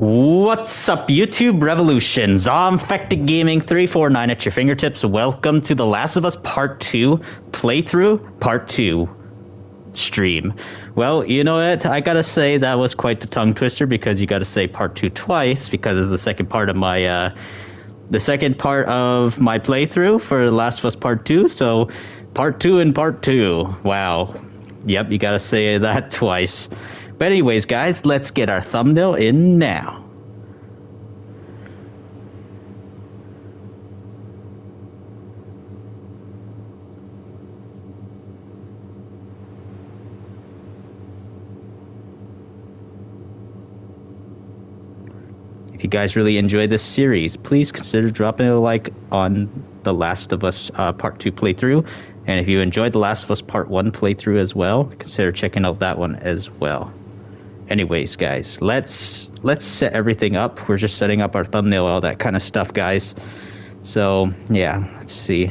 What's up, YouTube Revolution? Zombfected Gaming 349 at your fingertips. Welcome to The Last of Us Part 2 playthrough, Part 2 stream. Well, you know what? I gotta say that was quite the tongue twister because you gotta say Part 2 twice because of the second part of my playthrough for The Last of Us Part 2. So, Part 2 and Part 2. Wow. Yep, you gotta say that twice. But anyways, guys, let's get our thumbnail in now. If you guys really enjoyed this series, please consider dropping a like on The Last of Us Part 2 playthrough. And if you enjoyed The Last of Us Part 1 playthrough as well, consider checking out that one as well. Anyways, guys, let's set everything up. We're just setting up our thumbnail, all that kind of stuff, guys. So, yeah, let's see.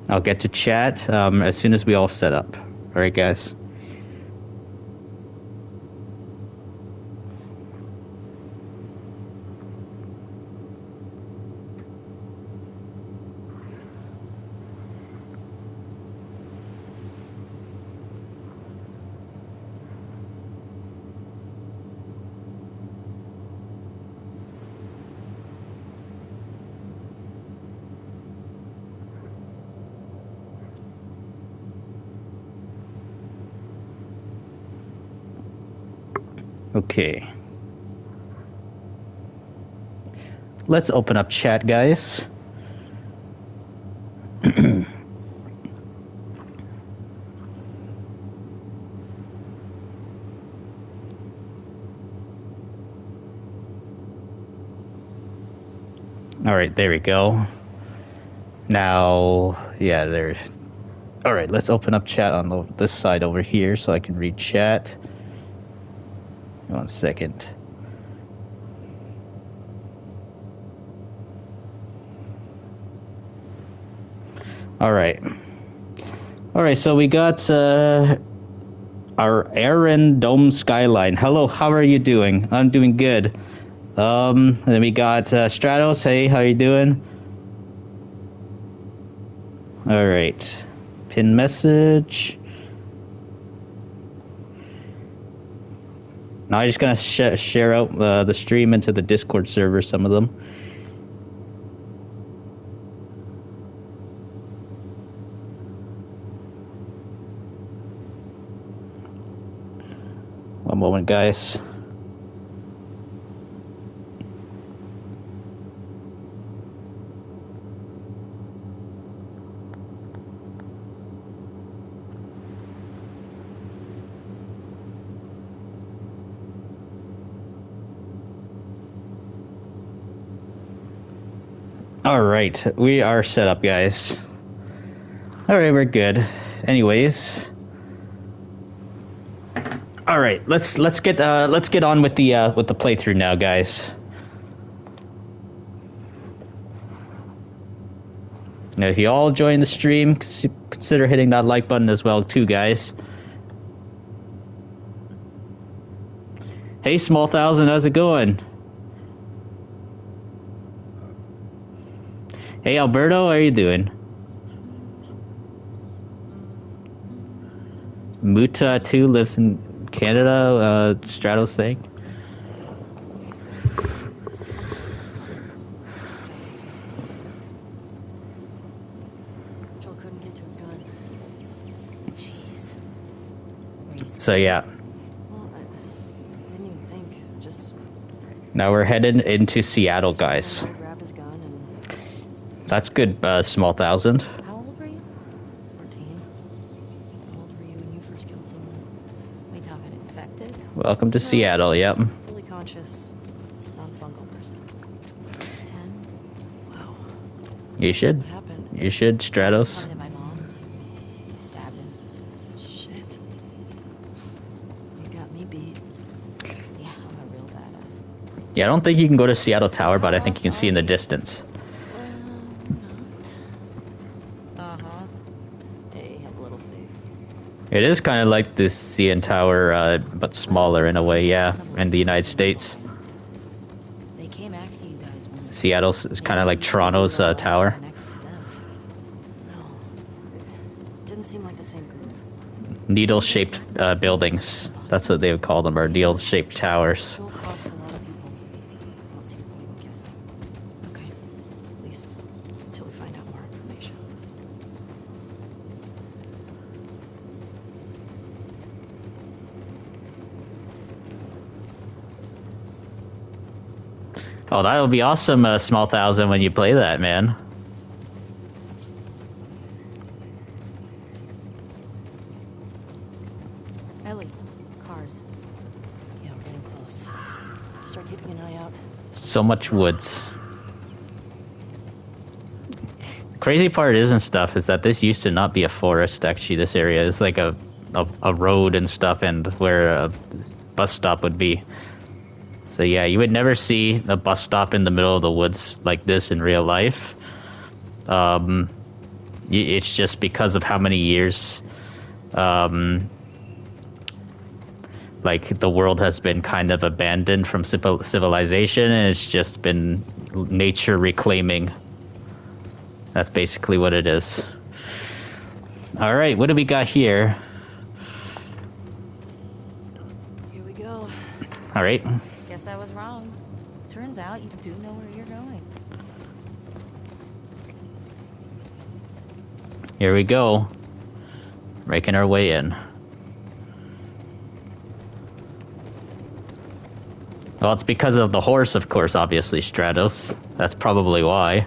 I'll get to chat as soon as we all set up. All right, guys. Okay. Let's open up chat, guys. All right, there we go. Now, yeah, there. All right, let's open up chat on this side over here so I can read chat. 1 second. All right, so we got our Aaron Dome Skyline. Hello, how are you doing? I'm doing good. Then we got Stratos. Hey, how you doing? All right. Pin message. Now I'm just gonna share out the stream into the Discord server, some of them. One moment, guys. All right, we are set up, guys. All right, we're good. Anyways, all right, let's get on with the playthrough now, guys. Now, if you all join the stream, consider hitting that like button as well, too, guys. Hey, Small Thousand, how's it going? Hey, Alberto, how are you doing? Muta, too, lives in Canada, Stratos saying. Joel couldn't get to his gun. Jeez. So, yeah. Well, I didn't even think. Just... Now we're headed into Seattle, guys. Grabbed his gun and... That's good, Small Thousand. How old were you? 14. How old were you when you first killed someone? We talking infected? Welcome to Seattle, yep. Fully conscious, non-fungal person. 10? Wow. You should. What happened? You should, Stratos. My mom. I stabbed him. Shit. You got me beat. Yeah, I'm a real badass. Yeah, I don't think you can go to Seattle Tower, but I think you can see in the distance. Uh-huh. Hey, have a little faith. It is kind of like the CN Tower, but smaller in a way, yeah, in the United States. They came after you guys once. Seattle's is kind of like Toronto's tower. No, it didn't seem like the same group. Needle-shaped buildings. That's what they would call them, or needle-shaped towers. Still cost a lot of people. I'll see what we can guess. Okay, at least until we find out more information. Oh, that would be awesome, Small Thousand, when you play that, man. Ellie, cars. Yeah, we're getting close. Start keeping an eye out. So much woods. Crazy part is and stuff is that this used to not be a forest, actually. This area is like a road and stuff, and where a bus stop would be. So yeah, you would never see a bus stop in the middle of the woods like this in real life. It's just because of how many years, like the world has been kind of abandoned from civilization, and it's just been nature reclaiming. That's basically what it is. All right, what do we got here? Here we go. All right. Guess I was wrong. Turns out you do know where you're going. Here we go. Making our way in. Well, it's because of the horse, of course, obviously, Stratos. That's probably why.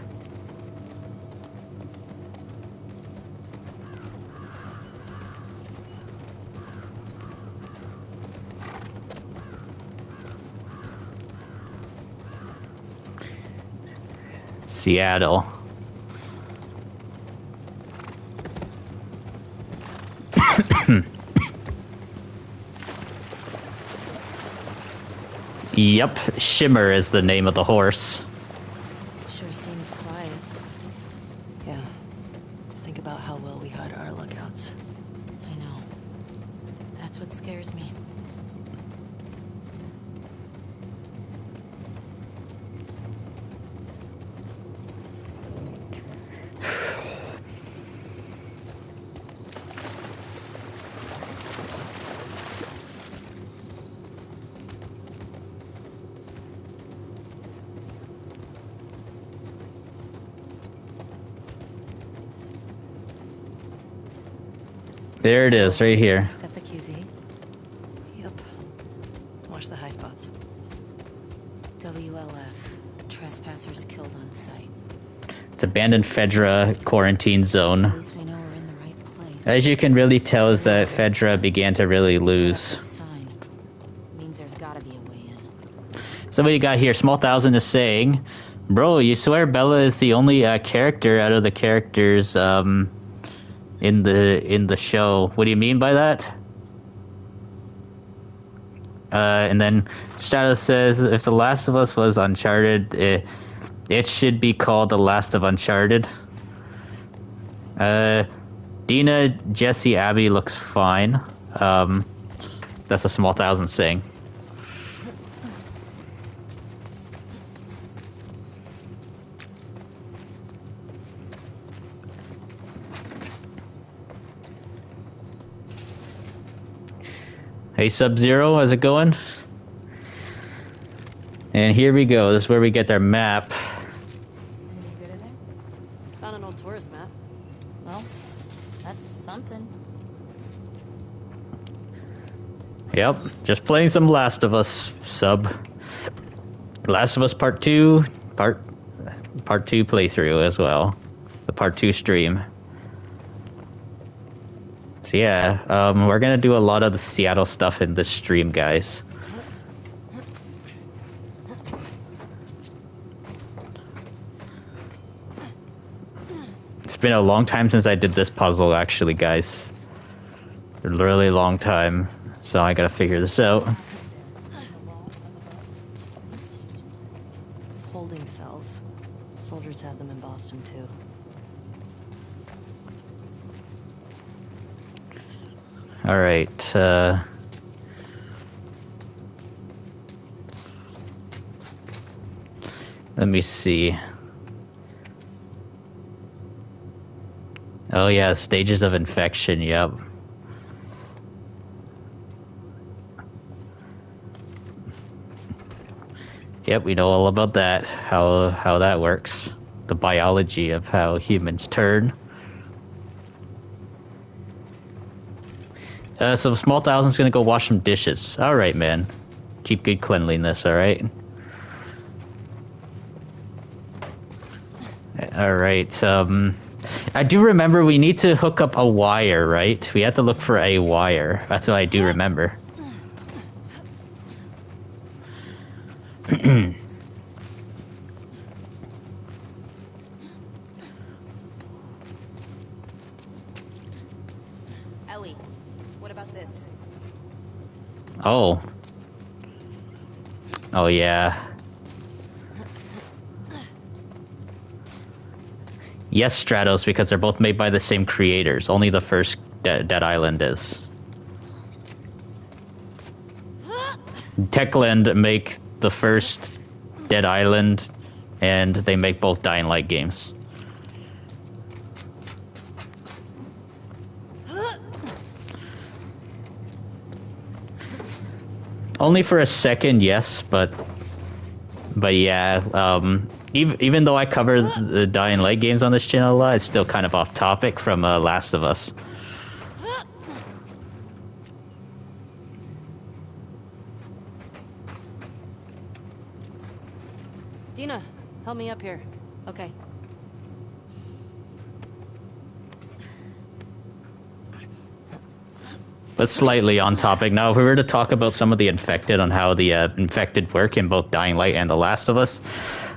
Seattle. Yep, Shimmer is the name of the horse. Sure seems quiet. Yeah. Think about how well we hide our lookouts. I know. That's what scares me. There it is, right here. Except the QZ. Yep. Watch the high spots. WLF. Trespassers killed on sight. It's abandoned Fedra quarantine At zone. least we know we're in the right place. As you can really tell is that Fedra began to really lose. This sign means there's gotta be a way in. Somebody got here, Small Thousand is saying, bro, you swear Bella is the only character out of the characters in the show. What do you mean by that? And then Shadow says, if The Last of Us was Uncharted, it should be called The Last of Uncharted. Dina, Jesse, Abby looks fine. That's a Small Thousand saying. Hey Sub-Zero, how's it going? And here we go. This is where we get their map. Anything good in there? Found an old tourist map. Well, that's something. Yep, just playing some Last of Us, Sub. Last of Us Part 2, Part 2 playthrough as well. The Part 2 stream. So yeah, we're gonna do a lot of the Seattle stuff in this stream, guys. It's been a long time since I did this puzzle, actually, guys. A really long time, so I gotta figure this out. Holding cells. Soldiers had them in Boston, too. Alright, let me see. Oh yeah, stages of infection, yep. Yep, we know all about that, how that works. The biology of how humans turn. So Small Thousand's gonna go wash some dishes. Alright, man. Keep good cleanliness, alright? Alright, I do remember we need to hook up a wire, right? We have to look for a wire. That's what I do remember. Ellie, what about this? Oh. Oh, yeah. Yes, Stratos, because they're both made by the same creators. Only the first Dead Island is. Techland make the first Dead Island, and they make both Dying Light games. Only for a second, yes, but yeah, even though I cover the Dying Light games on this channel a lot, it's still kind of off topic from Last of Us. Dina, help me up here. Okay. But slightly on topic. Now, if we were to talk about some of the infected on how the infected work in both Dying Light and The Last of Us,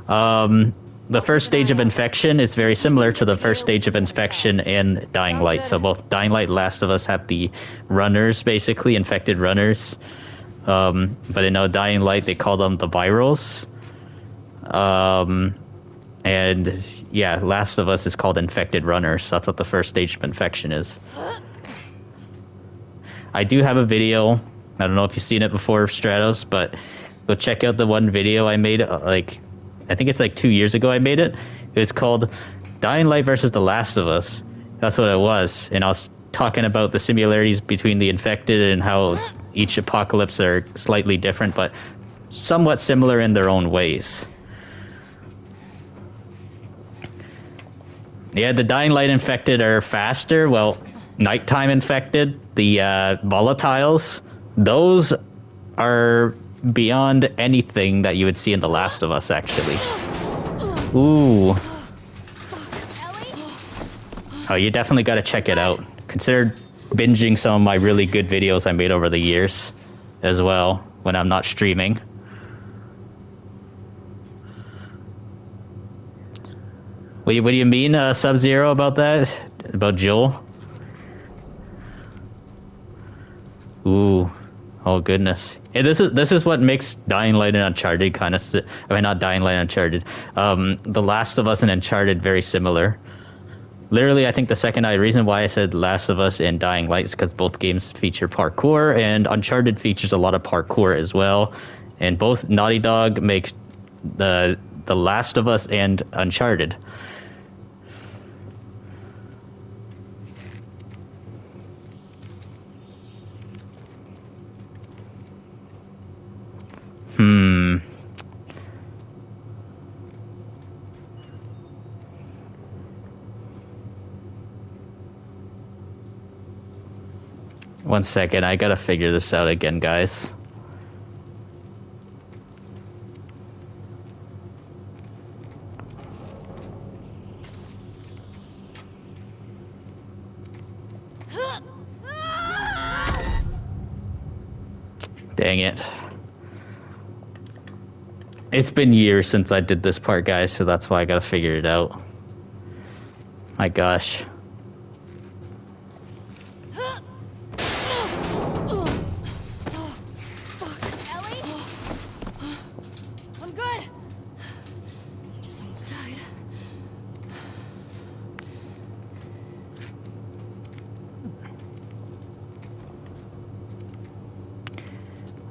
the first stage of infection is very similar to the first stage of infection in Dying Light. So both Dying Light and Last of Us have the runners, basically, infected runners. But in Dying Light, they call them the virals. And yeah, Last of Us is called infected runners. That's what the first stage of infection is. I do have a video. I don't know if you've seen it before, Stratos, but go check out the one video I made. I think it's 2 years ago I made it. It's called Dying Light versus The Last of Us. That's what it was. And I was talking about the similarities between the infected and how each apocalypse are slightly different, but somewhat similar in their own ways. Yeah, the Dying Light infected are faster. Well, nighttime infected, the volatiles, those are beyond anything that you would see in The Last of Us, actually. Ooh. Oh, you definitely got to check it out. Consider binging some of my really good videos I made over the years as well when I'm not streaming. What do you mean, Sub-Zero, about that? About Joel? Ooh. Oh, goodness. Yeah, this is what makes Dying Light and Uncharted kind of... I mean, not Dying Light and Uncharted. The Last of Us and Uncharted, very similar. Literally, I think the reason why I said Last of Us and Dying Light is because both games feature parkour, and Uncharted features a lot of parkour as well. And both Naughty Dog make the Last of Us and Uncharted. One second, I gotta figure this out again, guys. Dang it. It's been years since I did this part, guys, so that's why I gotta figure it out. My gosh.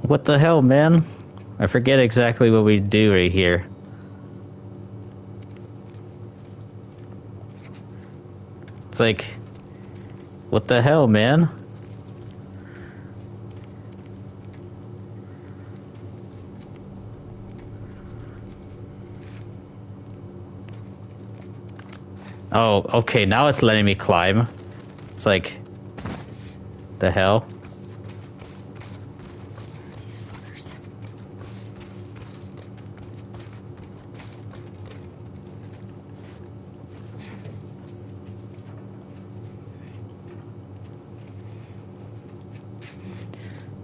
What the hell, man? I forget exactly what we do right here. It's like, what the hell, man? Oh, okay, now it's letting me climb. It's like, the hell? These fuckers.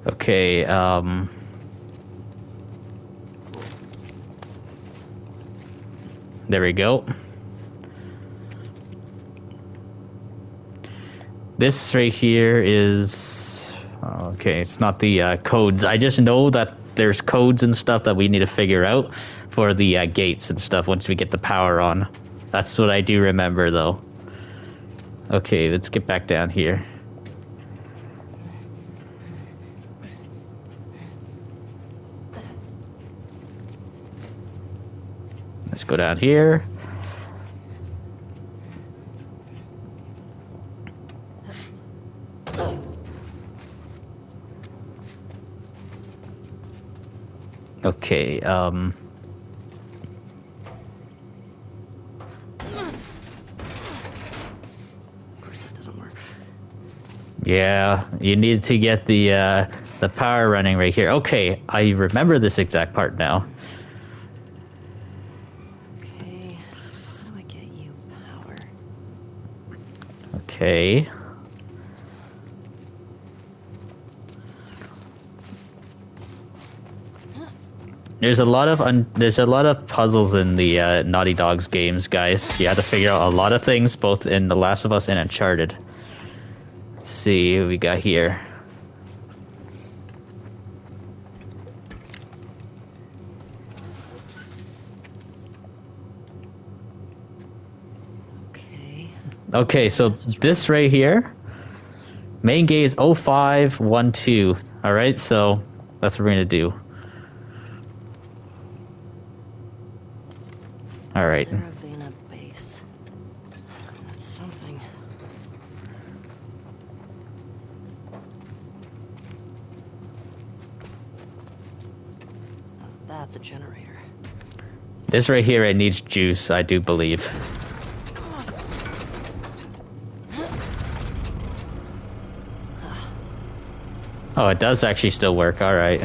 Okay, there we go. This right here is... Okay, it's not the codes. I just know that there's codes and stuff that we need to figure out for the gates and stuff once we get the power on. That's what I do remember, though. Okay, let's get back down here. Let's go down here. Okay, Of course that doesn't work. yeah, you need to get the power running right here. Okay, I remember this exact part now. Okay, how do I get you power? Okay. There's a lot of puzzles in the Naughty Dogs games, guys. You have to figure out a lot of things, both in The Last of Us and Uncharted. Let's see what we got here. Okay. Okay, so this right here, main gate is 0512. All right, so that's what we're gonna do. All right. Saravana base. That's something. That's a generator. This right here, it needs juice, I do believe. Oh, it does actually still work. All right.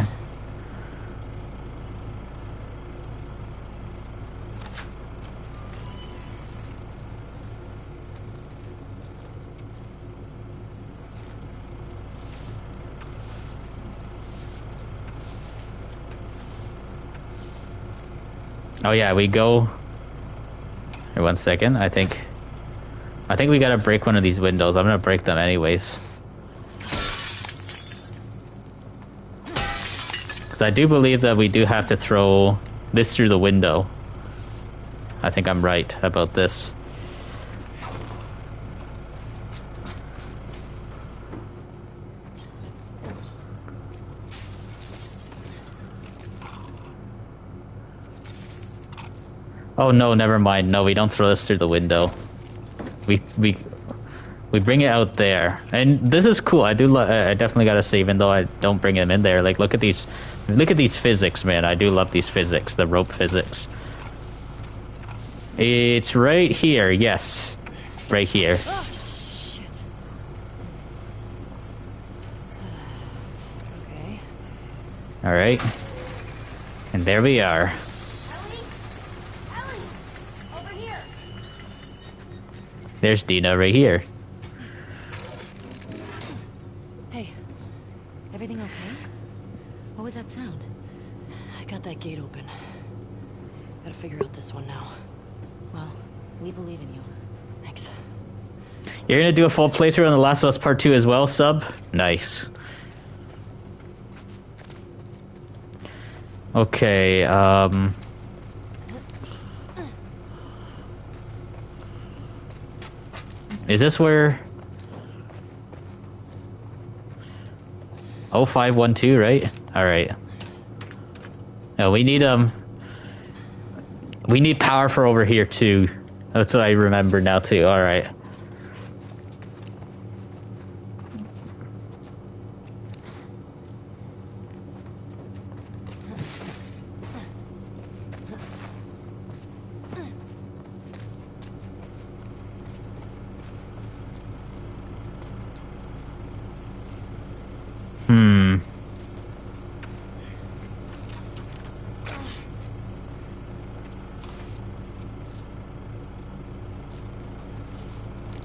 Oh yeah, we go. Here, 1 second. I think we gotta break one of these windows. I'm gonna break them anyways. Because I do believe that we do have to throw this through the window. I think I'm right about this. Oh no, never mind. No, we don't throw this through the window. We bring it out there, and this is cool. I definitely gotta say, even though I don't bring him in there, like look at these physics, man. I do love these physics, the rope physics. It's right here, yes, right here. Oh, shit. Okay. All right, and there we are. Ellie, over here. There's Dina right here. Hey, everything okay? What was that sound? I got that gate open. Gotta figure out this one now. Well, we believe in you. Thanks. You're gonna do a full playthrough on The Last of Us Part 2 as well, sub? Nice. Okay, is this where... 0512, right? All right. No, we need power for over here too. That's what I remember now too. All right.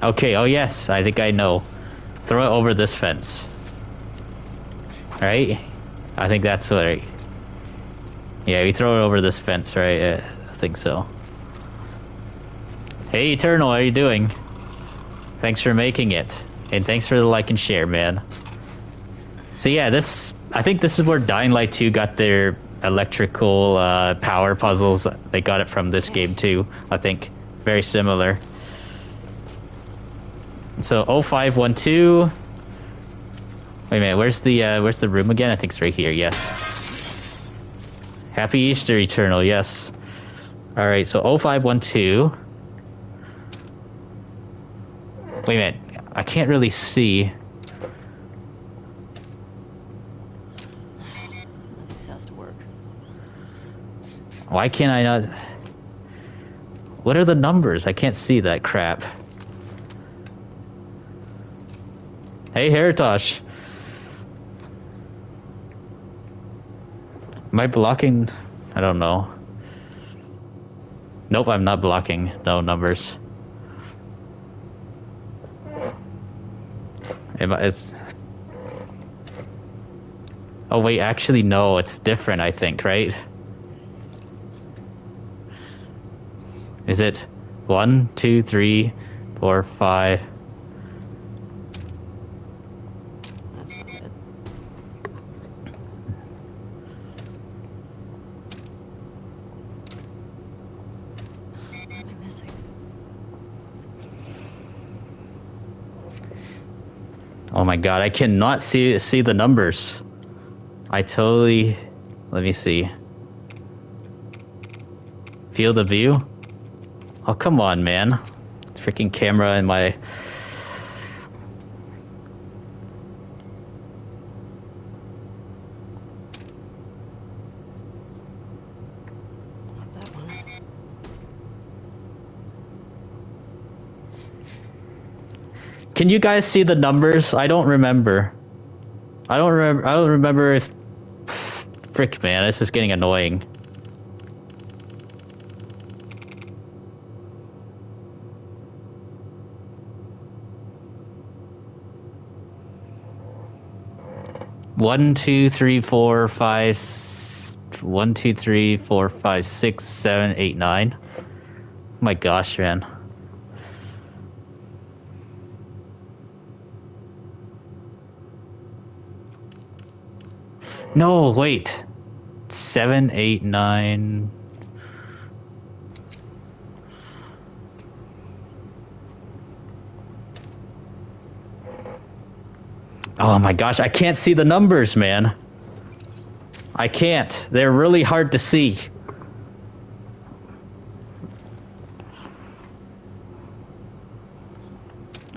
Okay, oh yes, I think I know. Throw it over this fence. Right? I think that's right. Yeah, we throw it over this fence, right? Yeah, I think so. Hey, Eternal, how you doing? Thanks for making it. And thanks for the like and share, man. So yeah, I think this is where Dying Light 2 got their electrical power puzzles. They got it from this game too, I think. Very similar. So 0512. Wait a minute, where's the room again? I think it's right here. Yes. Happy Easter, Eternal. Yes. All right. So 0512. Wait a minute. I can't really see. This has to work. Why can't I not? What are the numbers? I can't see that crap. Hey, Heritosh. Am I blocking? I don't know. Nope, I'm not blocking. No numbers. Oh wait, actually no, it's different, I think, right? Is it 1, 2, 3, 4, 5? That's not it. What am I missing? Oh my god, I cannot see the numbers. I totally... Let me see. Field of view? Oh, come on, man. Freaking camera in my... Not that one. Can you guys see the numbers? I don't remember. I don't remember if... Frick, man, this is getting annoying. One, two, three, four, five. 1, 2, 3, 4, 5, 6, 7, 8, 9. Oh my gosh, man. No, wait. 7, 8, 9. Oh my gosh, I can't see the numbers, man. I can't. They're really hard to see.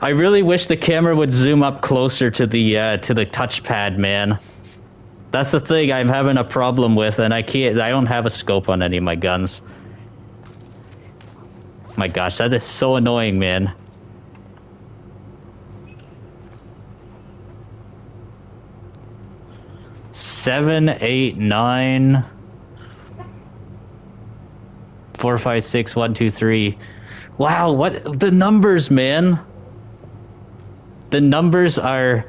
I really wish the camera would zoom up closer to the touchpad, man. That's the thing I'm having a problem with, and I don't have a scope on any of my guns. My gosh, that is so annoying, man. Seven, 8, 9, 4, 5, 6, 1, 2, 3. Wow, what the numbers, man? The numbers are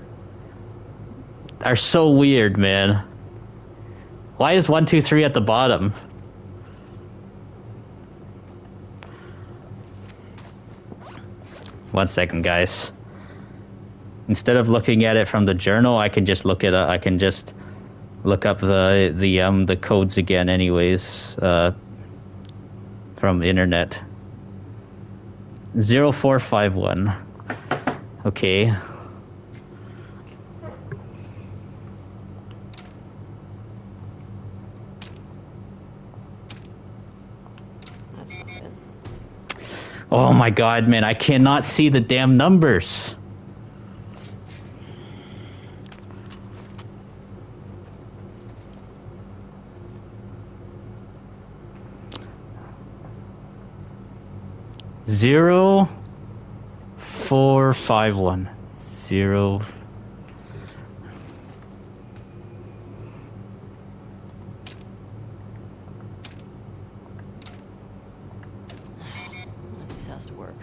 so weird, man. Why is 1, 2, 3 at the bottom? One second, guys. Instead of looking at it from the journal, I can just look at I can just look up the codes again, anyways, from the internet. 0451. Okay. Oh my god, man, I cannot see the damn numbers. Zero 451 0. This has to work.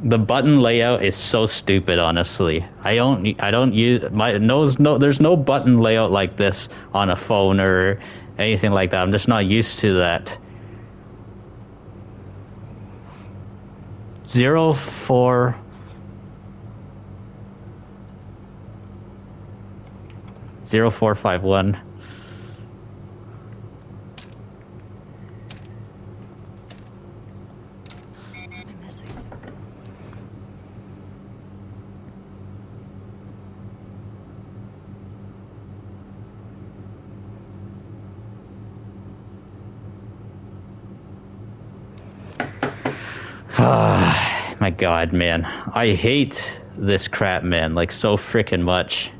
The button layout is so stupid, honestly. I don't use there's no button layout like this on a phone or anything like that. I'm just not used to that. 04 0451. What am I missing? My god, man. I hate this crap, man, like so freaking much.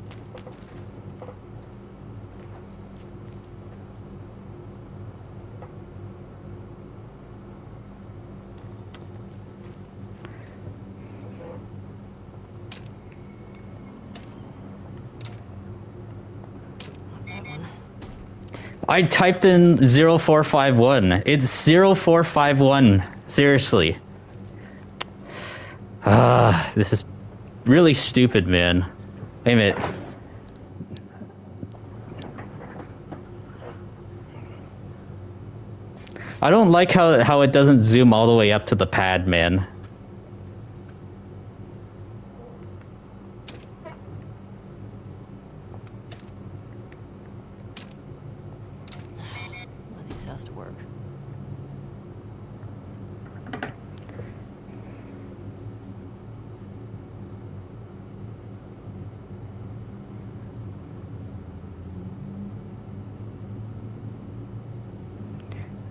I typed in 0451. It's 0451. Seriously. This is really stupid, man. Wait a minute. I don't like how it doesn't zoom all the way up to the pad, man. One of these has to work.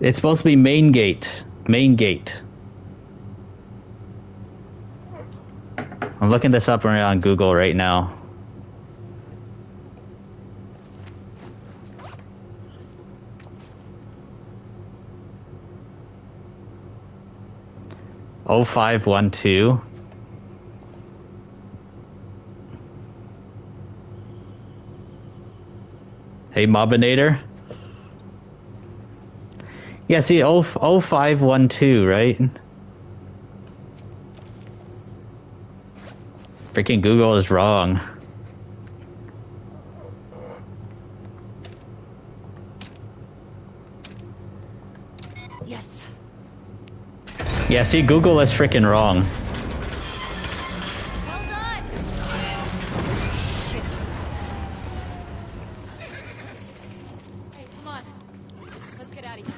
It's supposed to be main gate. Main gate. I'm looking this up right on Google right now. Oh 0512. Hey, Mobinator. Yeah, see, 0512, right? Freaking Google is wrong. Yes. Yeah, see, Google is freaking wrong. Well done. Shit. Hey, come on. Let's get out of here.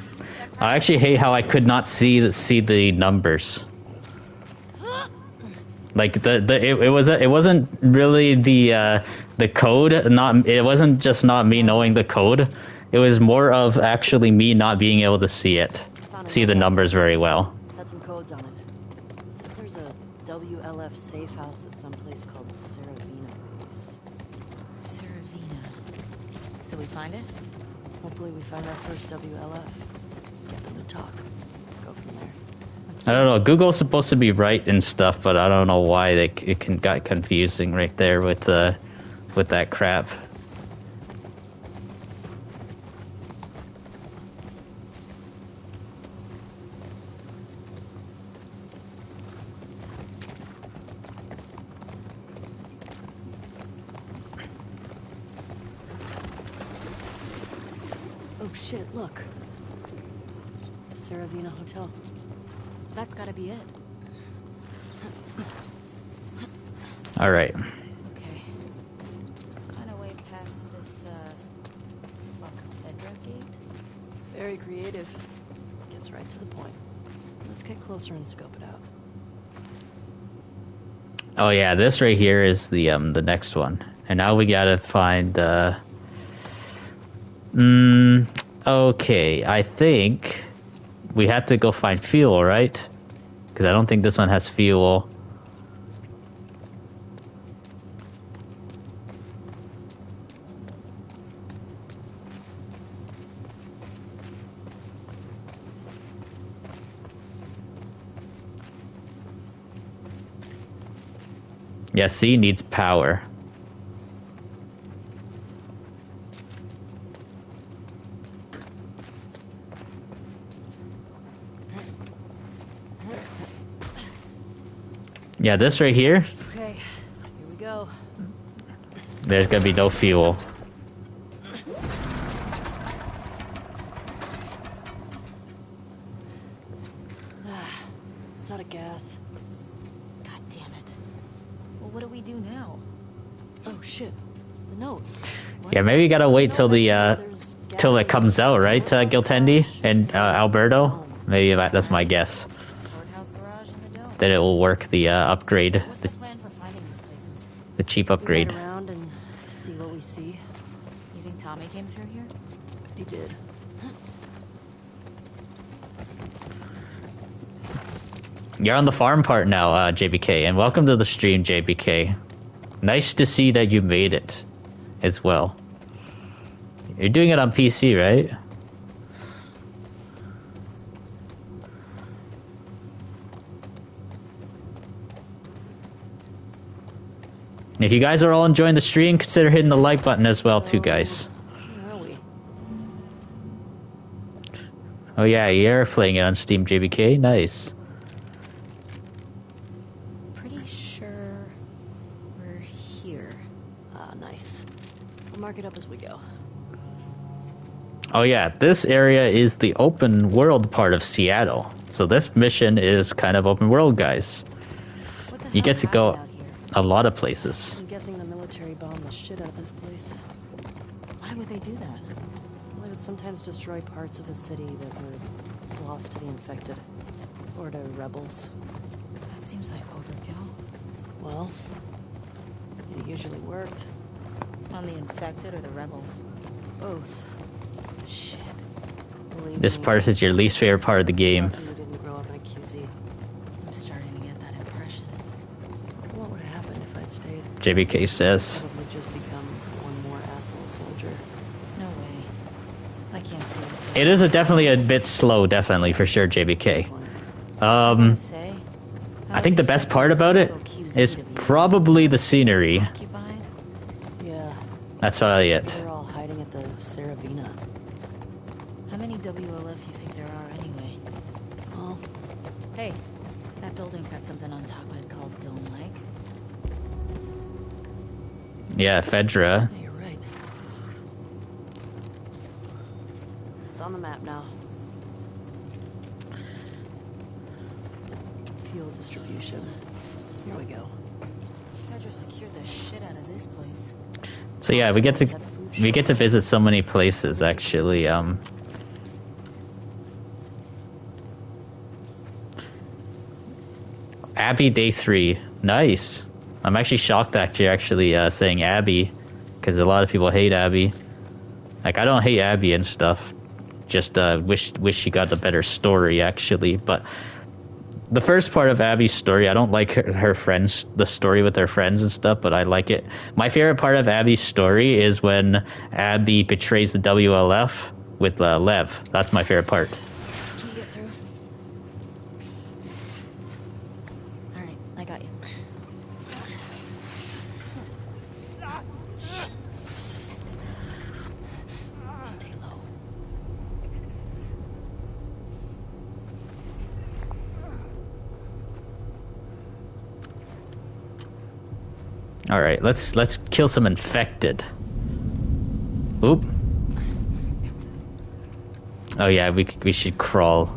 I actually hate how I could not see the numbers. Like it wasn't really the code. It wasn't just not me knowing the code. It was more of actually me not being able to see the numbers very well. Had some codes on it. It says there's a WLF safe house at some place called Saravina Base. Saravina. So we find it? Hopefully we find our first WLF. Get them to talk. Go from there. I don't know. Google's supposed to be right and stuff, but I don't know why it got confusing right there with that crap. Oh shit, look. Saravina Hotel. That's gotta be it. All right. Okay. Let's find a way past this, fuck Fedra gate. Very creative. Gets right to the point. Let's get closer and scope it out. Oh yeah, this right here is the next one, and now we gotta find Okay, I think we have to go find fuel, right? Because I don't think this one has fuel. Yeah, C needs power. Yeah, this right here. Okay, here we go. There's gonna be no fuel. It's out of gas. God damn it. Well, what do we do now? Oh shit, the note. What? Yeah, maybe you gotta wait till the There's till gas it comes out, right, Giltendi and Alberto? Dome. Maybe that's my guess. Courthouse garage in the dome. That it will work the upgrade, What's the plan for finding these places? the cheap We upgrade. ride around and see what we see. You think Tommy came through here? He did. You're on the farm part now, JBK, and welcome to the stream, JBK. Nice to see that you made it as well. You're doing it on PC, right? If you guys are all enjoying the stream, consider hitting the like button as well, too, guys. Where are we? Oh yeah, you're playing it on Steam, JBK. Nice. Pretty sure we're here. Ah, nice. We'll mark it up as we go. Oh yeah, this area is the open world part of Seattle. So this mission is kind of open world, guys. What the You hell get to go happened out here? a lot of places. I'm guessing the military bombed the shit out of this place. Why would they do that? Well, they would sometimes destroy parts of the city that were lost to the infected. Or to rebels. That seems like overkill. Well, it usually worked. On the infected or the rebels? Both. Shit. Believe This me, part is your least favorite part of the game. lucky we didn't grow up in a QZ. I'm starting to get that impression. What would happen if I'd stayed? JBK says. Probably just become one more asshole soldier. No way. I can't see it. It is definitely a bit slow, definitely, for sure, JBK. I think the best part about it is probably the scenery. Occupied? Yeah. That's probably it. They're all hiding at the Saravina. How many WLF you think there are anyway? Oh. Hey, that building's got something on top of it called Dome Lake. Yeah, Fedra. Yeah, you're right. It's on the map now. Fuel distribution. Here we go. Fedra secured the shit out of this place. So yeah, we get to visit so many places actually. Abbey Day 3. Nice. I'm actually shocked that you're actually saying Abby, because a lot of people hate Abby. Like, I don't hate Abby and stuff. Just wish she got a better story actually. But the first part of Abby's story, I don't like her friends, the story with her friends and stuff, but I like it. My favorite part of Abby's story is when Abby betrays the WLF with Lev. That's my favorite part. Can you get through? Alright, I got you. Stay low. All right, let's kill some infected. Oop. Oh yeah, we should crawl.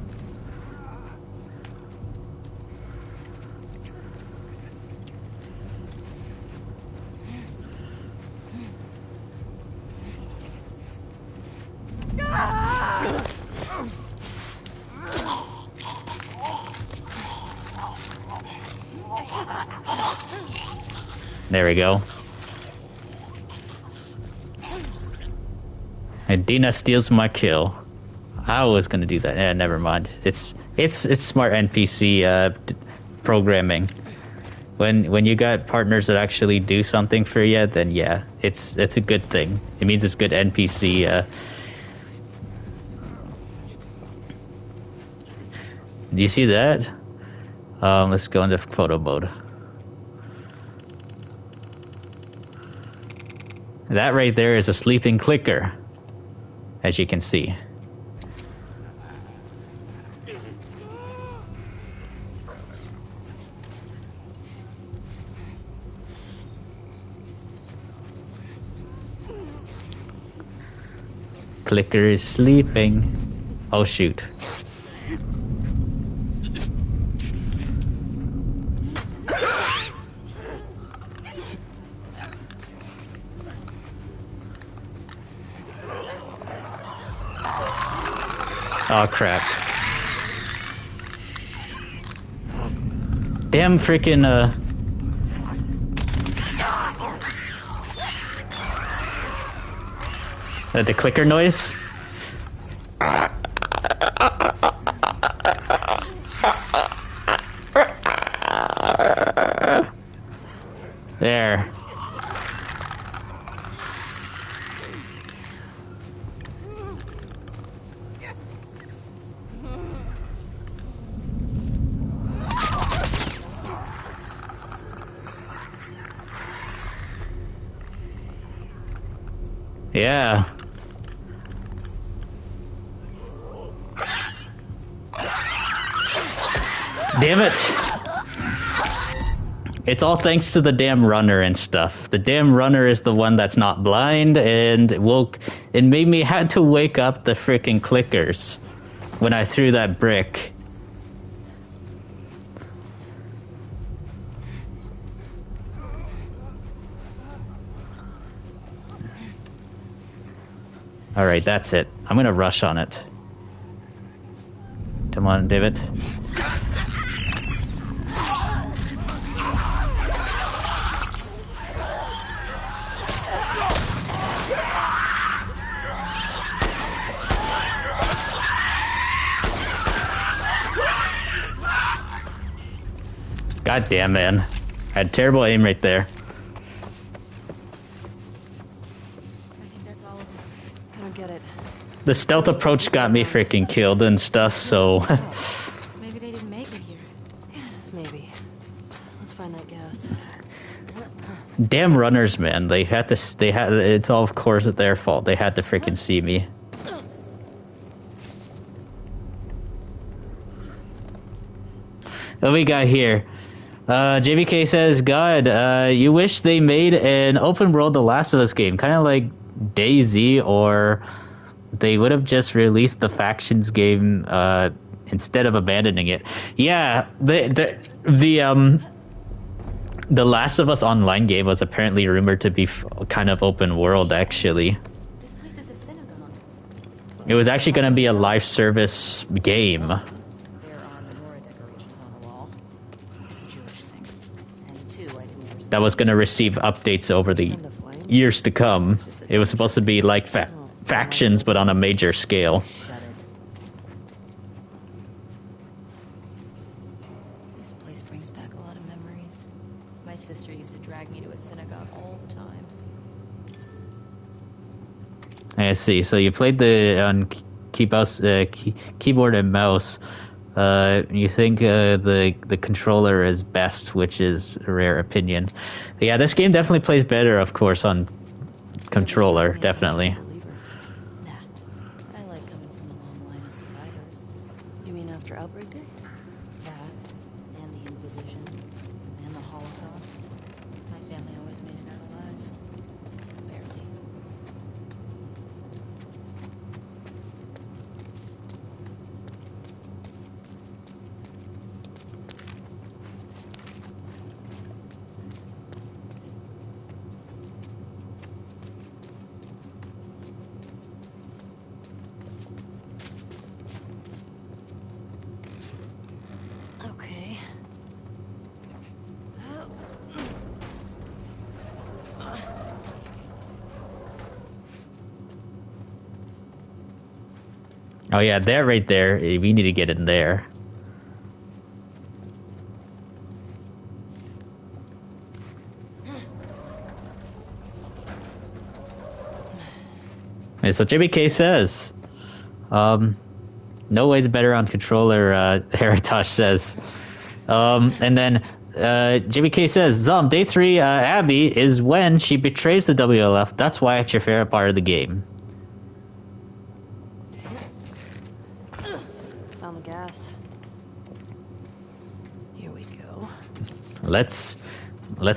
There we go. And Dina steals my kill. I was gonna do that. Yeah, never mind. It's smart NPC programming. When you got partners that actually do something for you, then yeah, it's a good thing. It means it's good NPC. Do you see that? Let's go into photo mode. That right there is a sleeping clicker, as you can see. Clicker is sleeping. Oh shoot. Oh crap. Damn freaking the clicker noise? There. Yeah. Damn it. It's all thanks to the damn runner and stuff. The damn runner is the one that's not blind, and it made me had to wake up the freaking clickers when I threw that brick. Alright, that's it. I'm gonna rush on it. Come on, David. God damn, man. I had terrible aim right there. The stealth approach got me freaking killed and stuff, so... Maybe they didn't make it here. Maybe. Let's find that gas. Damn runners, man. It's all, of course, their fault. They had to freaking see me. What we got here? JVK says, God, you wish they made an open world The Last of Us game, kind of like DayZ, or they would have just released the factions game instead of abandoning it. Yeah, the Last of Us Online game was apparently rumored to be kind of open world, actually. This place is a synagogue. It was actually going to be a live service game. There are menorah decorations on the wall. It's a Jewish thing. And two, I didn't That was going to receive updates over the years to come. It was supposed to be like factions, but on a major scale. Shut it. This place brings back a lot of memories. My sister used to drag me to a synagogue all the time. I see. So you played the on keyboard and mouse. You think the controller is best, which is a rare opinion. But yeah, this game definitely plays better, of course, on controller. Definitely. Nah, I like coming from a long line of survivors. You mean after Outbreak Day? That, and the Inquisition, and the Holocaust. My family always made it out alive. Barely. Oh yeah, that right there. We need to get in there. And so Jimmy K says, no way's better on controller, Heritosh says. And then Jimmy K says, day 3, Abby is when she betrays the WLF. That's why it's your favorite part of the game. Found the gas. Here we go. Let's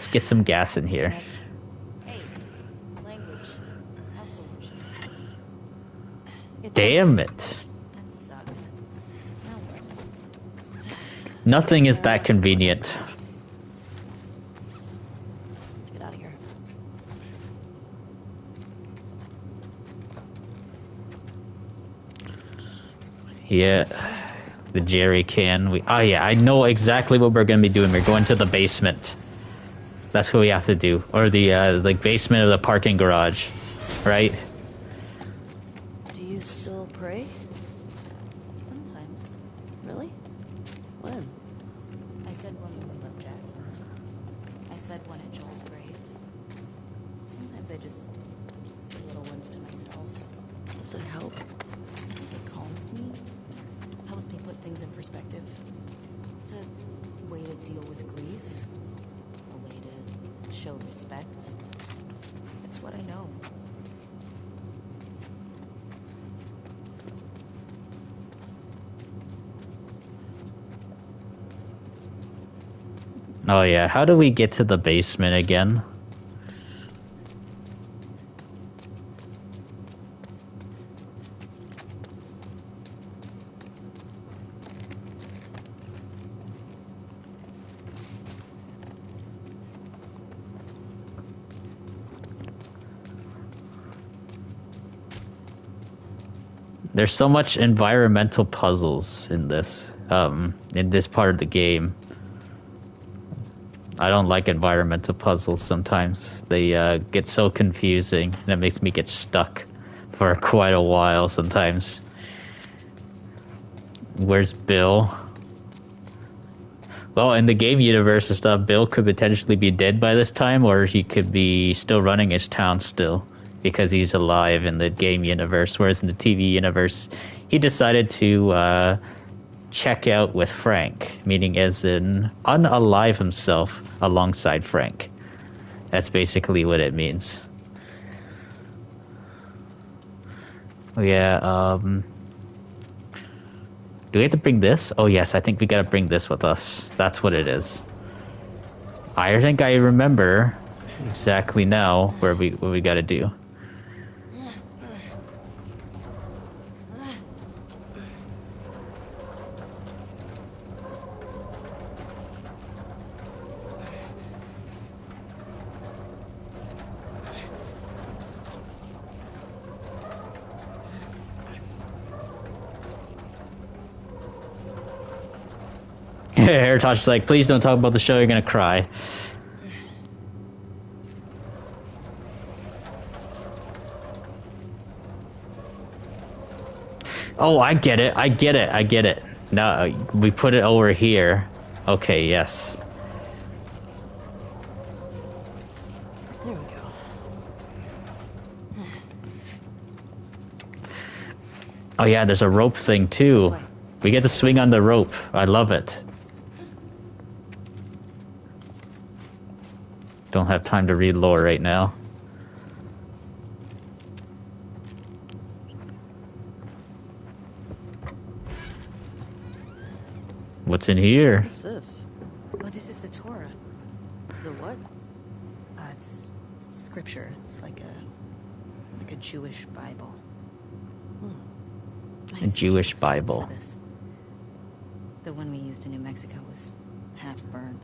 get some gas in here. Hey, language. House solution. Damn it. That sucks. Now what? Nothing is that convenient. Let's get out of here. Yeah. The jerry can. Oh yeah, I know exactly what we're going to be doing. We're going to the basement. That's what we have to do. Or the like basement of the parking garage. Right? Do you still pray? Sometimes. Really? When? I said when we left Jackson. I said when at Joel's grave. Sometimes I just say little ones to myself. Does it help? I think it calms me. Helps me put things in perspective. It's a way to deal with grief. A way to show respect. It's what I know. Oh yeah, how do we get to the basement again? There's so much environmental puzzles in this part of the game. I don't like environmental puzzles sometimes. They get so confusing, and it makes me get stuck for quite a while sometimes. Where's Bill? Well, in the game universe and stuff, Bill could potentially be dead by this time, or he could be still running his town still, because he's alive in the game universe, whereas in the TV universe, he decided to check out with Frank, meaning as in unalive himself alongside Frank. That's basically what it means. Yeah, do we have to bring this? Oh yes, I think we gotta bring this with us. That's what it is. I think I remember exactly now what we gotta do. Heritosh is like, please don't talk about the show, you're gonna cry. Oh, I get it. No, we put it over here. Okay, yes. There we go. Oh yeah, there's a rope thing too. We get to swing on the rope. I love it. Don't have time to read lore right now. What's in here? What's this? Oh, this is the Torah. The what? It's scripture. It's like a Jewish Bible. A Jewish Bible. This. The one we used in New Mexico was half burned.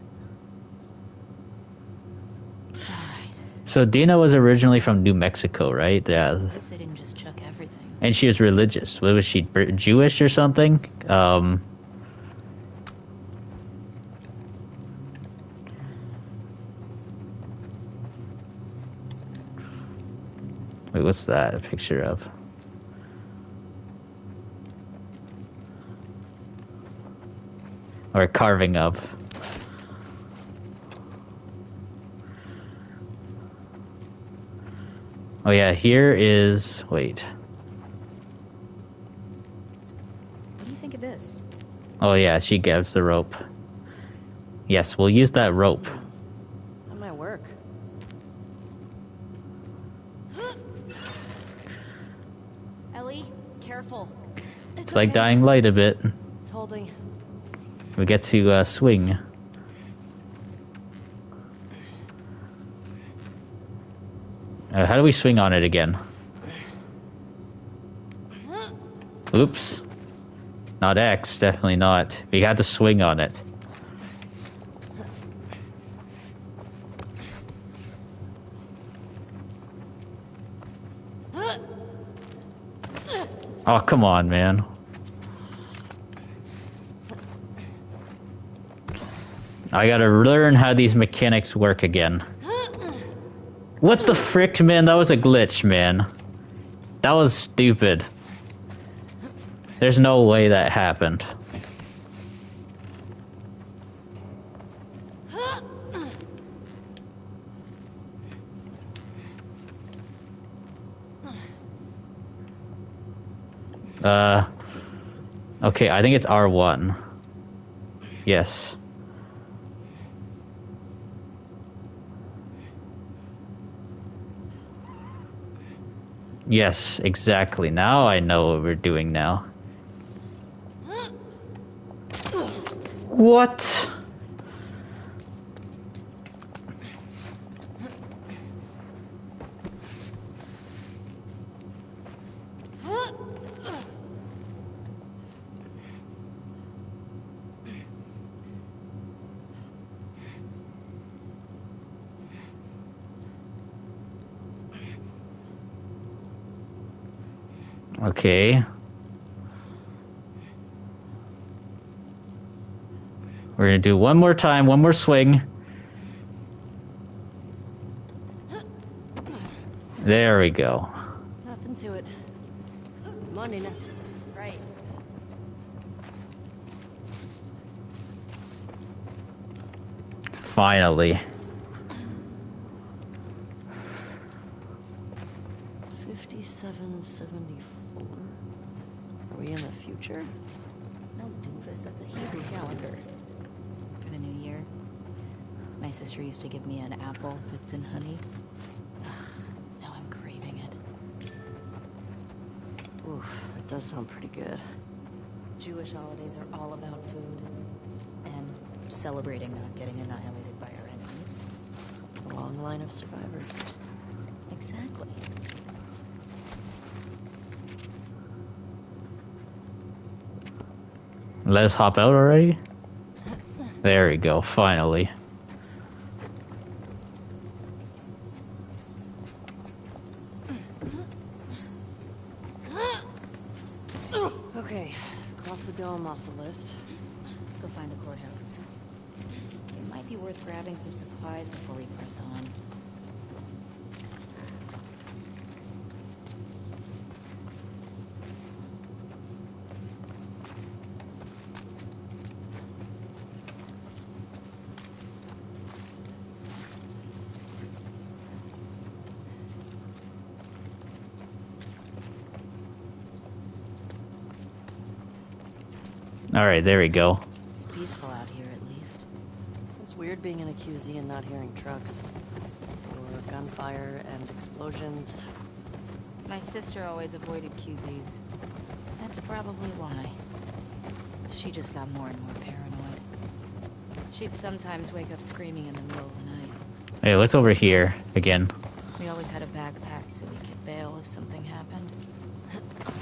Alright. So Dina was originally from New Mexico, right? Yeah. At least they didn't just chuck everything. And she was religious. What was she, Jewish or something? Wait, what's that a picture of? Or carving of. Oh yeah, here is... Wait. What do you think of this? Oh yeah, she gives the rope. Yes, we'll use that rope. That might work. Ellie, careful. It's like Dying Light a bit. It's holding. We get to swing. How do we swing on it again? Oops. Not X, definitely not. We had to swing on it. Oh, come on, man. I gotta learn how these mechanics work again. What the frick, man? That was a glitch, man. That was stupid. There's no way that happened. Okay, I think it's R1. Yes. Yes, exactly. Now I know what we're doing now. What? Okay. We're gonna do one more time, one more swing. There we go. Nothing to it. Come on, Nina. Right. Finally. 5774. Are we in the future? No, doofus. That's a Hebrew calendar. For the new year, my sister used to give me an apple dipped in honey. Ugh, now I'm craving it. Oof, that does sound pretty good. Jewish holidays are all about food and celebrating not getting annihilated by our enemies. A long line of survivors. Exactly. Let us hop out already? There we go, finally. Okay, cross the dome off the list. Let's go find the courthouse. It might be worth grabbing some supplies before we press on. Alright, there we go. It's peaceful out here, at least. It's weird being in a QZ and not hearing trucks. Or gunfire and explosions. My sister always avoided QZs. That's probably why. She just got more and more paranoid. She'd sometimes wake up screaming in the middle of the night. Hey, what's over here again? We always had a backpack so we could bail if something happened.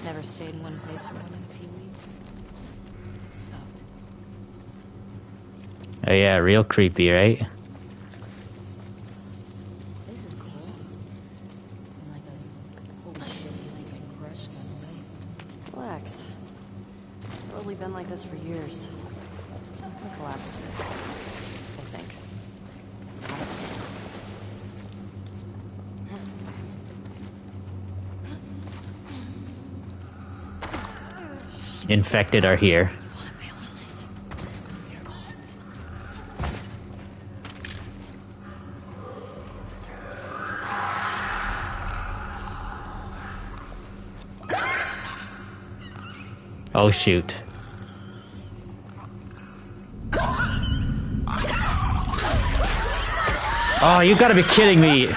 Never stayed in one place for more than a few weeks. It sucked. Oh yeah, real creepy, right? This is cool. I'm like a holy shit, like getting crushed kind of way. Relax. It's probably been like this for years. It's not gonna collapse today. I think. Infected are here. I wanna bail on this. You're Oh, shoot. Oh, you gotta be kidding me.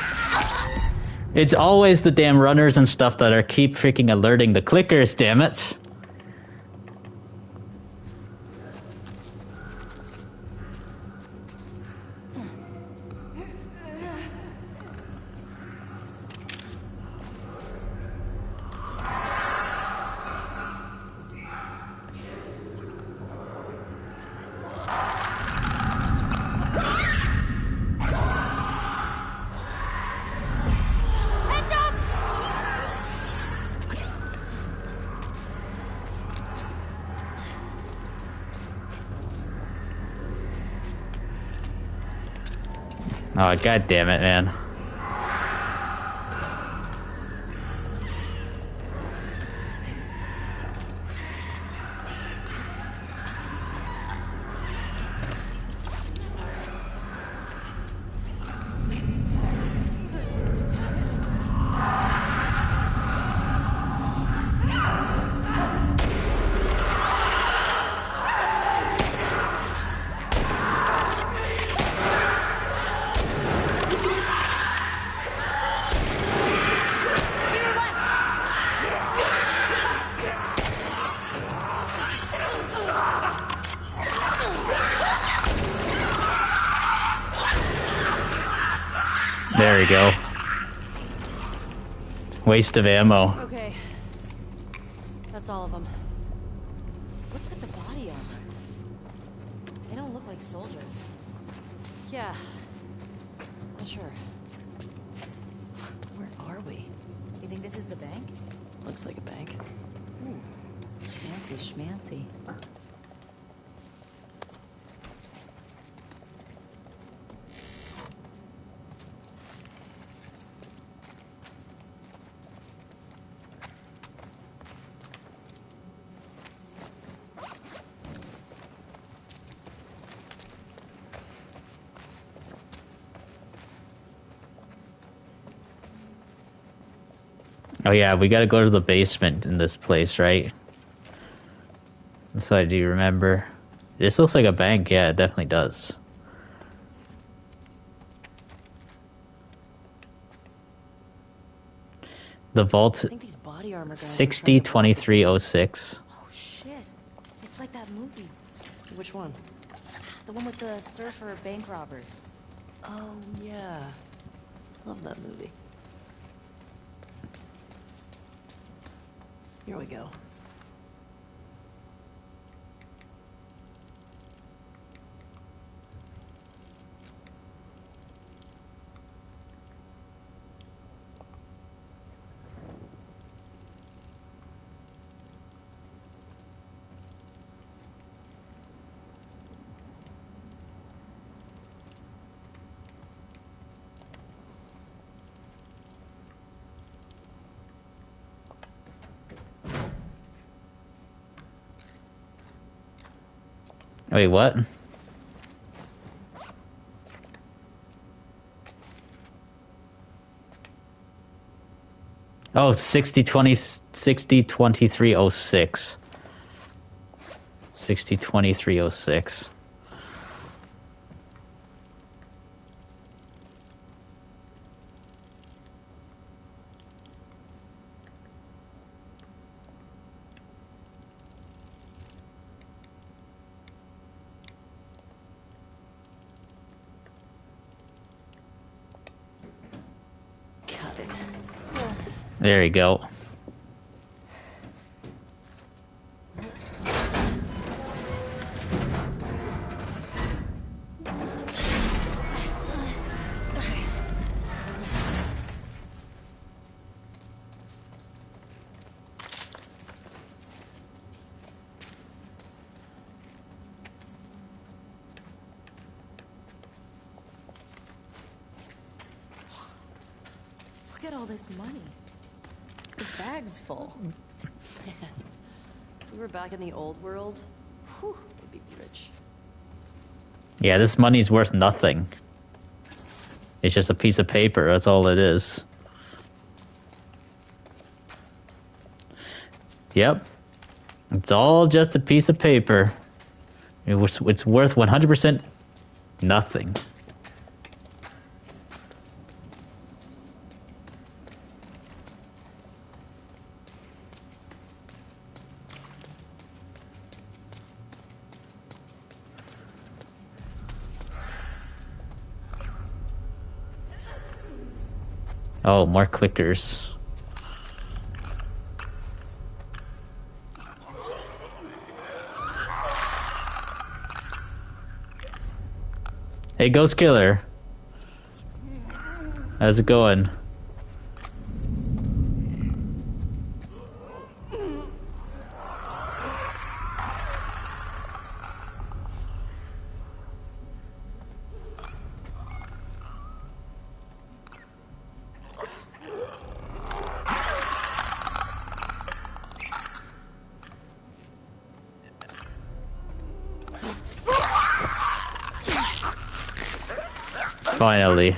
It's always the damn runners and stuff that are keep freaking alerting the clickers, damn it. Oh, god damn it, man. There we go. Waste of ammo. Okay. That's all of them. What's with the body armor? They don't look like soldiers. Yeah. Not sure. Where are we? You think this is the bank? Looks like a bank. Fancy schmancy. Oh yeah, we gotta go to the basement in this place, right? So I do remember. This looks like a bank. Yeah, it definitely does. The vault, I think these body armor guys 602306. Oh shit. It's like that movie. Which one? The one with the surfer bank robbers. Oh yeah. Love that movie. Here we go. Wait, what? Oh, 602306. 602306. Got it. There you go. Look at all this money. The bag's full. If we were back in the old world, whew, we'd be rich. Yeah, this money's worth nothing. It's just a piece of paper, that's all it is. Yep. It's all just a piece of paper. It's worth 100% nothing. Oh, more clickers. Hey, Ghost Killer. How's it going? Finally.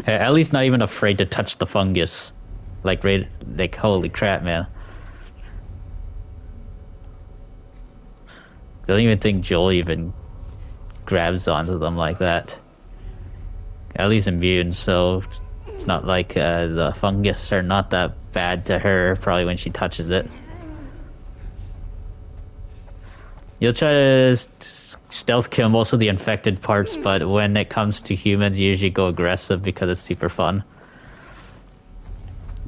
At least not even afraid to touch the fungus. Like holy crap, man. Don't even think Joel even grabs onto them like that. At least immune, so it's not like the fungus are not that bad to her, probably when she touches it. You'll try to stealth kill most of the infected parts, but when it comes to humans, you usually go aggressive because it's super fun.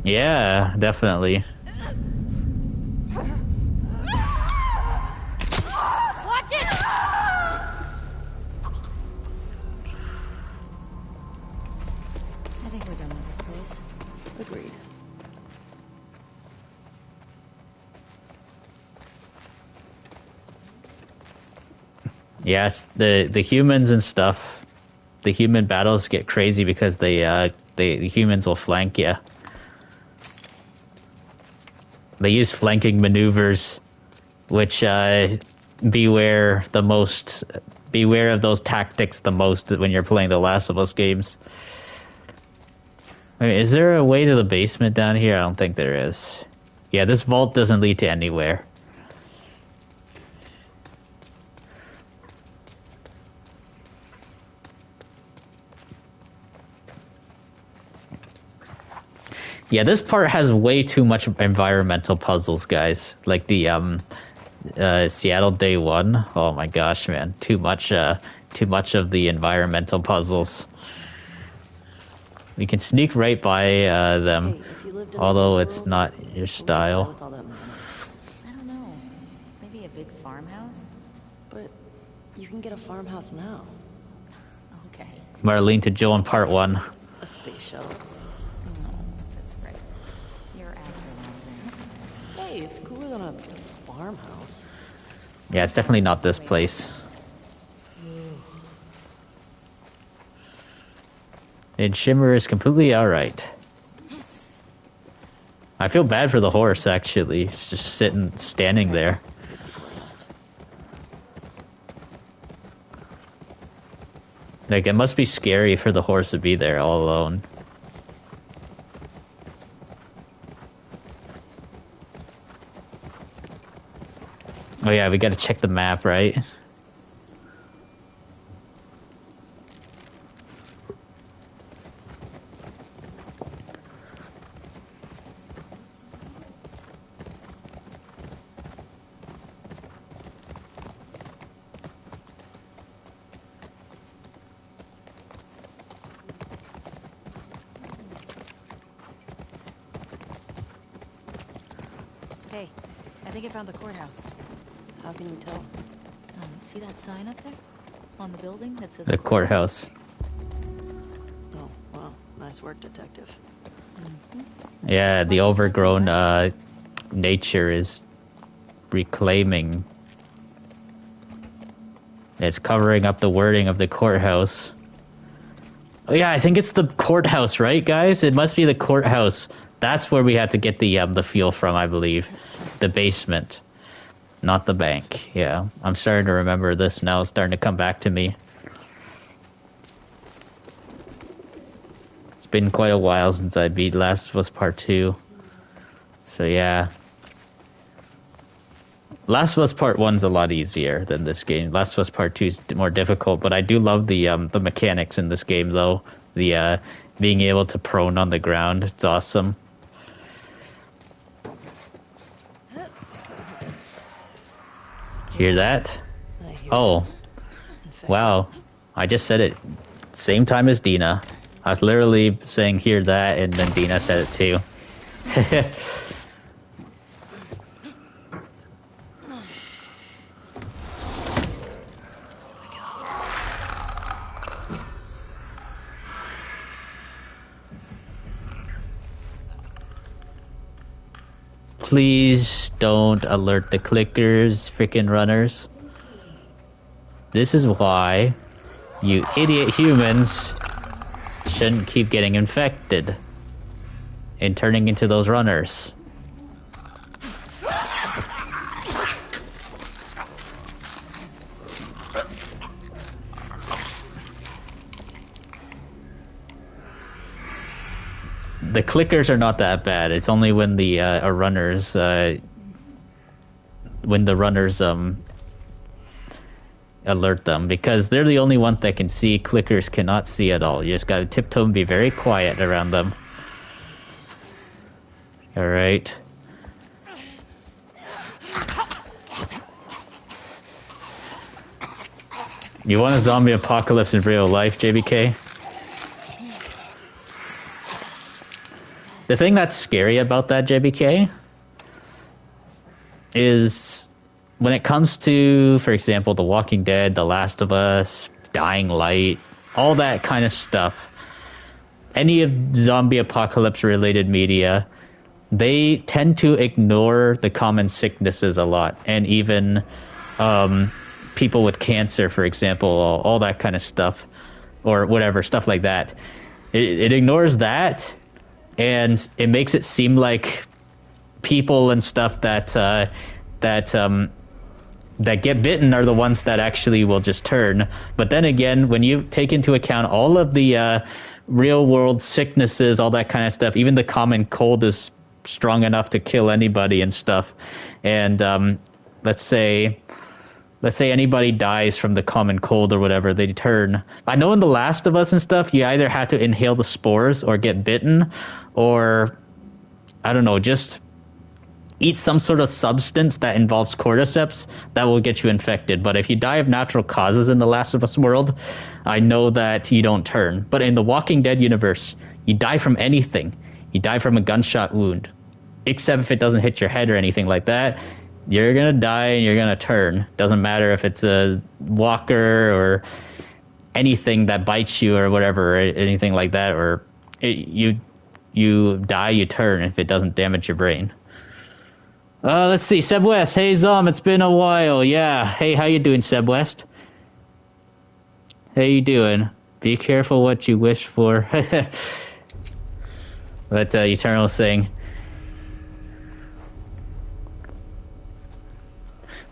Yeah, definitely. Watch it! I think we're done with this place. Agreed. Yes, the humans and stuff. The human battles get crazy because the humans will flank you. They use flanking maneuvers, which beware of those tactics the most when you're playing the Last of Us games. Wait, is there a way to the basement down here? I don't think there is. Yeah, this vault doesn't lead to anywhere. Yeah, this part has way too much environmental puzzles, guys. Like the Seattle Day 1. Oh my gosh, man. Too much of the environmental puzzles. We can sneak right by them, Hey, although it's not your style. I don't know. Maybe a big farmhouse? But you can get a farmhouse now. Okay. Marlene to Joe in part 1. A space shuttle. That's right. Your ass for Hey, it's cooler than a farmhouse. Yeah, it's definitely not this place. And Shimmer is completely alright. I feel bad for the horse, actually. It's just standing there. Like, it must be scary for the horse to be there all alone. Oh yeah, we gotta check the map, right? Hey, I think I found the courthouse. How can you tell? See that sign up there? On the building that says The courthouse. Oh, wow. Nice work, detective. Yeah, the overgrown nature is reclaiming. It's covering up the wording of the courthouse. Oh yeah, I think it's the courthouse, right, guys? It must be the courthouse. That's where we had to get the fuel from, I believe. The basement. Not the bank. Yeah, I'm starting to remember this now. It's starting to come back to me. It's been quite a while since I beat Last of Us Part 2. So yeah. Last of Us Part 1's a lot easier than this game. Last of Us Part 2 is more difficult, but I do love the mechanics in this game though. The being able to prone on the ground, it's awesome. Hear that? I hear Oh, infected. wow. I just said it same time as Dina. I was literally saying hear that, and then Dina said it too. Please don't alert the clickers, freaking runners. This is why you idiot humans shouldn't keep getting infected and turning into those runners. The clickers are not that bad. It's only when the runners, alert them, because they're the only ones that can see. Clickers cannot see at all. You just gotta tiptoe and be very quiet around them. All right. You want a zombie apocalypse in real life, JBK? The thing that's scary about that, JBK, is when it comes to, for example, The Walking Dead, The Last of Us, Dying Light, all that kind of stuff, any of zombie apocalypse related media, they tend to ignore the common sicknesses a lot. And even people with cancer, for example, all that kind of stuff, or whatever, stuff like that. It ignores that. And it makes it seem like people and stuff that get bitten are the ones that actually will just turn. But then again, when you take into account all of the real world sicknesses, all that kind of stuff, even the common cold is strong enough to kill anybody and stuff. And let's say anybody dies from the common cold or whatever, they turn. I know in The Last of Us and stuff, you either had to inhale the spores or get bitten, or, I don't know, just eat some sort of substance that involves cordyceps that will get you infected. But if you die of natural causes in The Last of Us world, I know that you don't turn. But in the Walking Dead universe, you die from anything. You die from a gunshot wound, except if it doesn't hit your head or anything like that. You're going to die and you're going to turn. Doesn't matter if it's a walker or anything that bites you or whatever, or anything like that, or you die, you turn if it doesn't damage your brain. Let's see. Seb West. Hey, Zom, it's been a while. Yeah. Hey, how you doing, Seb West? How you doing? Be careful what you wish for. But Eternal saying...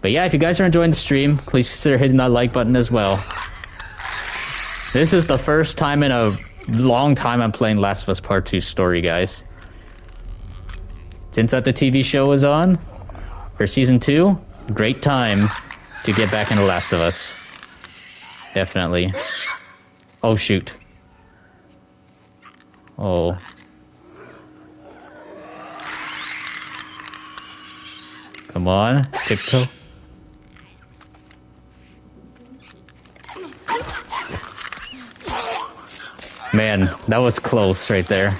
But yeah, if you guys are enjoying the stream, please consider hitting that like button as well. This is the first time in a long time I'm playing Last of Us Part 2 story, guys. Since that the TV show was on for Season 2, great time to get back into Last of Us. Definitely. Oh, shoot. Oh. Come on, tiptoe. Man, that was close right there.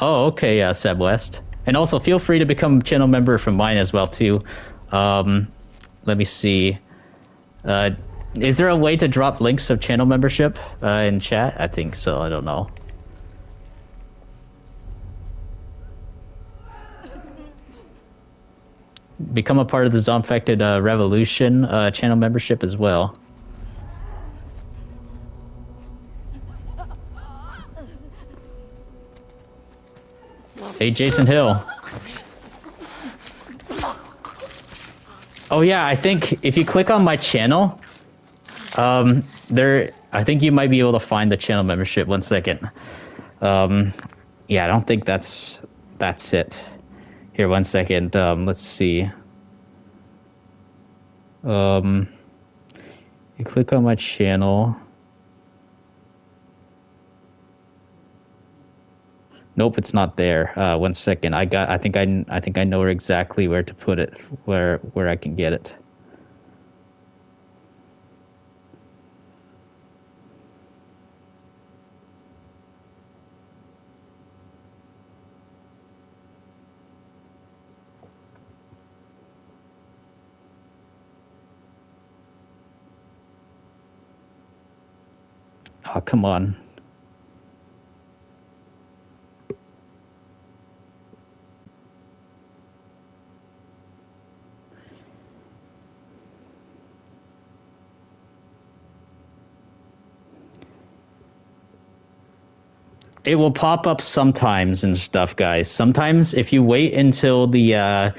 Oh, okay, Seb West. And also, feel free to become a channel member from mine as well, too. Let me see. Is there a way to drop links of channel membership in chat? I think so, I don't know. Become a part of the Zombfected Revolution channel membership as well. Hey, Jason Hill. Oh yeah, I think if you click on my channel, There, I think you might be able to find the channel membership. 1 second. Yeah, I don't think that's it. Here, 1 second. Let's see. You click on my channel. Nope, it's not there. 1 second. I think I know exactly where to put it. Where I can get it. Oh, come on. It will pop up sometimes and stuff, guys. Sometimes if you wait until the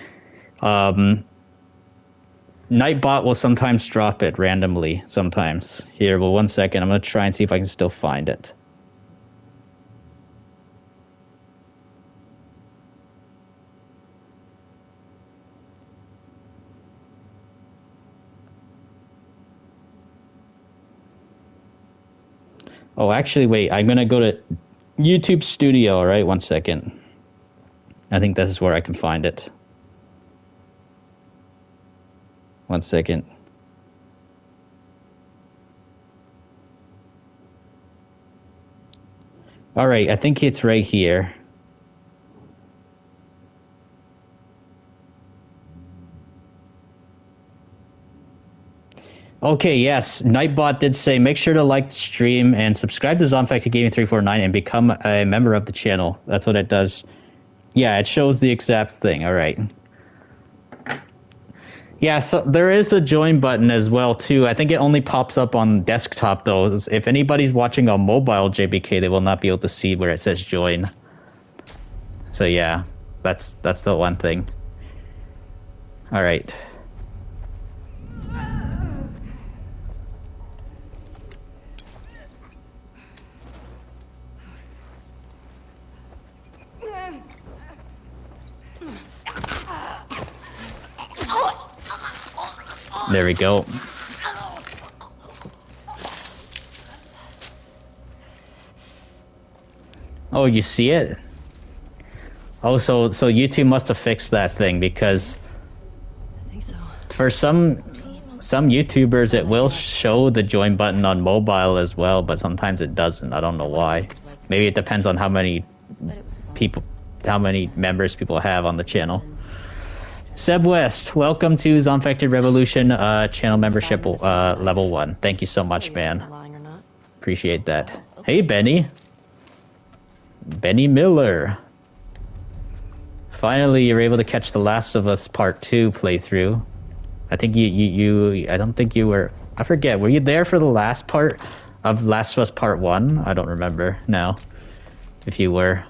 Nightbot will sometimes drop it randomly. Sometimes. Here, well, 1 second. I'm going to try and see if I can still find it. Oh, actually, wait. I'm going to go to YouTube Studio, all right? 1 second. I think this is where I can find it. 1 second. All right, I think it's right here. Okay, yes. Nightbot did say, make sure to like the stream and subscribe to Zombie Gaming 349 and become a member of the channel. That's what it does. Yeah, it shows the exact thing. All right. Yeah, so there is the join button as well, too. I think it only pops up on desktop, though. If anybody's watching on mobile JBK, they will not be able to see where it says join. So, yeah, that's the one thing. All right. There we go. Oh, you see it? Oh, so YouTube must have fixed that thing, because I think so. for some YouTubers it will show the join button on mobile as well, but sometimes it doesn't. I don't know why. Maybe it depends on how many members people have on the channel. Seb West, welcome to Zombie Revolution channel membership level 1. Thank you so much, man. Appreciate that. Hey, Benny. Benny Miller. Finally, you're able to catch The Last of Us Part 2 playthrough. I think I don't think you were, I forget, were you there for the last part of Last of Us Part 1? I don't remember now, if you were.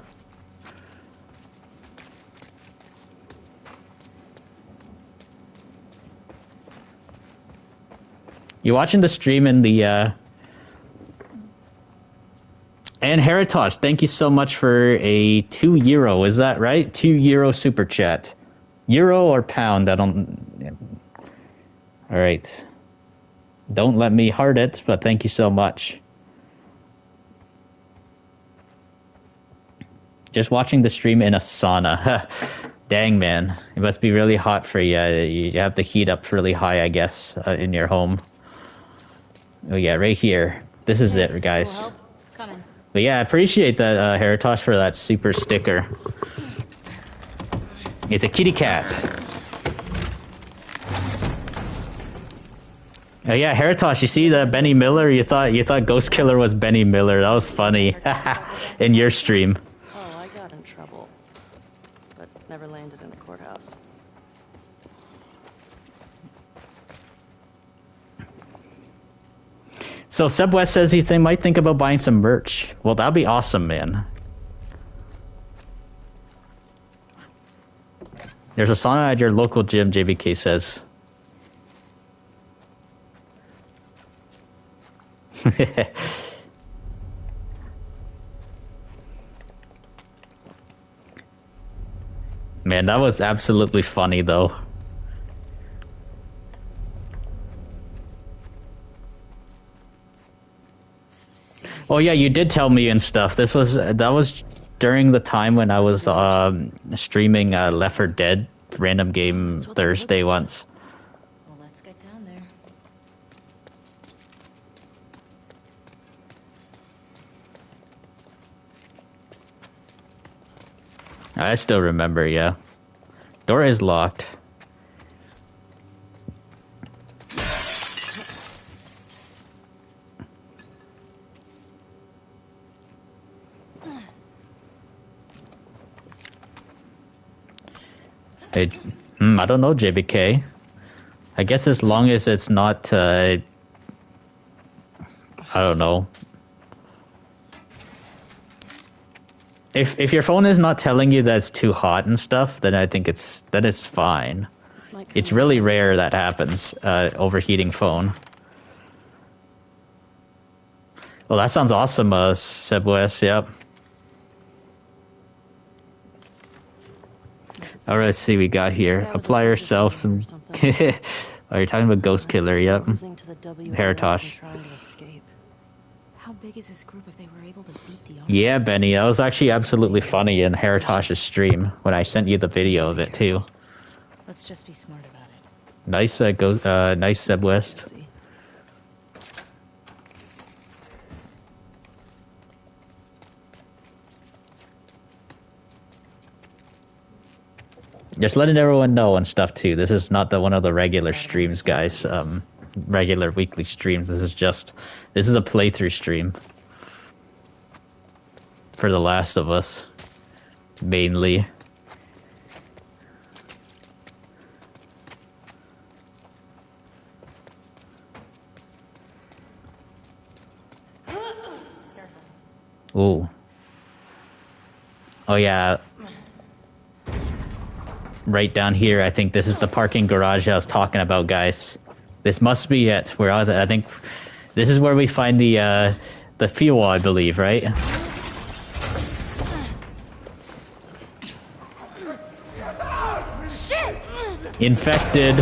You watching the stream in the, and Heritage, thank you so much for a €2, is that right? €2 super chat. Euro or pound, I don't, all right. Don't let me heart it, but thank you so much. Just watching the stream in a sauna. Dang, man. It must be really hot for you. You have the heat up really high, I guess, in your home. Oh, yeah, right here. This is it, guys. Coming. But yeah, I appreciate that, Heritage, for that super sticker. It's a kitty cat. Oh yeah, Heritage, you see the Benny Miller? You thought Ghost Killer was Benny Miller. That was funny. In your stream. Oh, I got in trouble, but never landed in a courthouse. So Seb West says they might think about buying some merch. Well, that'd be awesome, man. There's a sauna at your local gym, JBK says. Man, that was absolutely funny though. Oh yeah, you did tell me and stuff. That was during the time when I was streaming Left 4 Dead random game Thursday once. Well, let's get down there. I still remember, yeah. Door is locked. Hey, I don't know, JBK. I guess as long as it's not, I don't know. If your phone is not telling you that it's too hot and stuff, then I think it's fine. It's really rare that happens, overheating phone. Well, that sounds awesome, Seb West, yep. All right, let's see what we got here. Apply yourself some... Oh, you're talking about Ghost Killer, yep. Heritosh. How big is this group if they were able to beat the owner? Yeah, Benny, that was actually absolutely funny in Heritosh's stream when I sent you the video of it too. Let's just be smart about it. Nice, nice Seb West. Just letting everyone know and stuff too. This is not one of the regular streams, guys. Regular weekly streams. This is a playthrough stream for The Last of Us, mainly. Ooh. Oh yeah. Right down here, I think this is the parking garage I was talking about, guys. This must be it. I think this is where we find the fuel, I believe, right? Shit! Infected.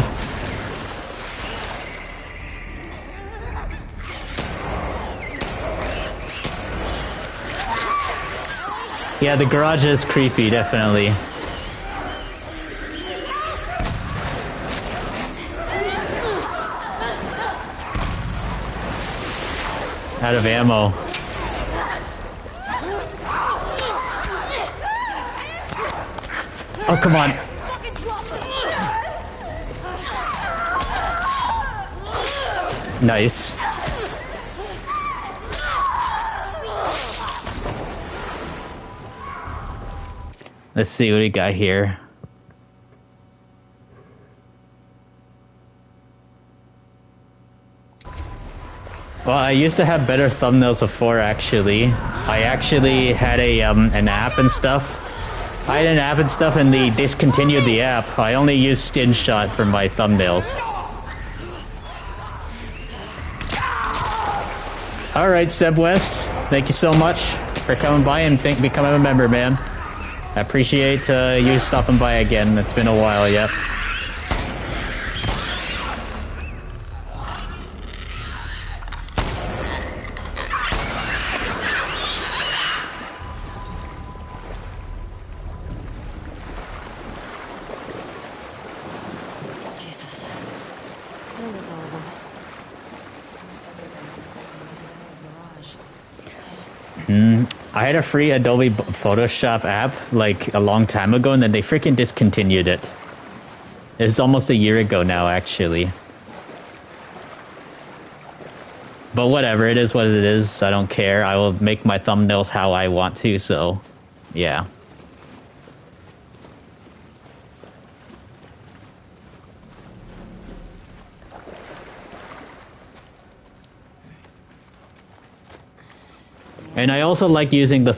Yeah, the garage is creepy, definitely. Out of ammo. Oh, come on. Nice. Let's see what we got here. Well, I used to have better thumbnails before, actually. I actually had an app and stuff. I had an app and stuff, and they discontinued the app. I only used InShot for my thumbnails. Alright, Seb West, thank you so much for coming by and becoming a member, man. I appreciate you stopping by again. It's been a while, yep. Jesus. I think that's all of them. I had a free Adobe Photoshop app like a long time ago, and then they freaking discontinued it. It's almost a year ago now, actually. But whatever, it is what it is. I don't care. I will make my thumbnails how I want to, so yeah. And I also like using the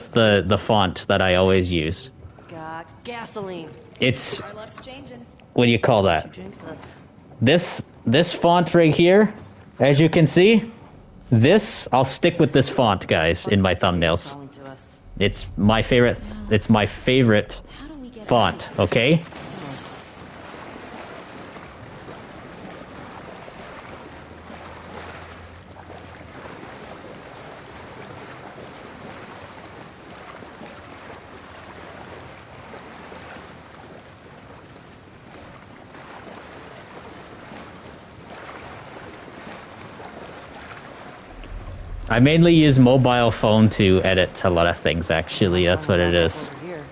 font that I always use. Got gasoline. It's, Our luck's changing. what do you call that? Jinx us. This font right here, as you can see, This, I'll stick with this font, guys, in my thumbnails. Calling to us. It's my favorite. It's my favorite How do we get font. Okay. I mainly use mobile phone to edit a lot of things, actually. That's what it is. Over here.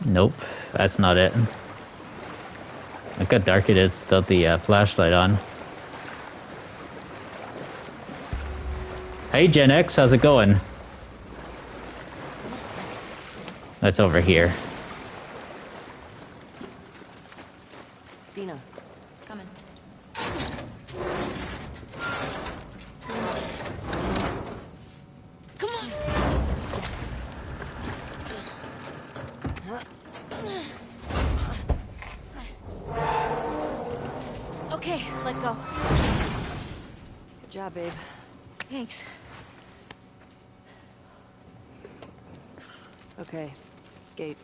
Nope, that's not it. Look how dark it is without the flashlight on. Hey Gen X, how's it going? That's over here. Dina, Coming. Come on. Okay, let go. good job, babe. Thanks. Okay, gate.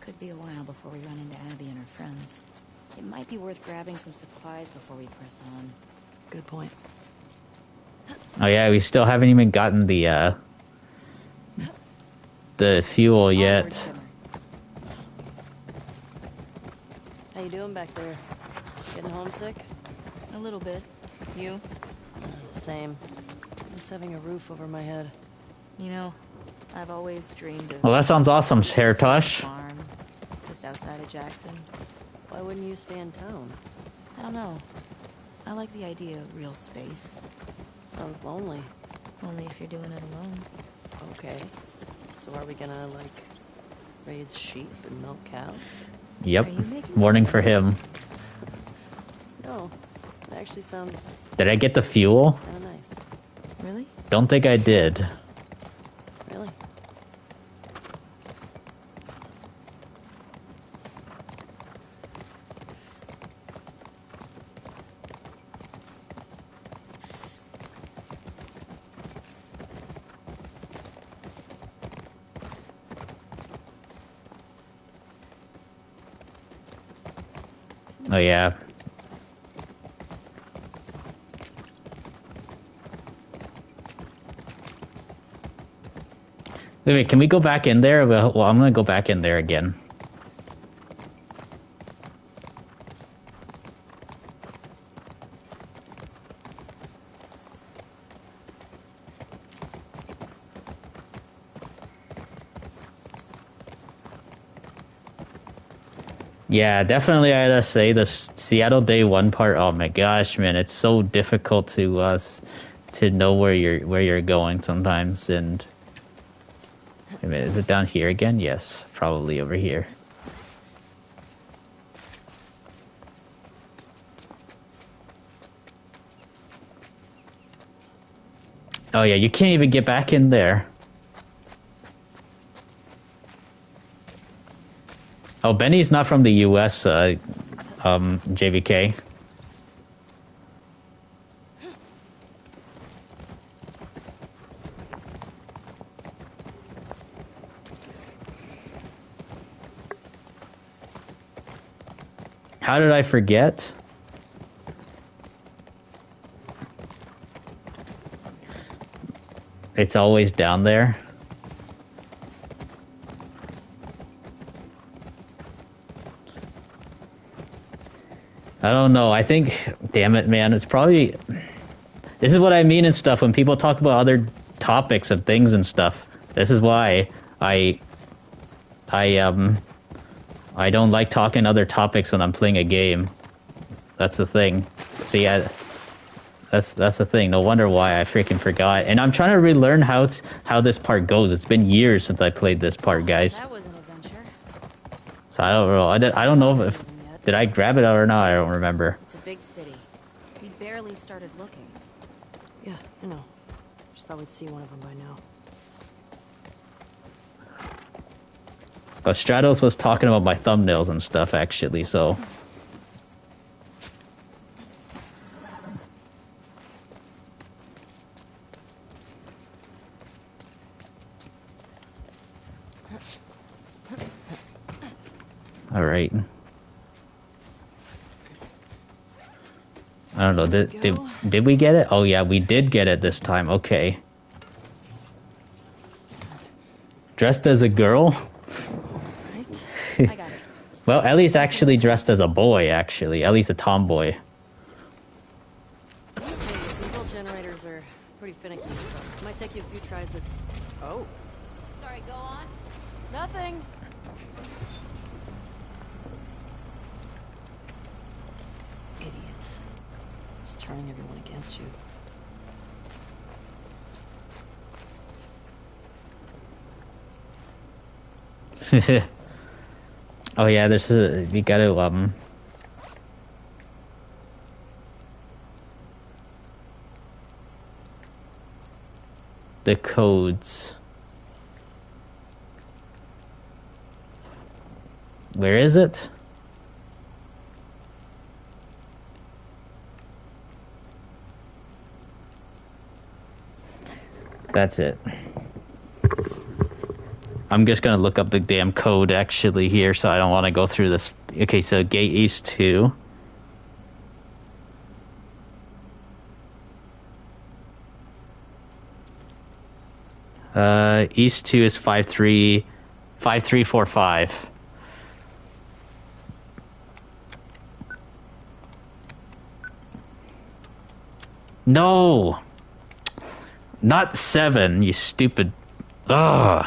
Could be a while before we run into Abby and her friends. It might be worth grabbing some supplies before we press on. Good point. Oh yeah, we still haven't even gotten the fuel Onward, yet. Shimmer. How you doing back there? Getting homesick? A little bit. You? Same. Just having a roof over my head. You know, I've always dreamed of... Well, that sounds awesome, Hairtosh. Farm, just outside of Jackson. Why wouldn't you stay in town? I don't know. I like the idea of real space. Sounds lonely. Only if you're doing it alone. Okay. So are we gonna, like, raise sheep and milk cows? Yep. Are you making Warning fun for of me? him. No. It actually sounds Did I get the fuel? kinda nice. Really? Don't think I did. Really? Oh yeah. Wait, can we go back in there? Well, I'm gonna go back in there again. Yeah, definitely. I gotta say the Seattle Day One part. Oh my gosh, man, it's so difficult to know where you're going sometimes. And wait a minute, is it down here again? Yes, probably over here. Oh yeah, you can't even get back in there. Oh, Benny's not from the U.S. JVK. How did I forget? It's always down there. I don't know. I think, damn it, man, it's probably. This is what I mean and stuff when people talk about other topics of things and stuff. This is why I I don't like talking other topics when I'm playing a game. That's the thing. See, that's the thing. No wonder why I freaking forgot. And I'm trying to relearn how this part goes. It's been years since I played this part, guys. That was an adventure. So I don't know. I don't know if did I grab it or not. I don't remember. It's a big city. We barely started looking. Yeah, I know. Just thought we'd see one of them by now. But Stratos was talking about my thumbnails and stuff, actually, so... Alright. I don't know, did we get it? Oh yeah, we did get it this time, okay. Dressed as a girl? I got it. Well, Ellie's actually dressed as a boy, actually. Ellie's a tomboy. Hey, these old generators are pretty finicky, so it might take you a few tries to... Oh. Sorry, go on. Nothing. Idiots. Just turning everyone against you. Oh yeah, we gotta, the codes. Where is it? That's it. I'm just gonna look up the damn code actually here, so I don't want to go through this. Okay, so Gate East 2. East 2 is 5345. No! Not 7, you stupid... Ugh!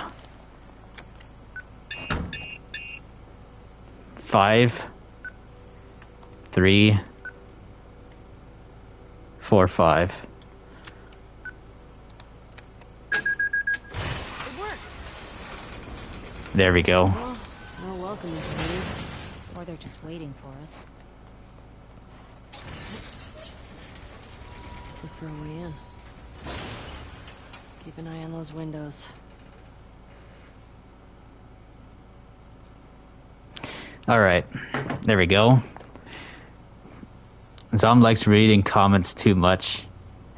5, 3, 4, 5. It worked. There we go. Well, no welcome, committee. Or they're just waiting for us. Let's look for a way in. Keep an eye on those windows. Alright, there we go. Zom likes reading comments too much.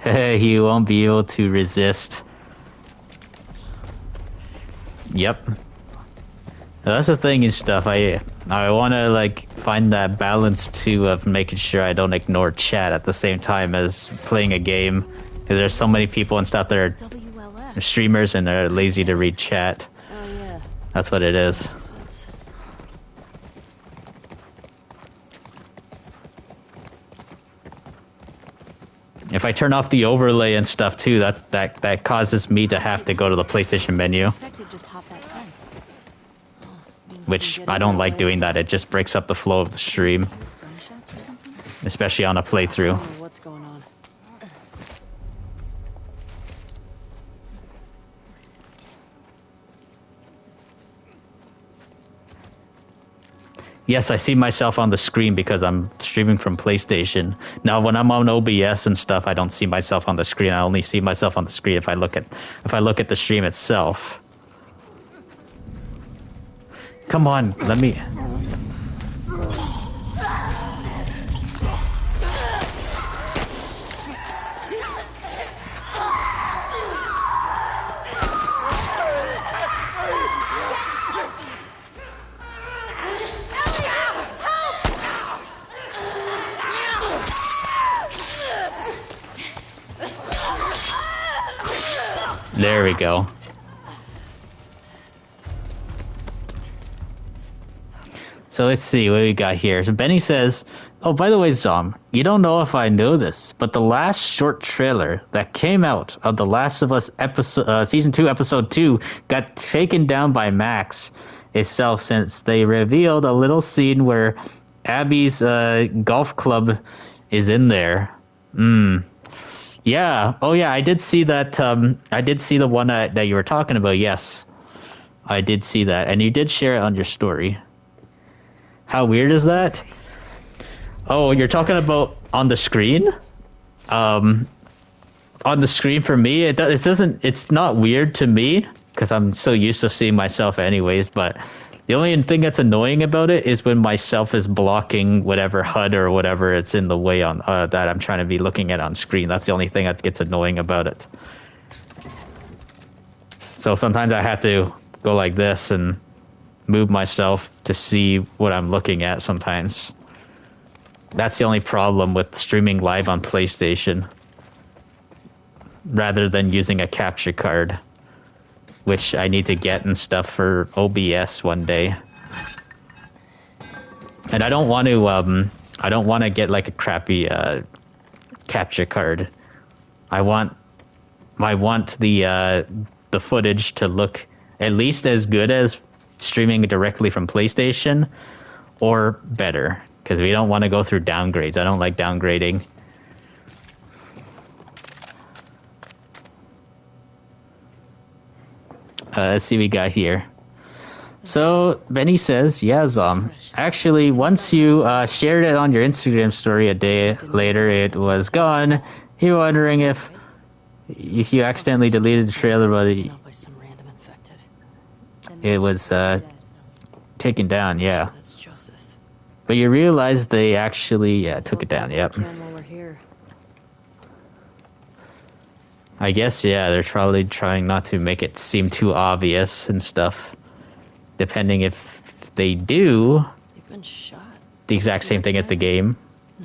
He won't be able to resist. Yep. That's the thing and stuff. I want to like find that balance too of making sure I don't ignore chat at the same time as playing a game. Because there's so many people and stuff that are WLF. streamers and they're lazy to read chat. Oh, yeah. That's what it is. Makes sense. If I turn off the overlay and stuff too, that causes me to have to go to the PlayStation menu, Infected just hopped that fence. which I don't like doing that. It just breaks up the flow of the stream, Gunshots or something? especially on a I playthrough. don't know what's going on. Yes, I see myself on the screen because I'm streaming from PlayStation. Now, when I'm on OBS and stuff, I don't see myself on the screen. I only see myself on the screen if I look at the stream itself. Come on, let me. There we go. So let's see what we got here. So Benny says Oh, by the way, Zom, you don't know if I know this, but the last short trailer that came out of The Last of Us episode, season 2, episode 2, got taken down by Max itself since they revealed a little scene where Abby's golf club is in there. Yeah. Oh, yeah. I did see that. I did see the one that you were talking about. Yes, I did see that, and you did share it on your story. How weird is that? Oh, you're talking about on the screen? On the screen for me, it doesn't. It's not weird to me because I'm so used to seeing myself anyways. But the only thing that's annoying about it is when myself is blocking whatever HUD or whatever it's in the way on that I'm trying to be looking at on screen. That's the only thing that gets annoying about it. So sometimes I have to go like this and move myself to see what I'm looking at sometimes. That's the only problem with streaming live on PlayStation rather than using a capture card, which I need to get and stuff for OBS one day. And I don't want to get like a crappy capture card. I want the footage to look at least as good as streaming directly from PlayStation or better, because we don't want to go through downgrades. I don't like downgrading. Let's see what we got here. So Benny says, yeah, Zom. Actually, once you shared it on your Instagram story a day later, it was gone. You're wondering if you accidentally deleted the trailer, but it was taken down, yeah. But you realize they actually took it down, yep. I guess, yeah, they're probably trying not to make it seem too obvious and stuff. Depending if they do the exact same thing as the game,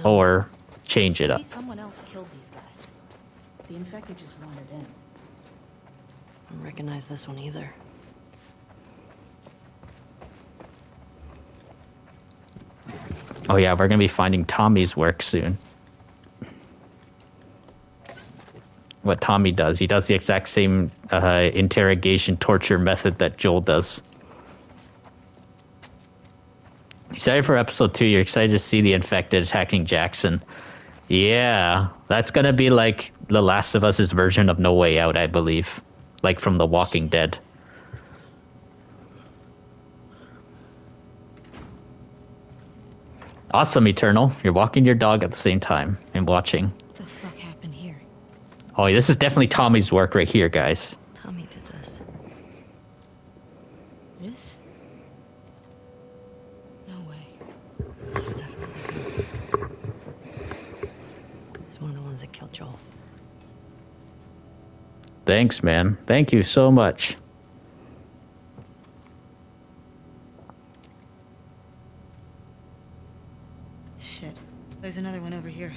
or change it up. Maybe someone else killed these guys. The infected just wandered in. I don't recognize this one either. Oh yeah, we're gonna be finding Tommy's work soon. What Tommy does. He does the exact same interrogation torture method that Joel does. Excited for episode 2. You're excited to see the infected attacking Jackson. Yeah, that's gonna be like The Last of Us's version of No Way Out, I believe. Like from The Walking Dead. Awesome, Eternal. You're walking your dog at the same time and watching. What the fuck happened here? Oh, this is definitely Tommy's work right here, guys. Tommy did this. This? No way. He's definitely him. He's one of the ones that killed Joel. Thanks, man. Thank you so much. Shit. There's another one over here.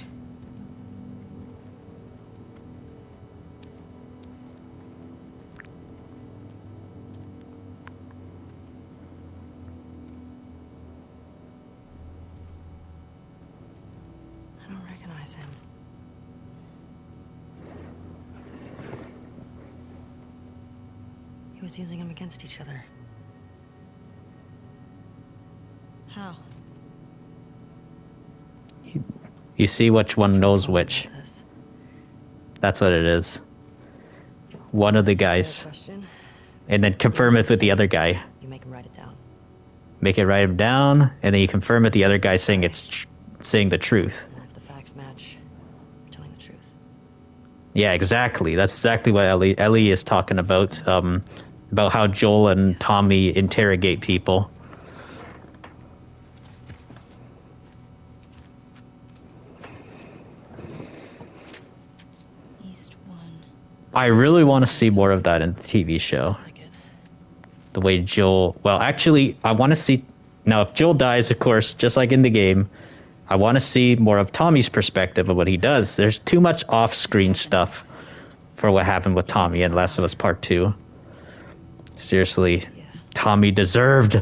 I don't recognize him. He was using them against each other. How? You see which one knows which. That's what it is. One of the guys. And then confirm it with the other guy. You make him write it down. Make it write him down, and then you confirm with the other guy saying saying the truth. And if the facts match, you're telling the truth. Yeah, exactly. That's exactly what Ellie is talking about how Joel and Tommy interrogate people. I really want to see more of that in the TV show. The way Joel... Well, actually, I want to see... Now, if Joel dies, of course, just like in the game, I want to see more of Tommy's perspective of what he does. There's too much off-screen stuff for what happened with Tommy in Last of Us Part 2. Seriously, Tommy deserved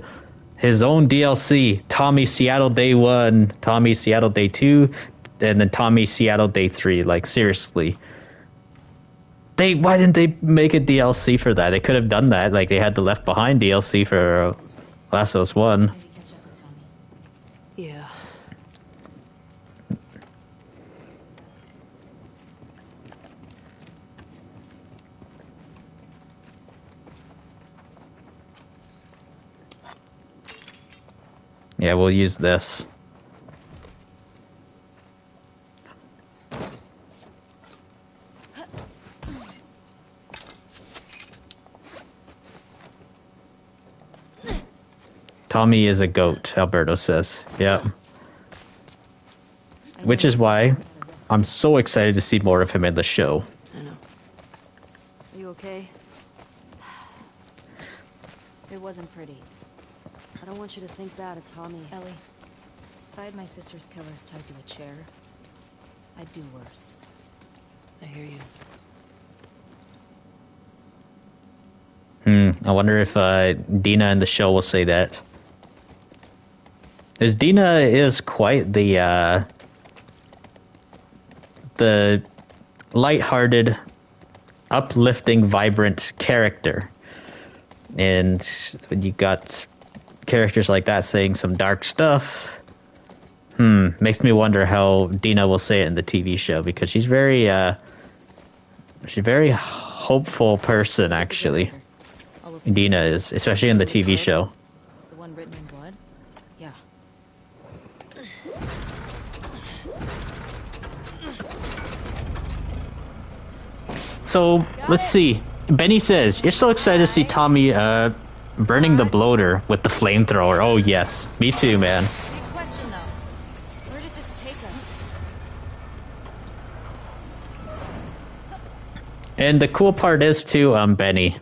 his own DLC. Tommy Seattle Day 1, Tommy Seattle Day 2, and then Tommy Seattle Day 3. Like, seriously. Why didn't they make a DLC for that? They could have done that. Like, they had the Left Behind DLC for Last of Us 1. Maybe catch up with Tommy. Yeah. Yeah, we'll use this. Tommy is a goat, Alberto says. Yep. Which is why I'm so excited to see more of him in the show. I know. Are you okay? It wasn't pretty. I don't want you to think bad of Tommy. Ellie, if I had my sister's killers tied to a chair, I'd do worse. I hear you. I wonder if Dina in the show will say that. As Dina is quite the lighthearted, uplifting, vibrant character. And when you got characters like that saying some dark stuff, makes me wonder how Dina will say it in the TV show, because she's a very hopeful person, actually. Dina is, especially in the TV show. The one written in blood? Yeah. So, let's see. Benny says, you're so excited to see Tommy burning the bloater with the flamethrower. Oh, yes. Me too, man. Big question, though. Where does this take us? And the cool part is, too, Benny,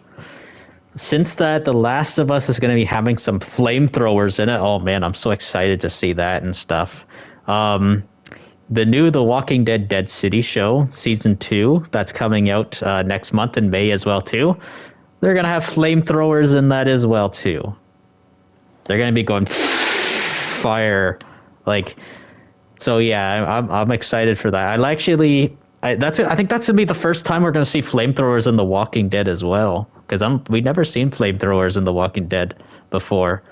since that The Last of Us is going to be having some flamethrowers in it, oh, man, I'm so excited to see that and stuff. The new The Walking Dead Dead City show, Season 2, that's coming out next month in May as well, too. They're going to have flamethrowers in that as well, too. They're going to be going fire. Like, so yeah, I'm excited for that. I think that's going to be the first time we're going to see flamethrowers in The Walking Dead as well. Because we've never seen flamethrowers in The Walking Dead before.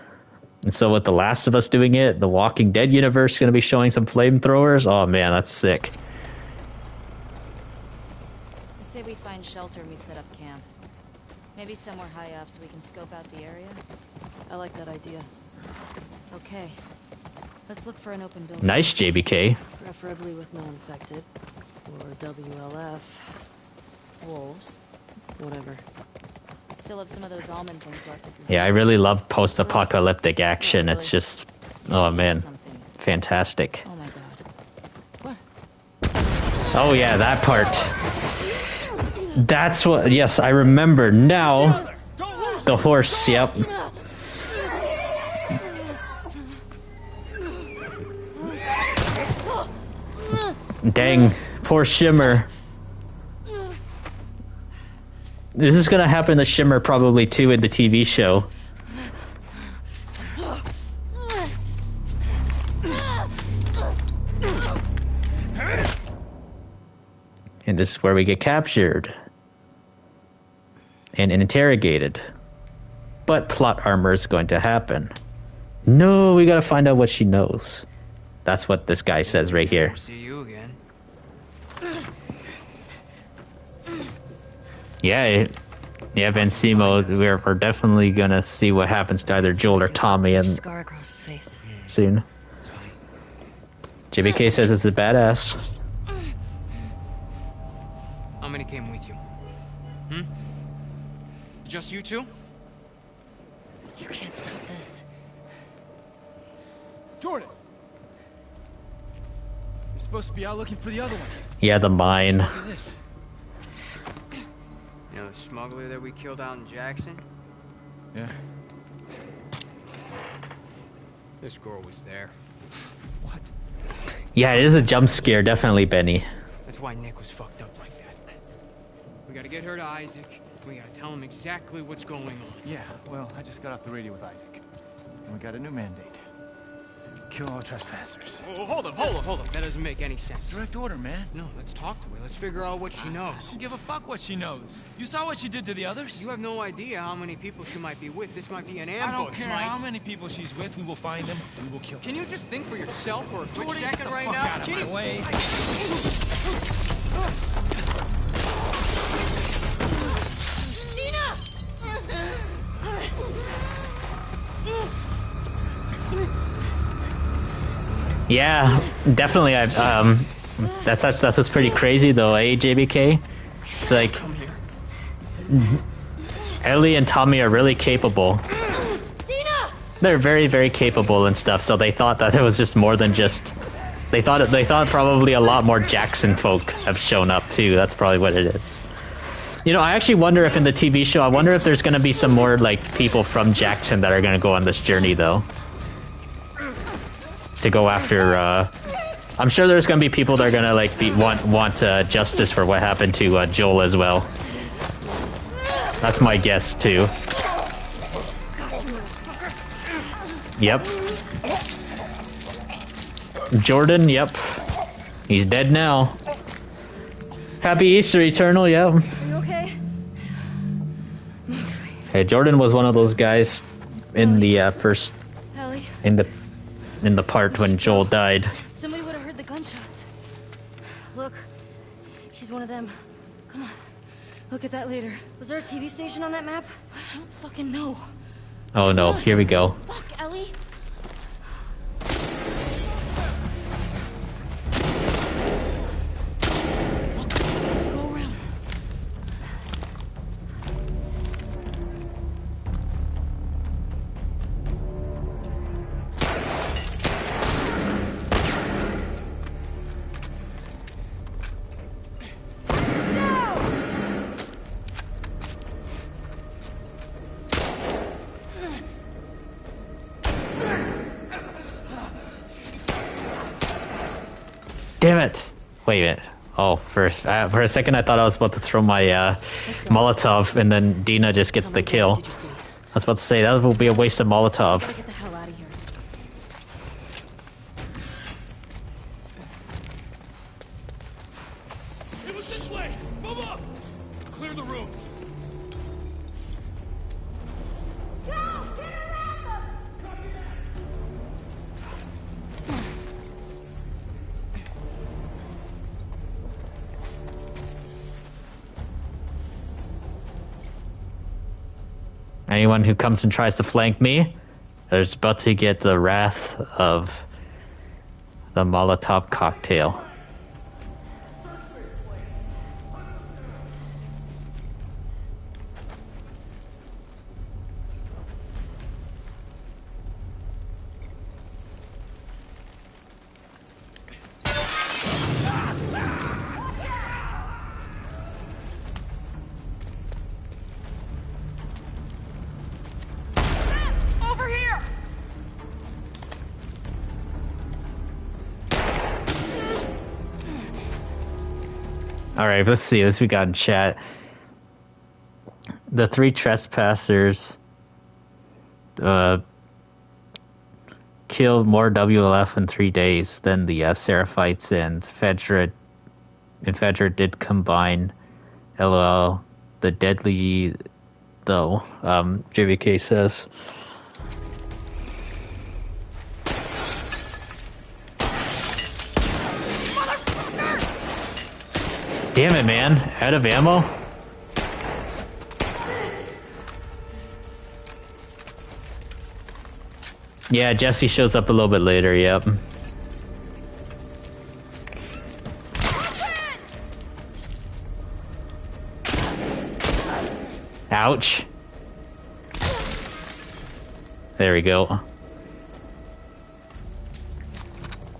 And so with The Last of Us doing it, the Walking Dead universe is going to be showing some flamethrowers. Oh man, that's sick. I say we find shelter and we set up camp. Maybe somewhere high up so we can scope out the area. I like that idea. Okay. Let's look for an open building. Nice, JBK. Preferably with no infected. Or WLF. Wolves. Whatever. I still have some of those almond things left. Yeah, I really love post-apocalyptic action. It's just, oh man, fantastic. Oh my god. What? Oh yeah, that part. That's what, yes, I remember now. The horse, yep. Dang, poor Shimmer. This is gonna happen to Shimmer probably too in the TV show. And this is where we get captured. And interrogated. But plot armor is going to happen. No, we gotta find out what she knows. That's what this guy says right here. See you again. Yeah, Ben Simo, we're definitely gonna see what happens to either Joel or Tommy and Scar across his face. soon. JBK says it's a badass. How many came with you? Just you two? You can't stop this. Jordan! You're supposed to be out looking for the other one. Yeah, the mine. What is this? You know the smuggler that we killed out in Jackson? Yeah. This girl was there. What? Yeah, it is a jump scare, definitely, Benny. That's why Nick was fucked up like that. We gotta get her to Isaac. We gotta tell him exactly what's going on. Yeah, well, I just got off the radio with Isaac. We got a new mandate. Kill all trespassers. Oh, hold up. That doesn't make any sense. Direct order, man. No, let's talk to her. Let's figure out what she I knows. don't give a fuck what she knows. You saw what she did to the others? You have no idea how many people she might be with. This might be an I ambush, don't care Mike. how many people she's with. We will find them and we will kill them. Can you just think for yourself for a quick Jordan, second get the right fuck now? out of my way. Yeah, definitely. That's what's pretty crazy though, eh, JBK? It's like Ellie and Tommy are really capable. They're very, very capable and stuff. So they thought that it was just more than just. They thought probably a lot more Jackson folk have shown up too. That's probably what it is. You know, I actually wonder if in the TV show, I wonder if there's going to be some more like people from Jackson that are going to go on this journey though. To go after, I'm sure there's gonna be people that are gonna like want justice for what happened to Joel as well. That's my guess too. Yep. Jordan, yep. He's dead now. Happy Easter, Eternal, yep. You okay? Hey, Jordan was one of those guys in the first Ellie? in the part when Joel died. Somebody would have heard the gunshots. Look, she's one of them. Come on, look at that later. Was there a TV station on that map? I don't fucking know. Oh no, here we go. Fuck, Ellie. Go around. Damn it! Wait a minute. Oh, for a second I thought I was about to throw my Molotov, and then Dina just gets the kill. Did you see? I was about to say, that will be a waste of Molotov. Gotta get the hell out of here. It was this way! Move up! Clear the rooms. Anyone who comes and tries to flank me, is about to get the wrath of the Molotov cocktail. Over here! Alright, let's see. This we got in chat. The 3 trespassers killed more WLF in 3 days than the Seraphites and Fedra did combine. LOL. The deadly, though, JVK says. Damn it, man. Out of ammo? Yeah, Jesse shows up a little bit later, yep. Ouch. There we go.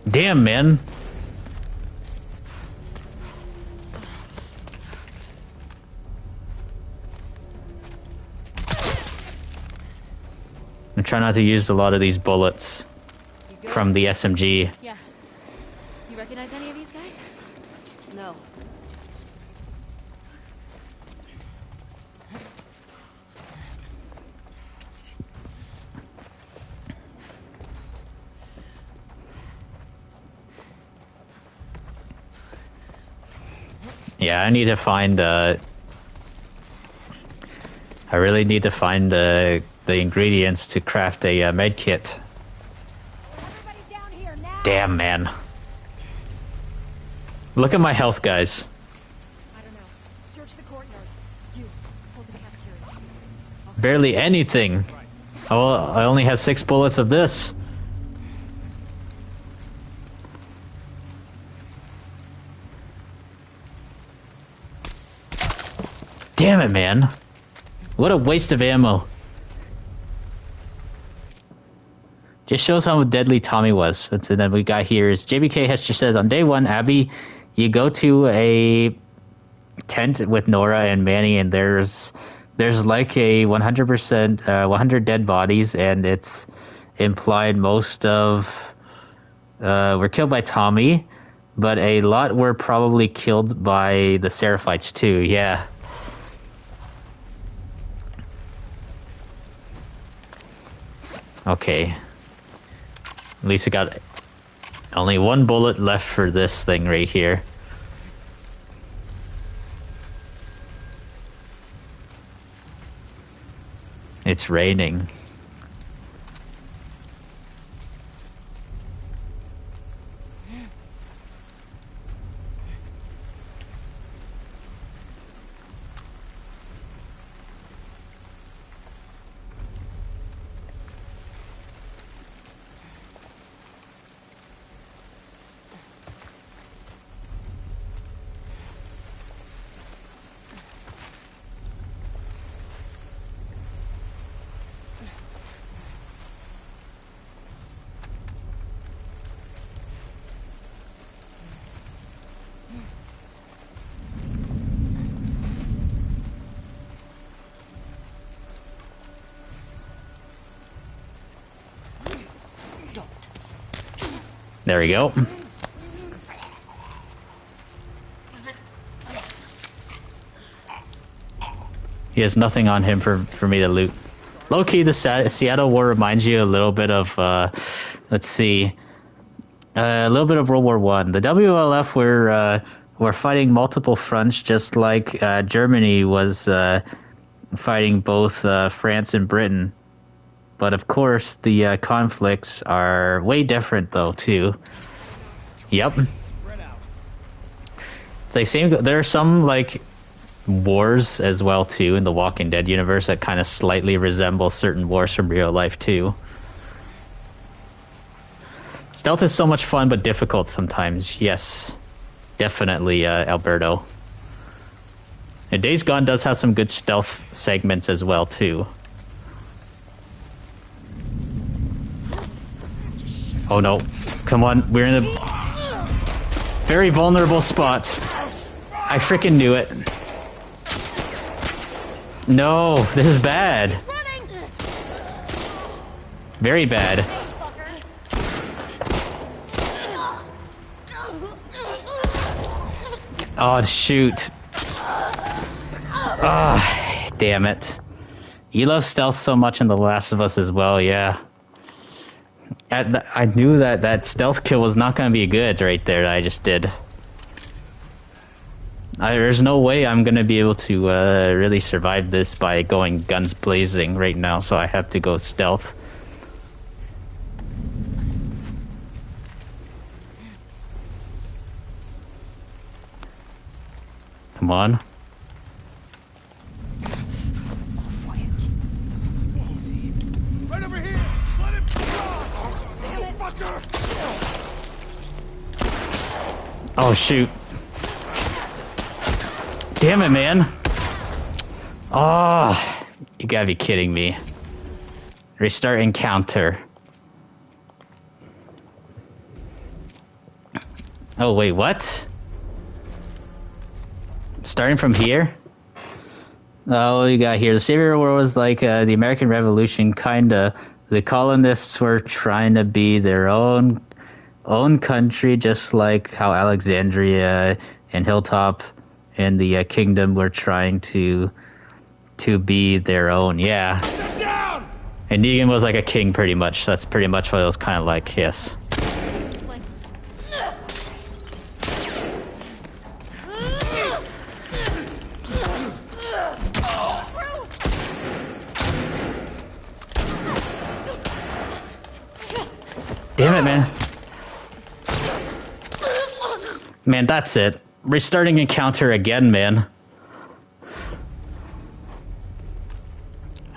Damn, man. I'm trying not to use a lot of these bullets from the SMG. Yeah. You recognize any of these guys? No. Yeah, I need to find I really need to find the ingredients to craft a med kit. Everybody down here now. Damn, man. Look at my health, guys. I don't know. Search the courtyard. You hold the cafeteria. Barely anything. Oh, I only have 6 bullets of this. Damn it, man. What a waste of ammo. Just shows how deadly Tommy was. And then we got here is JBK Hester says, on day 1, Abby, you go to a tent with Nora and Manny, and there's like a 100%, 100 dead bodies, and it's implied most of were killed by Tommy, but a lot were probably killed by the Seraphites too. Yeah. Okay. At least I got only 1 bullet left for this thing right here. It's raining. There we go. He has nothing on him for me to loot. Low-key, the Seattle War reminds you a little bit of, let's see, a little bit of World War One. The WLF were fighting multiple fronts, just like Germany was fighting both France and Britain. But of course, the conflicts are way different, though, too. Yep. It's like there are some like wars as well too in the Walking Dead universe that kind of slightly resemble certain wars from real life too. Stealth is so much fun, but difficult sometimes. Yes, definitely, Alberto. And Days Gone does have some good stealth segments as well too. Oh no, come on, we're in a very vulnerable spot. I freaking knew it. No, this is bad. Very bad. Oh, shoot. Ah, oh, damn it. You love stealth so much in The Last of Us as well, yeah. I knew that stealth kill was not going to be good right there that I just did. There's no way I'm going to be able to really survive this by going guns blazing right now, so I have to go stealth. Come on. Right over here! Let him Damn it, fucker! Oh, shoot. Damn it, man. Oh, you gotta be kidding me. Restart encounter. Oh, wait, what? Starting from here? Oh, what you got here? The Savior War was like the American Revolution, kinda. The colonists were trying to be their own country, just like how Alexandria and Hilltop and the kingdom were trying to be their own. Yeah. And Negan was like a king, pretty much. That's pretty much what it was kind of like. Yes. Man, that's it. Restarting encounter again, man.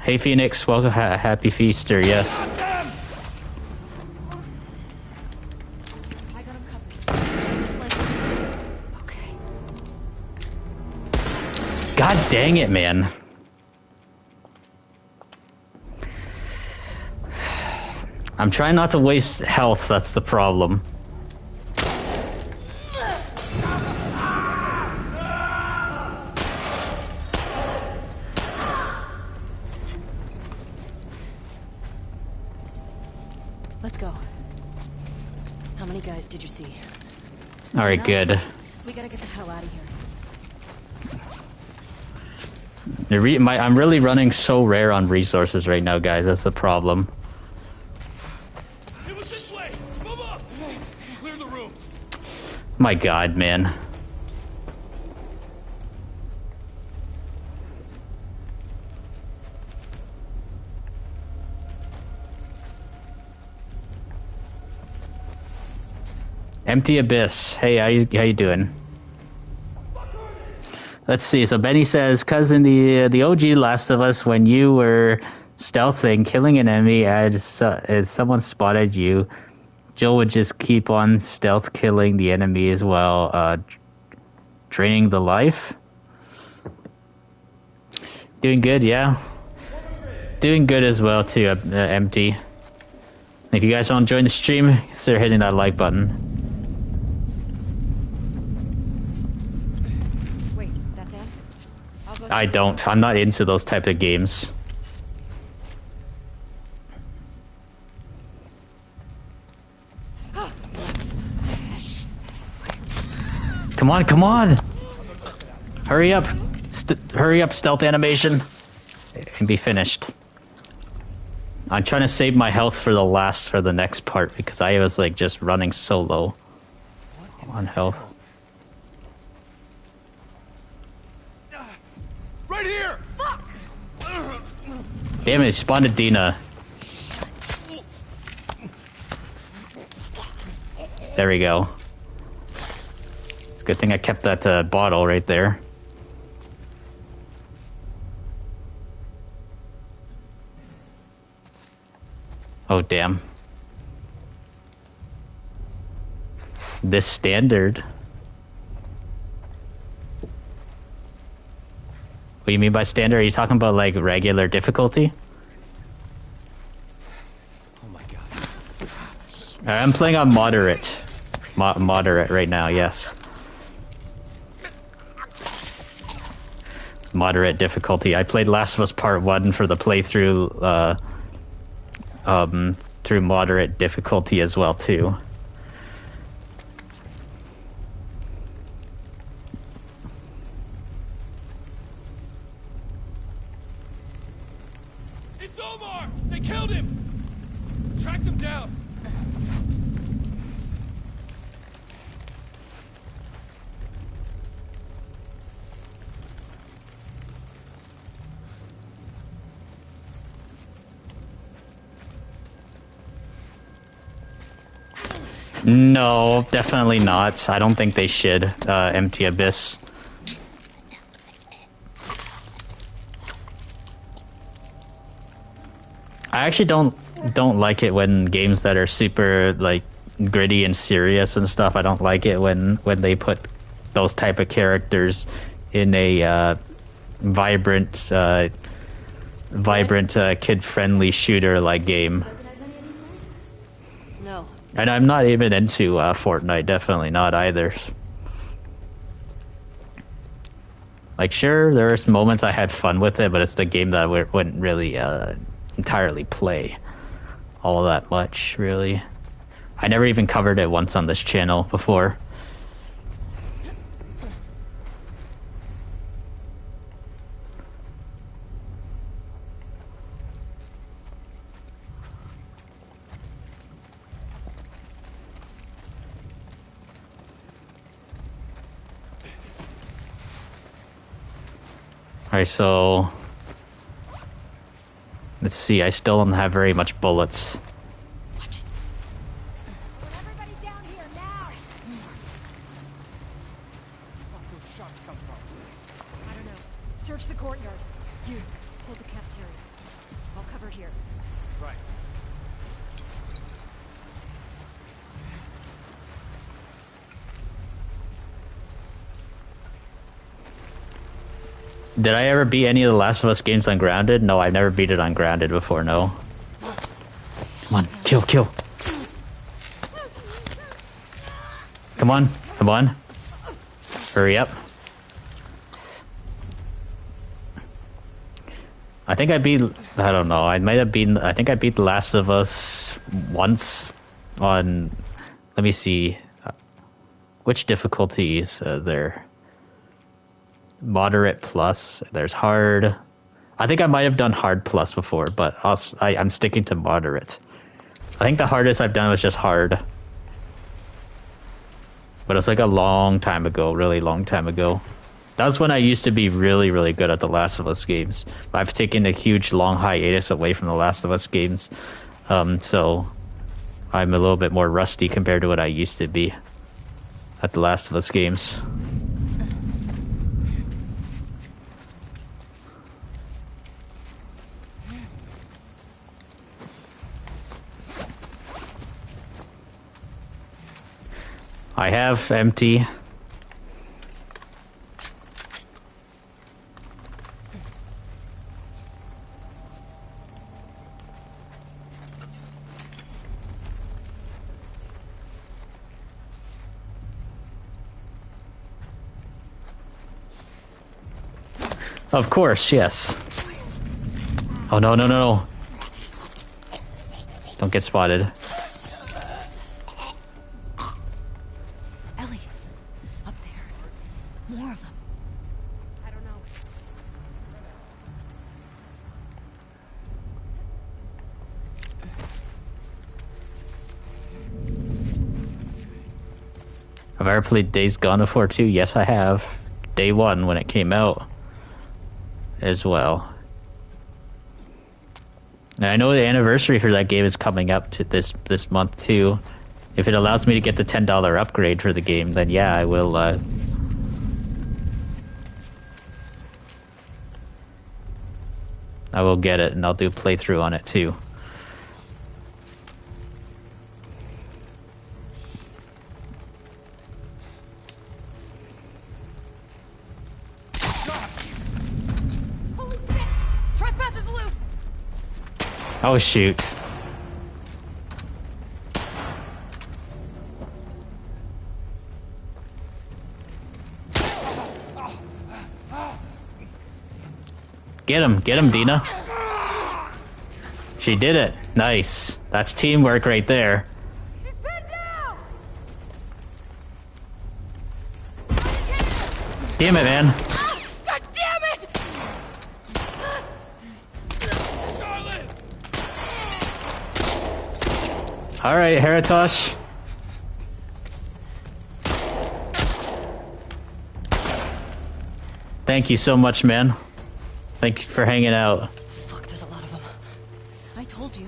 Hey, Phoenix. Welcome. Happy Feaster, yes. I got him covered. Okay. God dang it, man. I'm trying not to waste health, that's the problem. Let's go. How many guys did you see? Alright, good. We gotta get the hell out of here. I'm really running so rare on resources right now, guys. That's the problem. It was this way. Move up. Clear the rooms. My God, man. Empty Abyss. Hey, how you doing? Let's see. So Benny says, "Cause in the OG Last of Us, when you were stealthing, killing an enemy as someone spotted you, Jill would just keep on stealth killing the enemy as well, draining the life." Doing good, yeah. Doing good as well too. Empty. If you guys want to join the stream, consider hitting that like button. Wait, that them? I'll go. I don't. I'm not into those type of games. Come on, come on! Hurry up! Hurry up, stealth animation! It can be finished. I'm trying to save my health for the next part because I was like just running so low on health. Right here. Fuck! Damn it! It spawned a Dina. There we go. It's a good thing I kept that bottle right there. Oh, damn. This standard. What do you mean by standard? Are you talking about like regular difficulty? Oh my God. I'm playing on moderate. Moderate right now, yes. Moderate difficulty. I played Last of Us Part 1 for the playthrough, through moderate difficulty as well, too. It's Omar. They killed him. Track them down. No, definitely not. I don't think they should. Empty Abyss. I actually don't like it when games that are super like gritty and serious and stuff. I don't like it when they put those type of characters in a vibrant, kid-friendly shooter like game. No. And I'm not even into Fortnite. Definitely not either. Like, sure, there's moments I had fun with it, but it's the game that I wouldn't really entirely play all that much, really. I never even covered it once on this channel before. Alright, so let's see, I still don't have very much bullets. Everybody down here now! shots come from? I don't know. Search the courtyard. You, hold the cafeteria. I'll cover here. Right. Did I ever beat any of the Last of Us games on Grounded? No, I've never beat it on Grounded before, no. Come on, kill, kill. Come on, come on. Hurry up. I think I beat, I don't know, I think I beat The Last of Us once on, let me see, which difficulties there? Moderate plus, there's hard. I think I might have done hard plus before, but I'm sticking to moderate. I think the hardest I've done was just hard. But it's like a long time ago, really long time ago. That was when I used to be really, really good at the Last of Us games. I've taken a huge long hiatus away from the Last of Us games. So I'm a little bit more rusty compared to what I used to be at the Last of Us games. I have empty. Of course, yes. Oh no, no, no, no. Don't get spotted. Ellie, up there. More of them. I don't know. Have I ever played Days Gone before too? Yes, I have. Day one when it came out as well. And I know the anniversary for that game is coming up to this month too. If it allows me to get the $10 upgrade for the game, then yeah, I will. I will get it, and I'll do a playthrough on it too. Holy shit! Trespassers loose! Oh shoot. Get him, Dina. She did it. Nice. That's teamwork right there. She's pinned down! Damn it, man. God damn it! Charlotte! All right, Heratosh. Thank you so much, man. Thank you for hanging out. Fuck, there's a lot of them. I told you.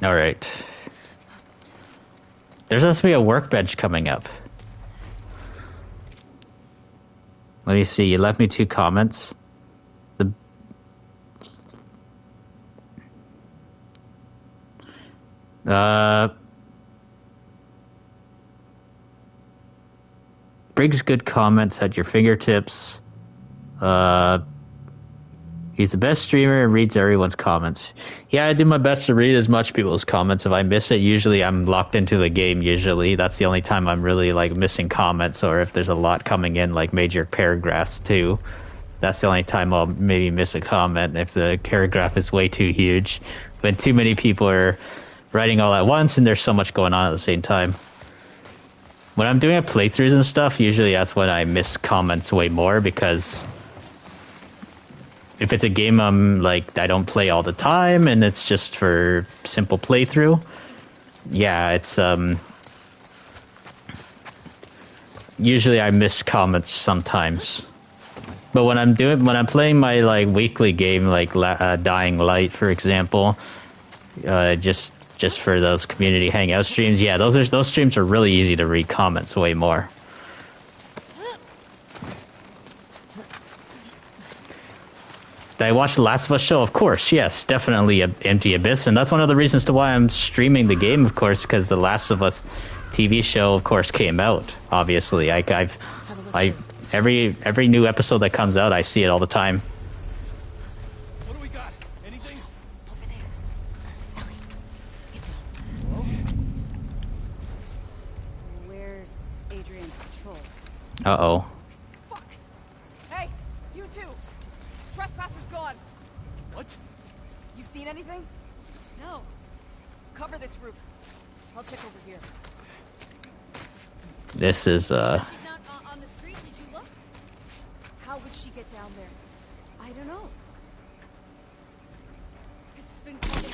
All right. There's supposed to be a workbench coming up. Let me see. You left me 2 comments. Briggs good comments at your fingertips. He's the best streamer and reads everyone's comments. Yeah, I do my best to read as much people's comments. If I miss it, usually I'm locked into the game. Usually, that's the only time I'm really like missing comments, or if there's a lot coming in, like major paragraphs too. That's the only time I'll maybe miss a comment if the paragraph is way too huge. When too many people are writing all at once and there's so much going on at the same time. When I'm doing playthroughs and stuff, usually that's when I miss comments way more, because if it's a game I don't play all the time and it's just for simple playthrough, yeah, it's usually I miss comments sometimes. But when I'm playing my like weekly game, like Dying Light, for example, just for those community hangout streams, yeah, those streams are really easy to read comments way more. Did I watch The Last of Us show? Of course, yes, definitely Empty Abyss, and that's one of the reasons to why I'm streaming the game, of course, because The Last of Us TV show, of course, came out. Obviously, every new episode that comes out, I see it all the time. What do we got? Anything? Over there. Ellie, get down. Where's Adrian's patrol? Uh-oh. Fuck! Hey, you two! Trespasser's gone! What? You seen anything? No. Cover this roof. I'll check over here. This is, She's not on the street. Did you look? How would she get down there? I don't know. Has this been called in?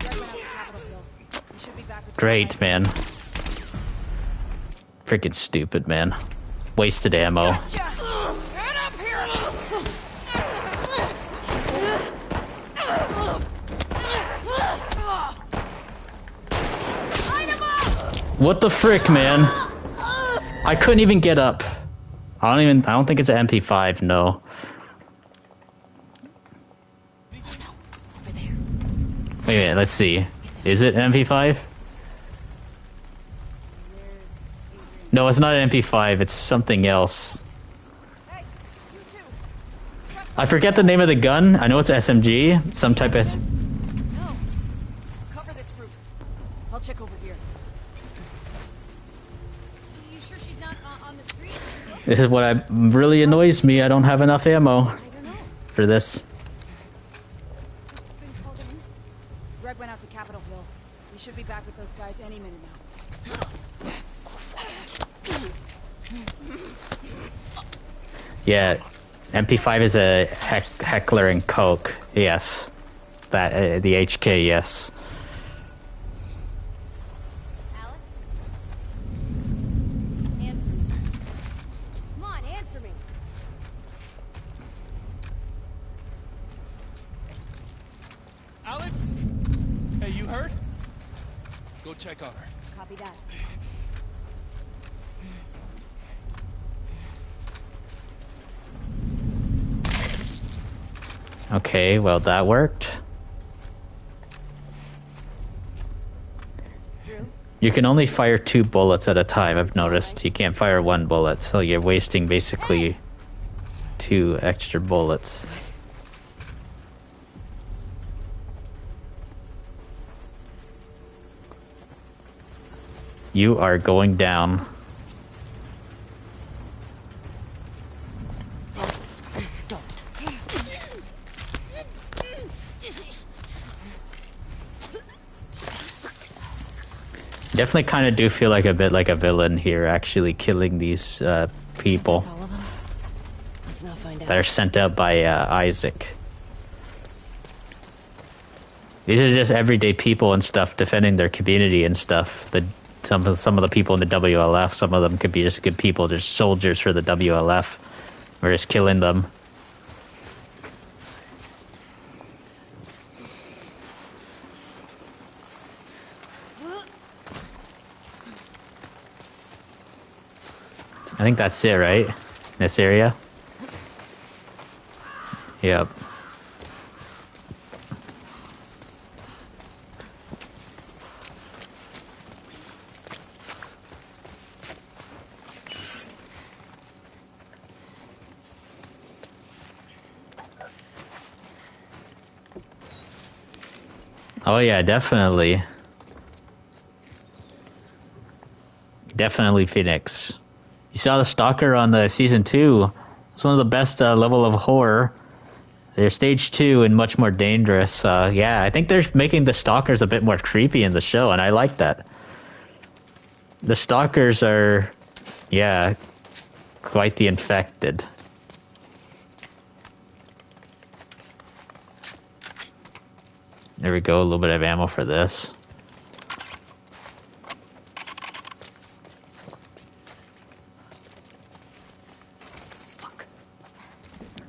Red went out to Capitol Hill. We should be back with great, this guy. man. Freaking stupid, man. Wasted ammo. Gotcha! Get up here! Line him up! What the frick, man? I couldn't even get up. I don't think it's an MP5, no. Oh no, over there. Wait a minute, let's see. Is it an MP5? No, it's not an MP5, it's something else. Hey, you two! I forget the name of the gun. I know it's SMG, some type of... No. Cover this roof. I'll check over here. You sure she's not on the street? This is what really annoys me. I don't have enough ammo I don't know. for this. Been called in? Greg went out to Capitol Hill. We should be back with those guys any minute now. Yeah, MP5 is a heckler and coke. Yes, that the HK. Yes. Alex? Answer me. Come on, answer me. Alex? Hey, you hurt? Go check on her. Copy that. Okay, well that worked. You can only fire 2 bullets at a time, I've noticed. You can't fire 1 bullet, so you're wasting basically 2 extra bullets. You are going down. Definitely kind of do feel like a bit like a villain here, actually killing these people That's all of them? Let's not find out. that are sent out by Isaac. These are just everyday people and stuff defending their community and stuff. Some of the people in the WLF, some of them could be just good people, just soldiers for the WLF. We're just killing them. I think that's it, right? This area? Yep. Oh yeah, definitely. Definitely Phoenix. You saw the Stalker on the season 2. It's one of the best level of horror. They're stage 2 and much more dangerous. Yeah, I think they're making the Stalkers a bit more creepy in the show, and I like that. The Stalkers are, yeah, quite the infected. There we go, a little bit of ammo for this.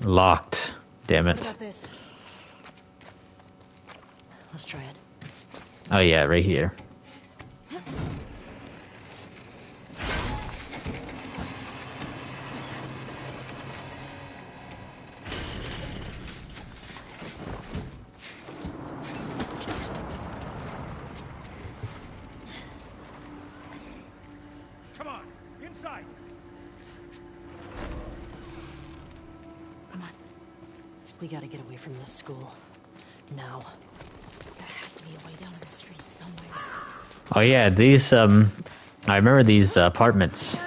Locked. Damn What it. about this? Let's try it. Oh yeah, right here. Come on, inside. Come on. We gotta get away from this school. Now. There has to be a way down to the street somewhere. Oh yeah, these I remember these apartments.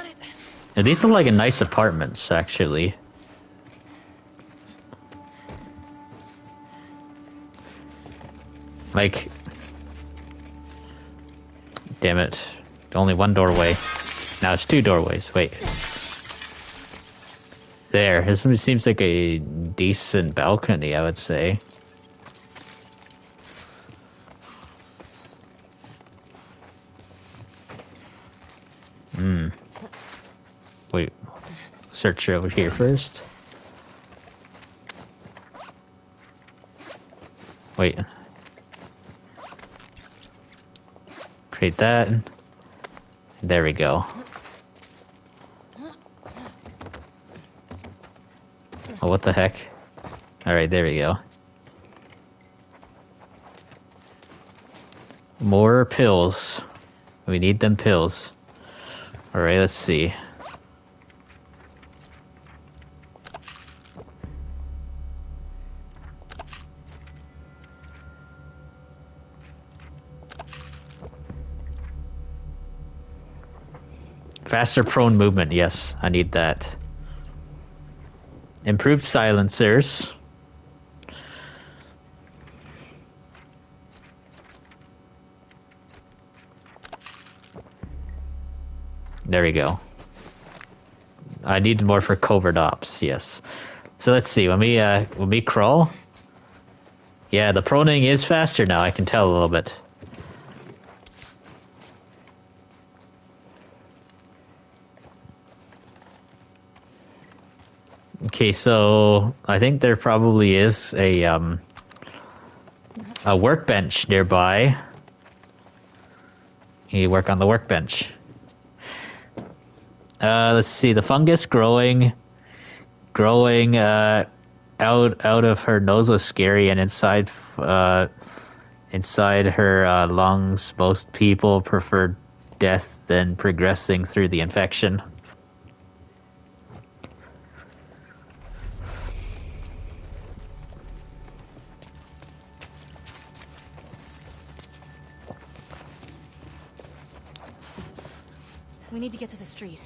Yeah, these look like nice apartments actually. Like, damn it. Only one doorway. Now it's two doorways. Wait. There. This seems like a decent balcony, I would say. Wait. Search over here first. Wait. Create that. There we go. Oh, what the heck? Alright, there we go. More pills. We need them pills. Alright, let's see. Faster prone movement, yes, I need that. Improved silencers. There we go. I need more for covert ops, yes. So let's see, when we crawl. Yeah, the proning is faster now, I can tell a little bit. Okay, so I think there probably is a workbench nearby. You work on the workbench. Let's see, the fungus growing out of her nose was scary, and inside her lungs, most people preferred death than progressing through the infection. We need to get to the street.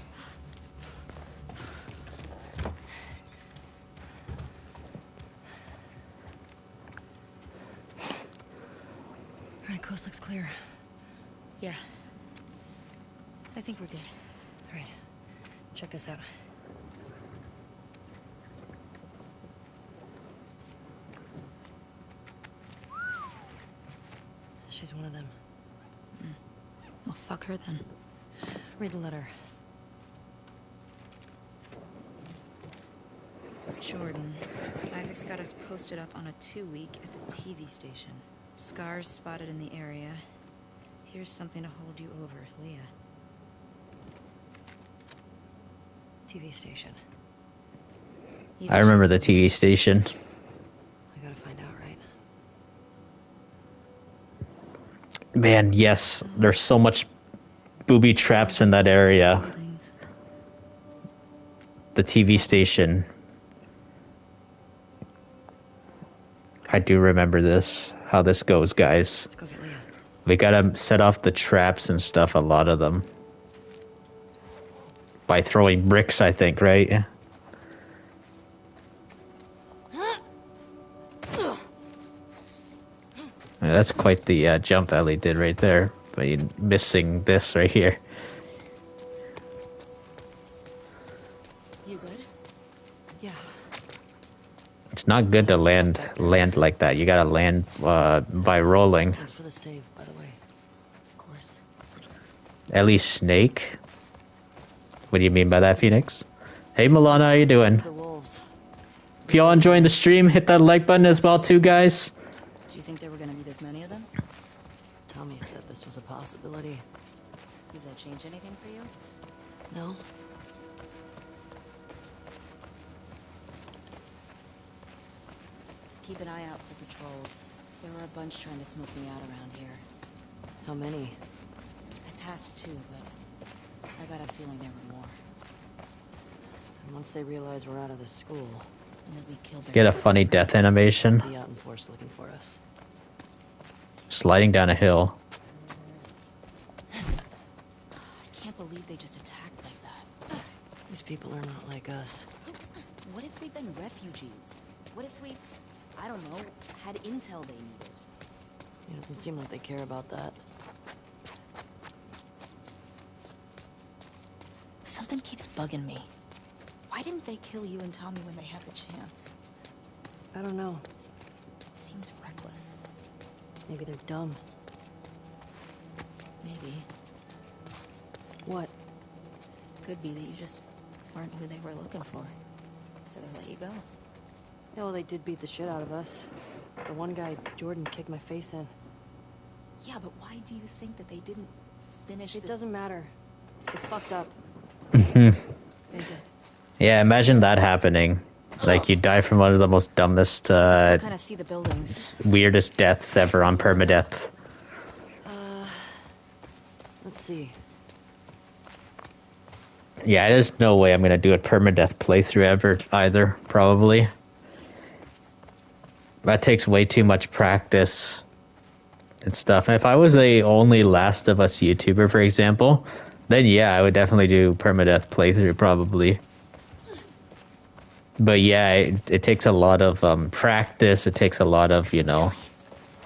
Alright, coast looks clear. Yeah. I think we're good. Alright. Check this out. She's one of them. Well, fuck her then. Read the letter. Jordan. Isaac's got us posted up on a 2-week at the TV station. Scars spotted in the area. Here's something to hold you over, Leah. TV station. You I think remember she's- the TV station. I gotta find out, right? Man, yes, there's so much booby traps in that area. Buildings. The TV station. I do remember this. How this goes, guys. Let's go get Leah. We gotta set off the traps and stuff, a lot of them. By throwing bricks, I think, right? Yeah, that's quite the jump Ellie did right there. But you're missing this right here. You good? Yeah. It's not good to land like that. You gotta land by rolling. Thanks for the save, by the way. Of course. Ellie Snake? What do you mean by that, Phoenix? Hey Milana, how you doing? It's the wolves. If y'all enjoying the stream, hit that like button as well too, guys. Do you think there were gonna be this many of them? Tommy said this was a possibility. Does that change anything for you? No? Keep an eye out for patrols. There were a bunch trying to smoke me out around here. How many? I passed two, but I got a feeling there were more. And once they realize we're out of the school, They'll be killed there. Get a funny death animation. they'll be out in force looking for us. Sliding down a hill. I can't believe they just attacked like that. These people are not like us. What if we'd been refugees? What if we, I don't know, had intel they needed? It doesn't seem like they care about that. Something keeps bugging me. Why didn't they kill you and Tommy when they had the chance? I don't know. It seems reckless. Maybe they're dumb. Maybe. What? Could be that you just weren't who they were looking for. So they let you go. Yeah, well, they did beat the shit out of us. The one guy, Jordan, kicked my face in. Yeah, but why do you think that they didn't finish It doesn't matter. It's fucked up. They did. Yeah, imagine that happening. Like, you die from one of the most dumbest, I still kind of see the buildings. weirdest deaths ever on permadeath. Let's see. Yeah, there's no way I'm gonna do a permadeath playthrough ever either, probably. That takes way too much practice and stuff. If I was the only Last of Us YouTuber, for example, then yeah, I would definitely do permadeath playthrough, probably. But yeah, it takes a lot of practice. It takes a lot of, you know,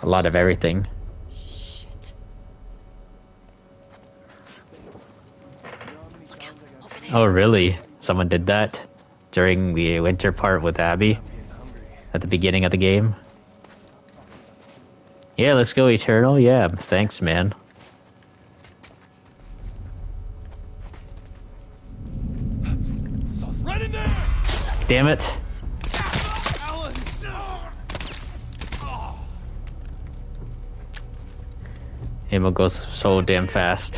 a lot of everything. Shit. Oh, really? Someone did that during the winter part with Abby at the beginning of the game? Yeah, let's go, Eternal. Yeah, thanks, man. Right in there! Damn it. Alan! Ammo goes so damn fast.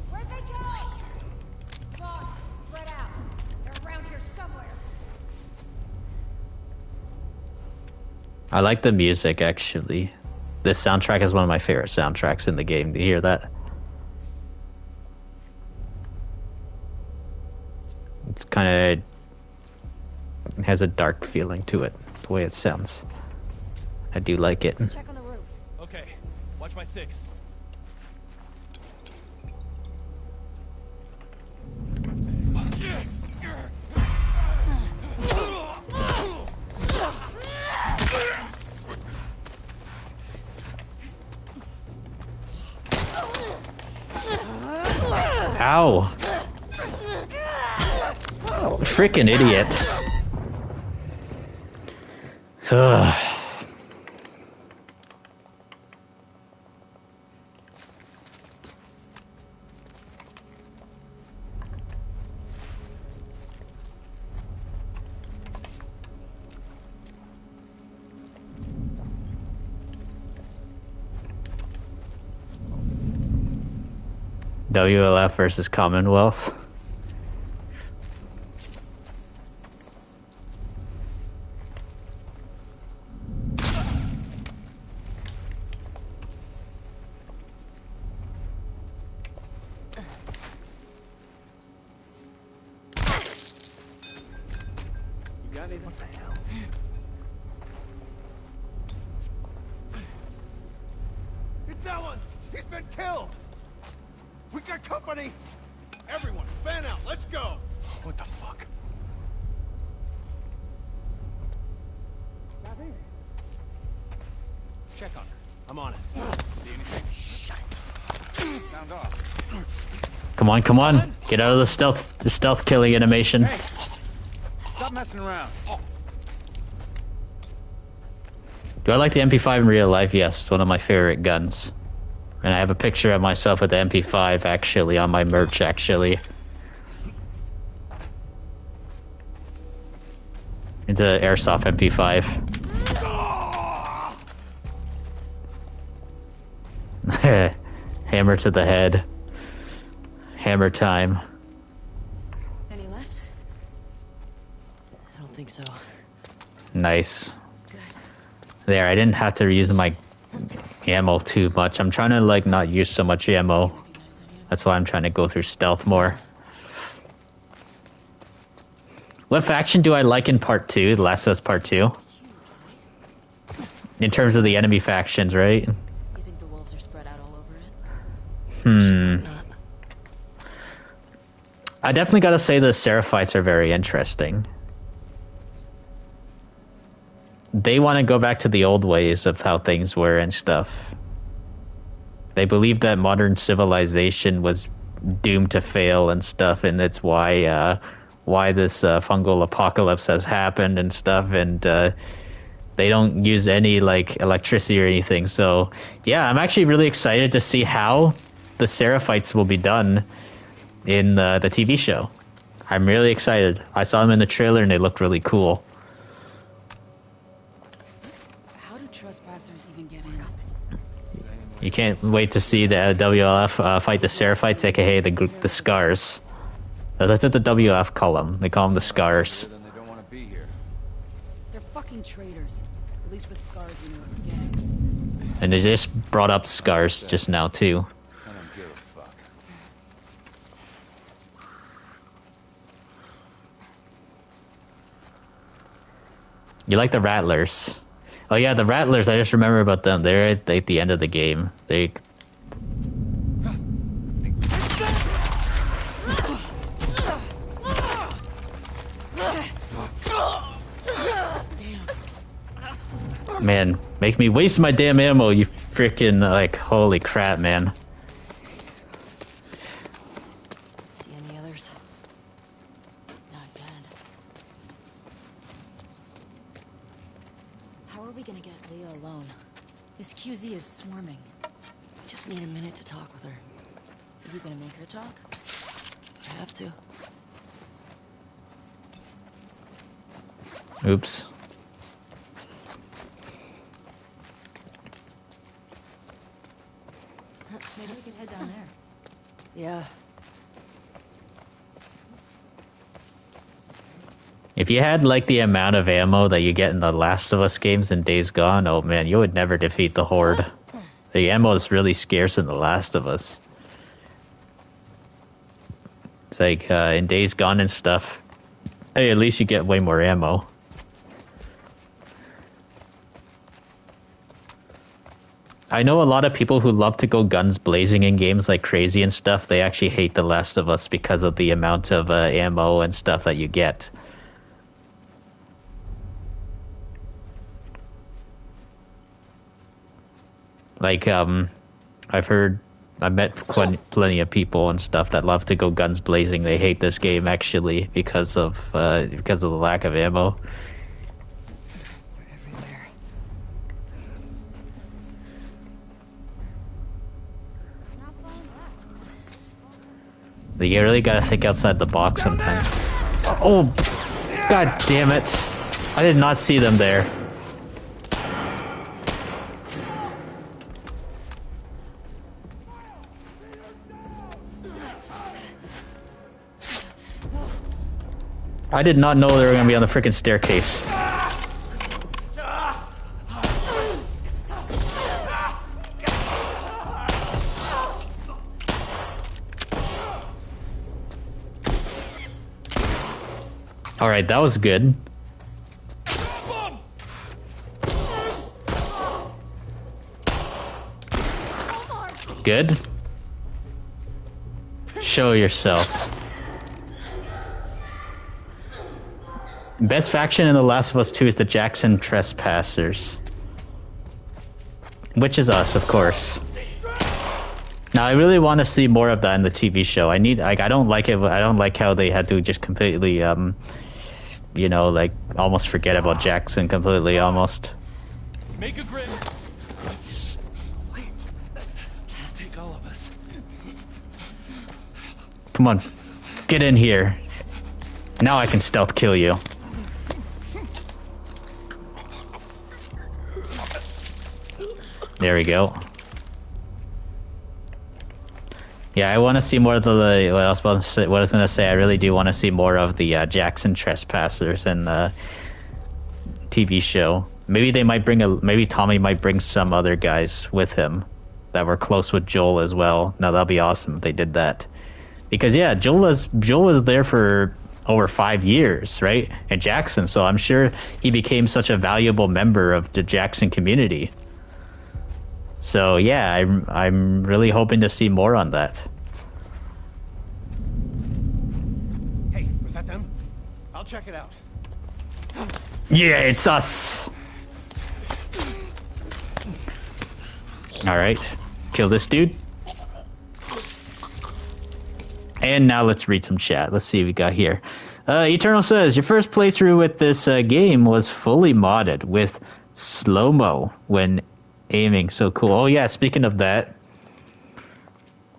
Where'd they go? Come on, spread out. They're around here somewhere. I like the music, actually. This soundtrack is one of my favorite soundtracks in the game. Do you hear that? It's kind of has a dark feeling to it, the way it sounds. I do like it. Check on the roof. Okay, watch my six. Ow! Freaking idiot. Ugh. WLF versus Commonwealth. You got anything? What the hell? It's Alan! He's been killed! We got company! Everyone, fan out, let's go! What the fuck? Kathy? Check on her. I'm on it. See anything? Shut. Sound off. Come on, come on. Get out of the stealth killing animation. Hey! Stop messing around. Do I like the MP5 in real life? Yes, it's one of my favorite guns. And I have a picture of myself with the MP5 actually on my merch actually. It's an airsoft MP5. Hammer to the head. Hammer time. Any left? I don't think so. Nice. Good. There, I didn't have to use my ammo too much. I'm trying to like not use so much ammo. That's why I'm trying to go through stealth more. What faction do I like in part 2? The Last of Us Part 2? In terms of the enemy factions, right? You think the wolves are spread out all over it? I definitely gotta say the Seraphites are very interesting. They want to go back to the old ways of how things were and stuff. They believe that modern civilization was doomed to fail and stuff, and that's why this fungal apocalypse has happened and stuff, and they don't use any like electricity or anything. So yeah, I'm actually really excited to see how the Seraphites will be done in the TV show. I'm really excited. I saw them in the trailer and they looked really cool. How do trespassers even get in? You can't wait to see the WLF fight the Seraphites, aka the Scars. That's what the WLF call them. They call them the Scars. Then they don't want to be here. They're fucking traitors. At least with scars, you know what you're getting. And they just brought up Scars just now too. I don't give a fuck. You like the Rattlers? Oh yeah, the Rattlers. I just remember about them. They're at the end of the game. They. Man, make me waste my damn ammo, you freaking like holy crap, man. See any others? Not bad. How are we gonna get Leah alone? This QZ is swarming. Just need a minute to talk with her. Are you gonna make her talk? I have to. Oops. Maybe we could head down there. Yeah. If you had like the amount of ammo that you get in the Last of Us games and Days Gone, oh man, you would never defeat the Horde. The ammo is really scarce in the Last of Us. It's like in Days Gone and stuff. Hey, at least you get way more ammo. I know a lot of people who love to go guns blazing in games like crazy and stuff. They actually hate The Last of Us because of the amount of ammo and stuff that you get. Like, I've met plenty of people and stuff that love to go guns blazing. They hate this game actually because of the lack of ammo. They're everywhere. You really gotta think outside the box sometimes. Oh, god damn it. I did not see them there. I did not know they were gonna be on the freaking staircase. Alright, that was good. Good. Show yourselves. Best faction in The Last of Us 2 is the Jackson Trespassers. Which is us, of course. Now, I really want to see more of that in the TV show. I don't like it. I don't like how they had to just completely, you know, like, almost forget about Jackson completely, almost. Make a grin. Come on. Get in here. Now I can stealth kill you. There we go. Yeah, I want to see more of the. What I was going to say, I really do want to see more of the Jackson trespassers in the TV show. Maybe they might maybe Tommy might bring some other guys with him that were close with Joel as well. Now that'll be awesome if they did that. Because yeah, Joel was there for over 5 years, right? At Jackson, so I'm sure he became such a valuable member of the Jackson community. So yeah, I'm really hoping to see more on that. Hey, was that them? I'll check it out. Yeah, it's us. All right, kill this dude. And now let's read some chat. Let's see what we got here. Eternal says, your first playthrough with this game was fully modded with slow-mo when aiming. So cool. Oh yeah, speaking of that.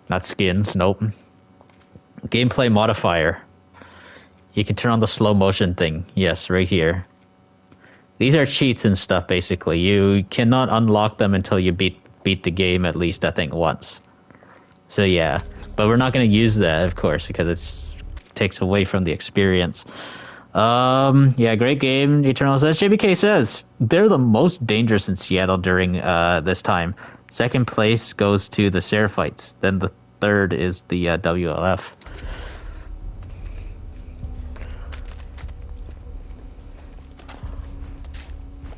Not skins, nope. Gameplay modifier. You can turn on the slow motion thing. Yes, right here. These are cheats and stuff, basically. You cannot unlock them until you beat the game at least, I think, once. So yeah. But we're not going to use that, of course, because it takes away from the experience. Yeah, great game. Eternal says. JBK says, they're the most dangerous in Seattle during this time. Second place goes to the Seraphites. Then the third is the WLF.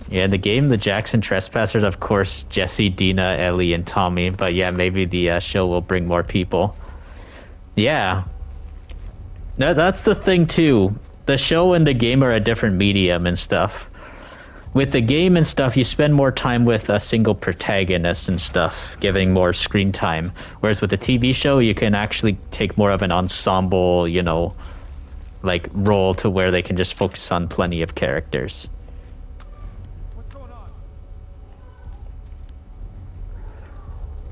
Yeah, in the game, the Jackson Trespassers, of course, Jesse, Dina, Ellie, and Tommy. But yeah, maybe the show will bring more people. Yeah. That's the thing, too. The show and the game are a different medium and stuff. With the game and stuff, you spend more time with a single protagonist and stuff, giving more screen time. Whereas with the TV show, you can actually take more of an ensemble, you know, like, role to where they can just focus on plenty of characters.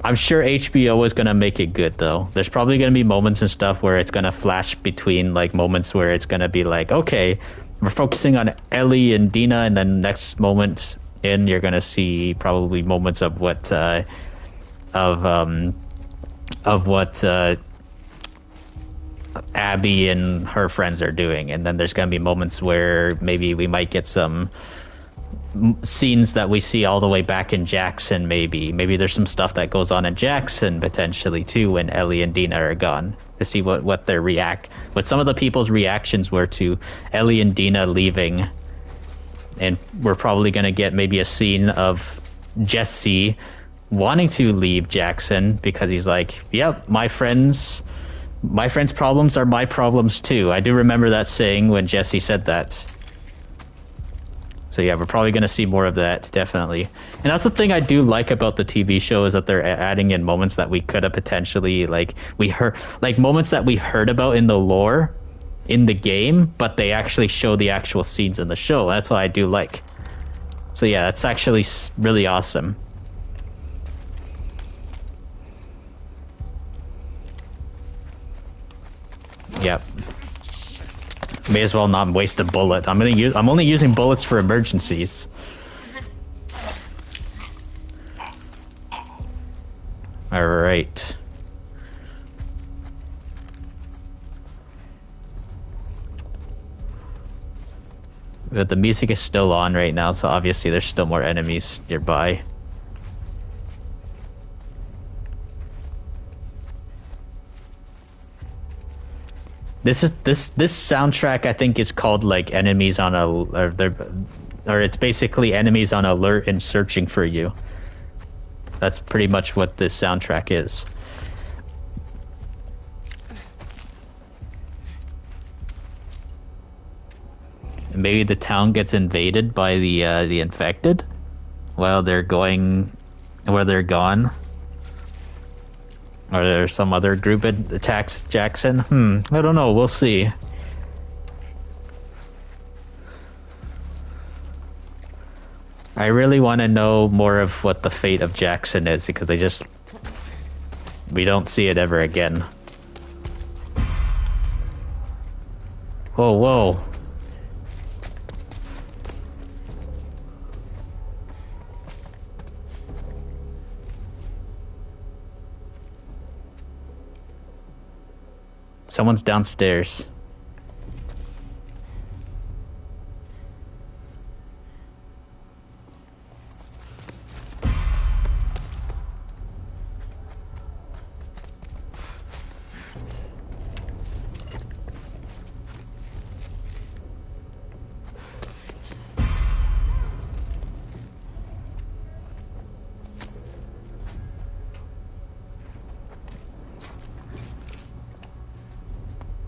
I'm sure HBO is going to make it good, though. There's probably going to be moments and stuff where it's going to flash between, like, moments where it's going to be like, okay, we're focusing on Ellie and Dina, and then next moment in, you're going to see probably moments of what, Abby and her friends are doing. And then there's going to be moments where maybe we might get some scenes that we see all the way back in Jackson. Maybe there's some stuff that goes on in Jackson potentially too when Ellie and Dina are gone, to see what some of the people's reactions were to Ellie and Dina leaving. And we're probably going to get maybe a scene of Jesse wanting to leave Jackson because he's like, yep, my friends' problems are my problems too. I do remember that saying when Jesse said that. So yeah, we're probably going to see more of that, definitely. And that's the thing I do like about the TV show, is that they're adding in moments that we could have potentially, moments that we heard about in the lore, in the game, but they actually show the actual scenes in the show. That's what I do like. So yeah, that's actually really awesome. Yep. May as well not waste a bullet. I'm only using bullets for emergencies. All right. But the music is still on right now, so obviously there's still more enemies nearby. This soundtrack, I think, is called like enemies on or it's basically enemies on alert and searching for you. That's pretty much what this soundtrack is. And maybe the town gets invaded by the infected while they're gone. Or there's some other group that attacks Jackson? I don't know. We'll see. I really want to know more of what the fate of Jackson is, because we don't see it ever again. Whoa, whoa. Someone's downstairs.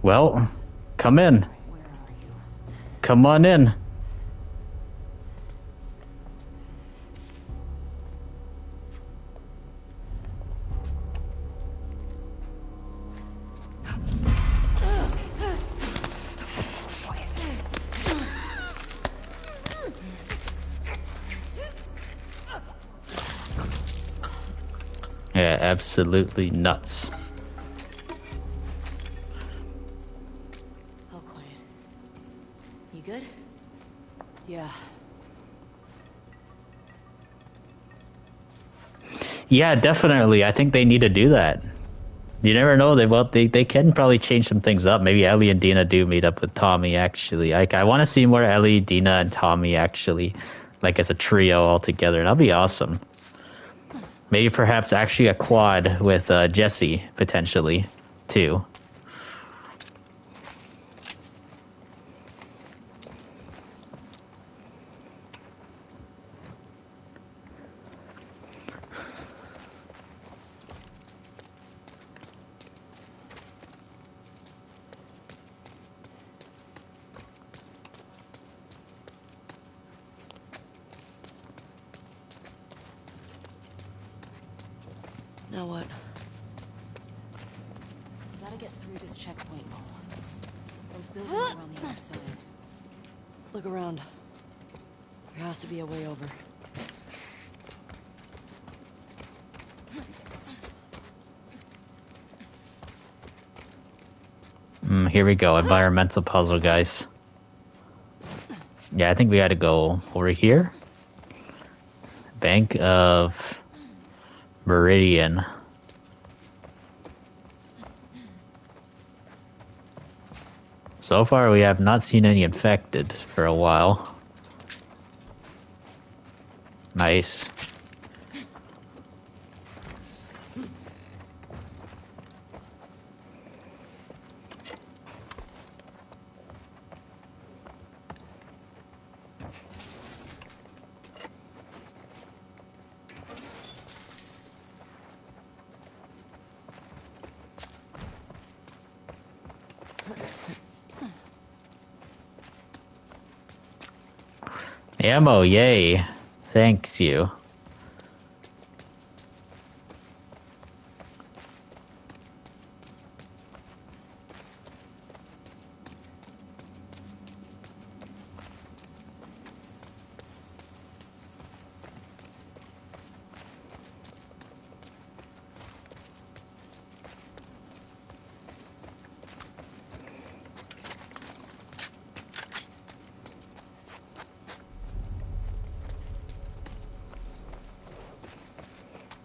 Well, come in. Come on in. Yeah, absolutely nuts. All quiet. You good? Yeah. Yeah, definitely. I think they need to do that. You never know. They can probably change some things up. Maybe Ellie and Dina do meet up with Tommy, actually. Like, I want to see more Ellie, Dina, and Tommy, actually. Like, as a trio all together. That'll be awesome. Maybe perhaps actually a quad with Jesse, potentially, too. Now what? We gotta get through this checkpoint wall. Those buildings are on the other side. Look around. There has to be a way over. Here we go. Environmental puzzle, guys. Yeah, I think we gotta go over here. Bank of Meridian. So far, we have not seen any infected for a while. Nice. Ammo, yay. Thanks you.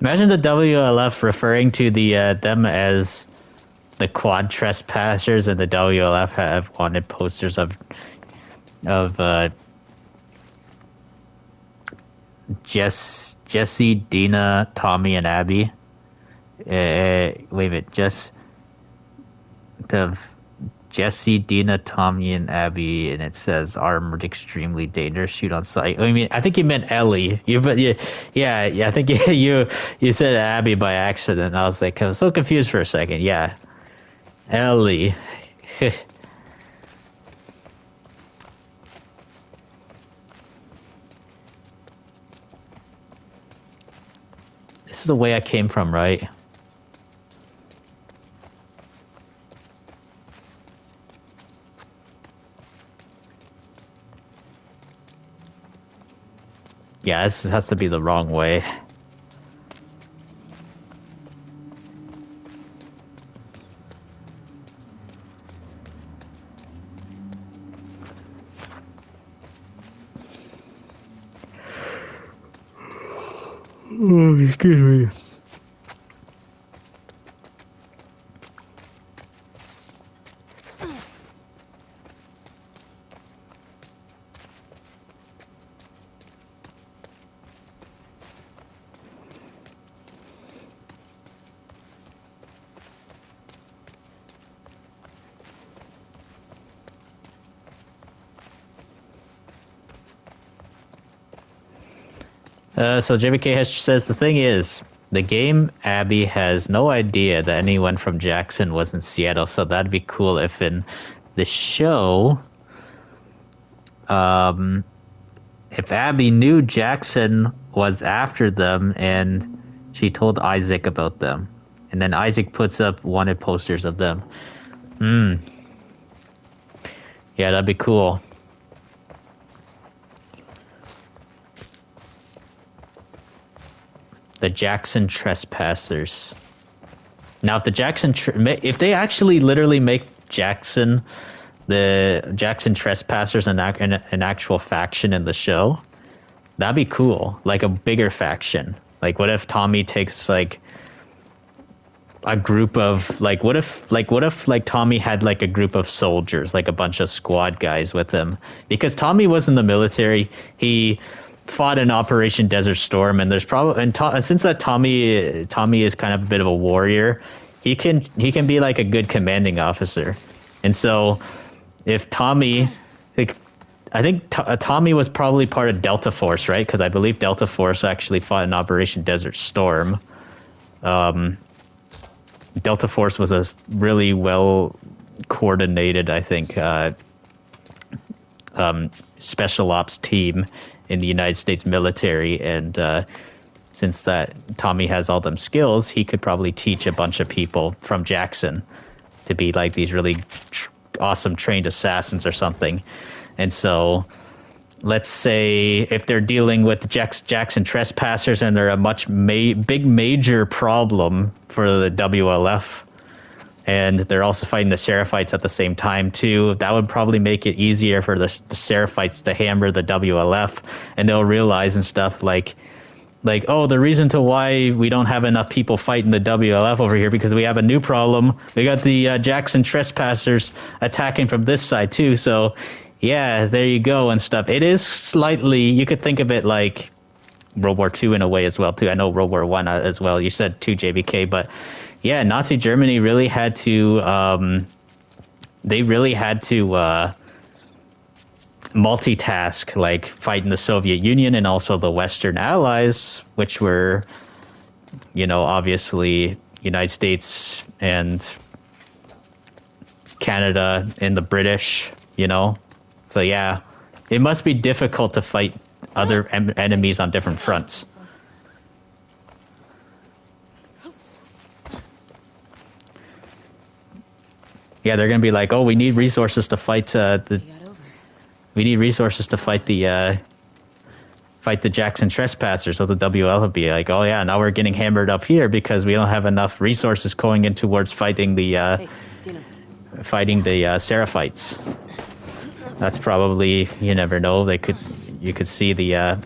Imagine the WLF referring to them as the quad trespassers, and the WLF have wanted posters of Jesse, Dina, Tommy, and Abby. Wait a minute, Jesse, Dina, Tommy, and Abby, and it says armored, extremely dangerous, shoot on sight. I mean, I think you meant Ellie. Yeah. I think you said Abby by accident. I was like, I was so confused for a second. Yeah, Ellie. This is the way I came from, right? Yeah, this has to be the wrong way. Oh, excuse me. So JBK says the thing is, the game Abby has no idea that anyone from Jackson was in Seattle, so that'd be cool if in the show, if Abby knew Jackson was after them and she told Isaac about them, and then Isaac puts up wanted posters of them. Yeah, that'd be cool. The Jackson Trespassers. Now, if the if they actually literally make Jackson, the Jackson Trespassers an actual faction in the show, that'd be cool. Like a bigger faction. Like, what if Tommy takes like a group of what if Tommy had like a group of soldiers, like a bunch of squad guys with him? Because Tommy was in the military, he fought in Operation Desert Storm, and there's probably since that Tommy is kind of a bit of a warrior, he can be like a good commanding officer. And so if Tommy, like, I think Tommy was probably part of Delta Force, right? Because I believe Delta Force actually fought in Operation Desert Storm. Delta Force was a really well coordinated, I think, special ops team in the United States military, and since that Tommy has all them skills, he could probably teach a bunch of people from Jackson to be like these really awesome trained assassins or something. And so let's say if they're dealing with Jackson Trespassers and they're a big major problem for the WLF, and they're also fighting the Seraphites at the same time too, that would probably make it easier for the Seraphites to hammer the WLF, and they'll realize and stuff like, oh, the reason to why we don't have enough people fighting the WLF over here because we have a new problem. We got the Jackson Trespassers attacking from this side too, so yeah, there you go and stuff. It is slightly, you could think of it like World War II in a way as well too. I know World War I as well. You said 2 JBK, but yeah, Nazi Germany really had to, multitask, like fighting the Soviet Union and also the Western Allies, which were, obviously United States and Canada and the British, So yeah, it must be difficult to fight other enemies on different fronts. Yeah, they're gonna be like, oh, we need resources to fight the Jackson Trespassers. So the WL would be like, oh yeah, now we're getting hammered up here because we don't have enough resources going in towards fighting the Seraphites. That's probably, you never know. You could see the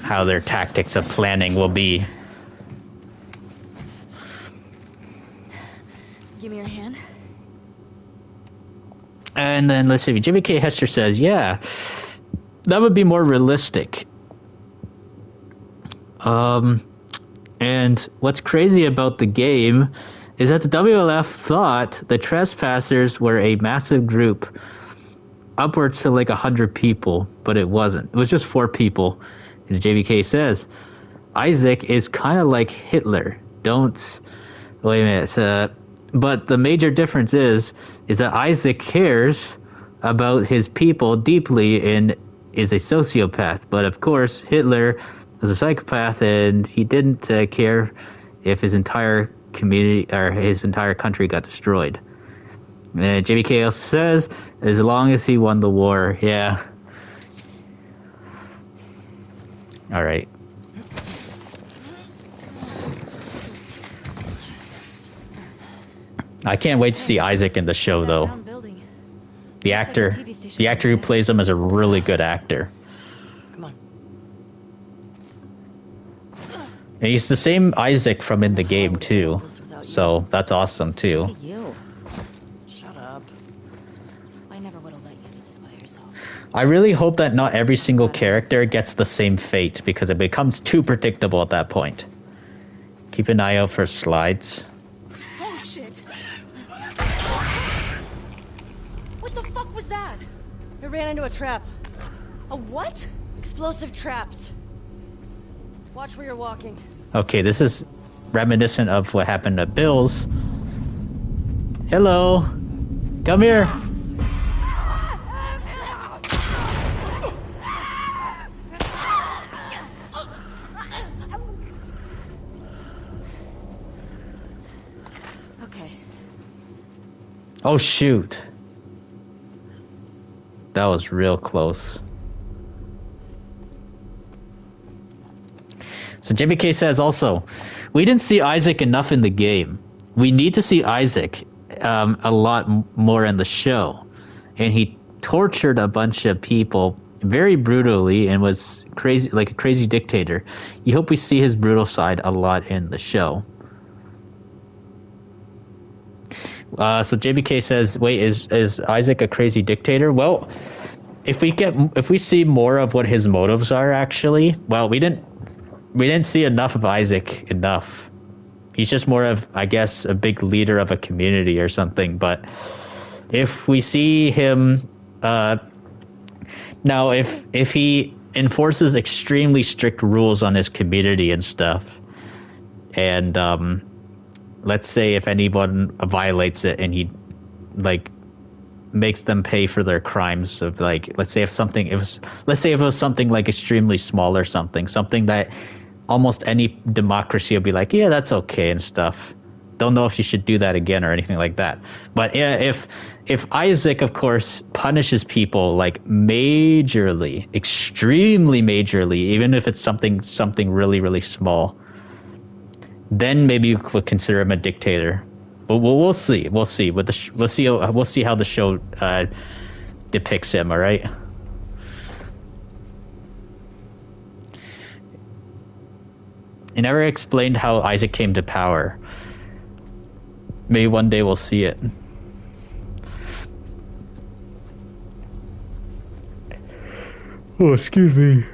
how their tactics of planning will be. Give me your hand. And then let's see, Jimmy K. Hester says, yeah, that would be more realistic. And what's crazy about the game is that the WLF thought the Trespassers were a massive group, upwards to like 100 people, but it wasn't. It was just 4 people. And JVK says, Isaac is kind of like Hitler. Wait a minute. But the major difference is that Isaac cares about his people deeply and is a sociopath. But of course, Hitler was a psychopath, and he didn't care if his entire community or his entire country got destroyed. And JBK also says, as long as he won the war, yeah. All right. I can't wait to see Isaac in the show, though. The actor who plays him is a really good actor. Come on. And he's the same Isaac from in the game would do all too. this without you? So that's awesome too. Look at you. Shut up. I never would have let you do this by yourself. I really hope that not every single character gets the same fate because it becomes too predictable at that point. Keep an eye out for slides. Oh shit! What the fuck was that? I ran into a trap. A what? Explosive traps. Watch where you're walking. Okay, this is reminiscent of what happened to Bill's. Hello. Come here. Okay. Oh, shoot. That was real close. So JBK says also, we didn't see Isaac enough in the game. We need to see Isaac a lot more in the show. And he tortured a bunch of people very brutally and was crazy, like a crazy dictator. You hope we see his brutal side a lot in the show. So JBK says, wait, is Isaac a crazy dictator? Well, if we see more of what his motives are, actually, well, we didn't see enough of Isaac enough. He's just more of, I guess, a big leader of a community or something. But if we see him, now if he enforces extremely strict rules on his community and stuff, and let's say if anyone violates it and he like makes them pay for their crimes of like, let's say if it was something like extremely small or something that almost any democracy would be like, yeah, that's okay and stuff. Don't know if you should do that again or anything like that. But yeah, if Isaac, of course, punishes people like majorly, extremely majorly, even if it's something really, really small, then maybe you could consider him a dictator. But we'll see. We'll see. We'll see how the show depicts him. All right. It never explained how Isaac came to power. Maybe one day we'll see it. Oh, excuse me.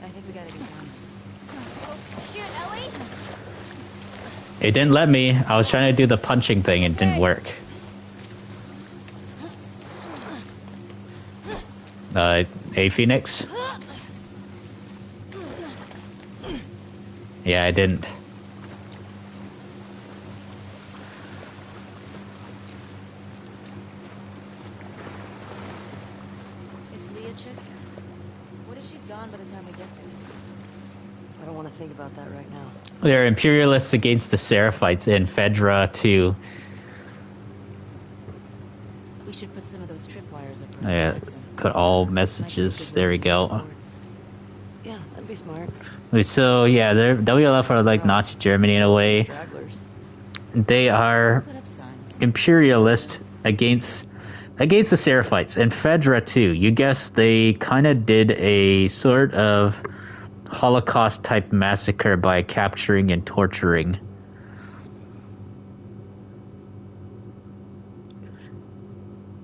I think we gotta get on this. Oh, shoot, Ellie! It didn't let me. I was trying to do the punching thing and it didn't work. A Phoenix? Yeah, I didn't. Is Leah chick? What if she's gone by the time we get there? I don't want to think about that right now. They're imperialists against the Seraphites in Fedra too. We should put some of those tripwires up around Yeah, Jackson. cut all Might be a messages. good way There we to go. get reports. Yeah, that'd be smart. So yeah, they're WLF are like Nazi Germany in a way. Stragglers. They are Put up signs. imperialist against the Seraphites and Fedra too. You guess they kind of did a sort of Holocaust type massacre by capturing and torturing.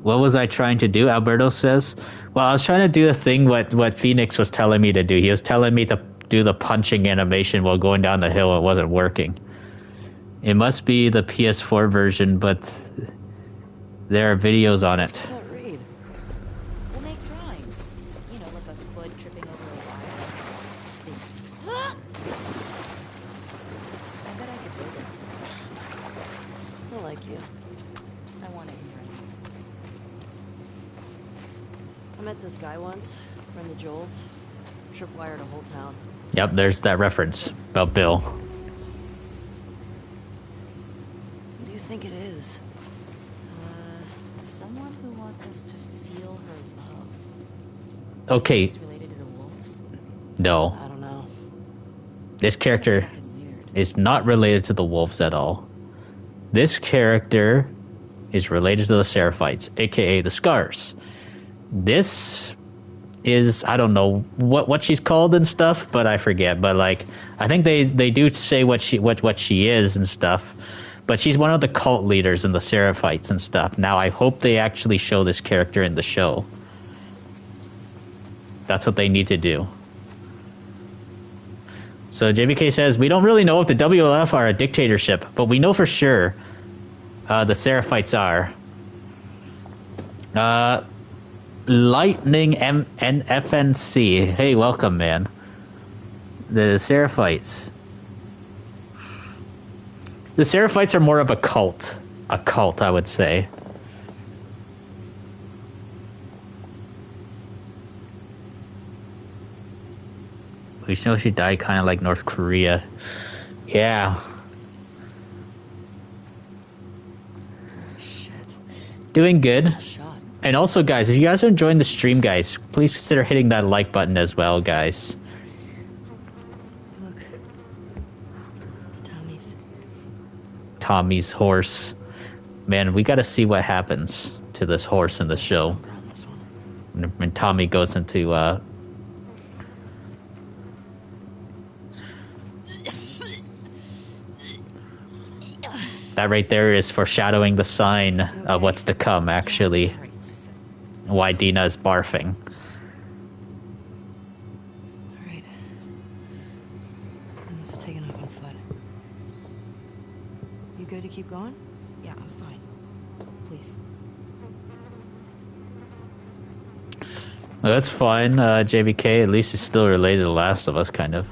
What was I trying to do? Alberto says. Well, I was trying to do the thing what Phoenix was telling me to do. He was telling me to do the punching animation while going down the hill. It wasn't working. It must be the PS4 version, but there are videos on it. Can't read. We'll make drawings. You know, like a foot tripping over a wire. I bet I could build it. I like you. I want it in writing. I met this guy once, friend of Joel's. Tripwired a whole town. Yep, there's that reference about Bill. What do you think it is? Someone who wants us to feel her love. Okay, It's related to the wolves. no. I don't know. This character Fucking weird. is not related to the wolves at all. This character is related to the Seraphites, aka the Scars. This is, I don't know what she's called and stuff, but I forget. But like, I think they do say what she is and stuff. But she's one of the cult leaders in the Seraphites and stuff. Now I hope they actually show this character in the show. That's what they need to do. So JBK says, we don't really know if the WLF are a dictatorship, but we know for sure the Seraphites are. Lightning FNC. Hey, welcome, man. The Seraphites. The Seraphites are more of a cult. A cult, I would say. We know she died kind of like North Korea. Yeah. Shit. Doing good. Shot. And also, guys, if you guys are enjoying the stream, guys, please consider hitting that like button as well, guys. Look. It's Tommy's. Tommy's horse. Man, we gotta see what happens to this horse in the show. On this one. When Tommy goes into, that right there is foreshadowing the sign of what's to come, actually. Sorry, it's just that- Why Dina is barfing. Alright. I must have taken off on foot. You good to keep going? Yeah, I'm fine. Please. Well, that's fine, JBK. At least it's still related to The Last of Us, kind of.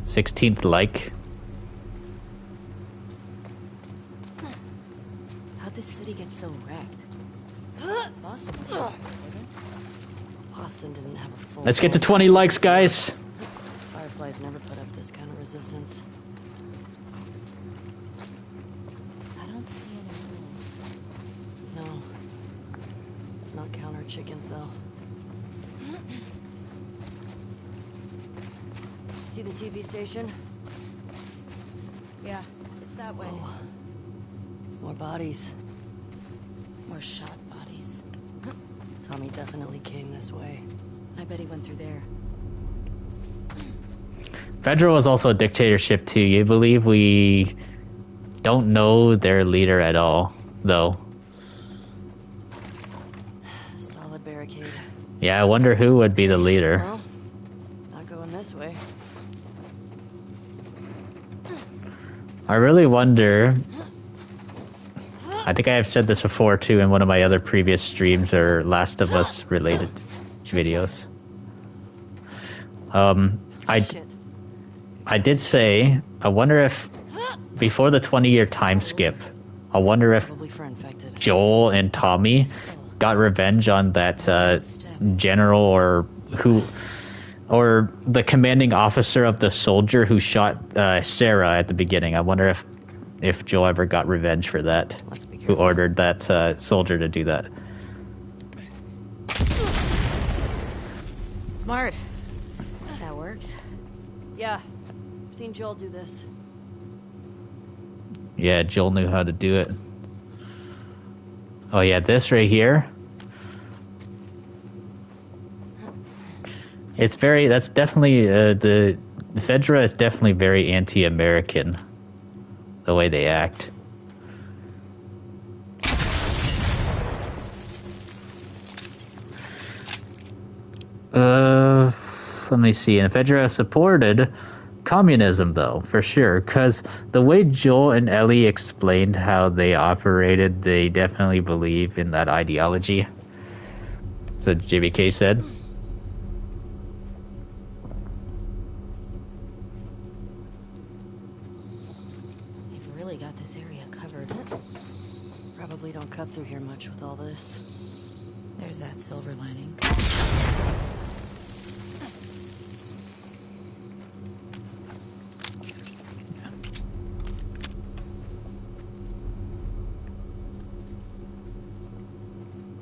16th like. How'd this city get so wrecked? Boston was wasn't? Boston didn't have a full... Let's get to 20 likes, guys. Fireflies never put up this kind of resistance. I don't see any wolves. No. It's not counter chickens, though. See the TV station? Yeah, it's that way. Oh. More bodies. More shot bodies. Tommy definitely came this way. I bet he went through there. Federal is also a dictatorship, too. You believe we don't know their leader at all, though. Solid barricade. Yeah, I wonder who would be the leader. Well, not going this way. I really wonder... I think I have said this before, too, in one of my other previous streams or Last of Us related videos. Shit. I did say, I wonder if, before the 20-year time skip, I wonder if Probably for infected. Joel and Tommy got revenge on that general or the commanding officer of the soldier who shot Sarah at the beginning. I wonder if Joel ever got revenge for that, Let's be who careful. ordered that soldier to do that. Smart. That works. Yeah. I've seen Joel do this. Yeah, Joel knew how to do it. Oh yeah, this right here. It's that's definitely, the Fedra is definitely very anti-American, the way they act. Let me see. And Fedra supported communism, though, for sure, because the way Joel and Ellie explained how they operated, they definitely believe in that ideology. So JBK said. They've really got this area covered. Probably don't cut through here much with all this. There's that silver lining.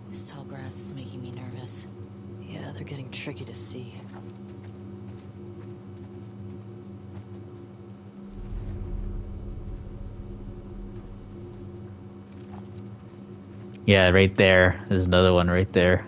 This tall grass is making me nervous. Yeah, they're getting tricky to see. Yeah, right there. There's another one right there.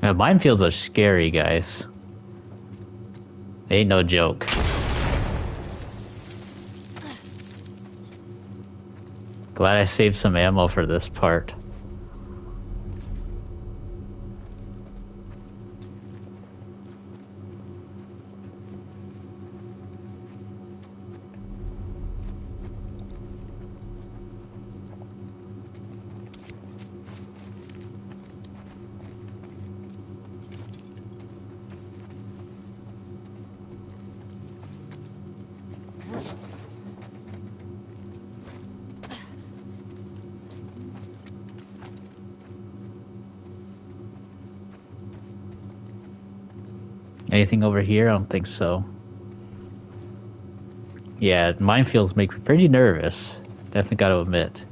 Yeah, minefields are scary, guys. They ain't no joke. Glad I saved some ammo for this part. Anything over here? I don't think so. Yeah, minefields make me pretty nervous. Definitely gotta admit.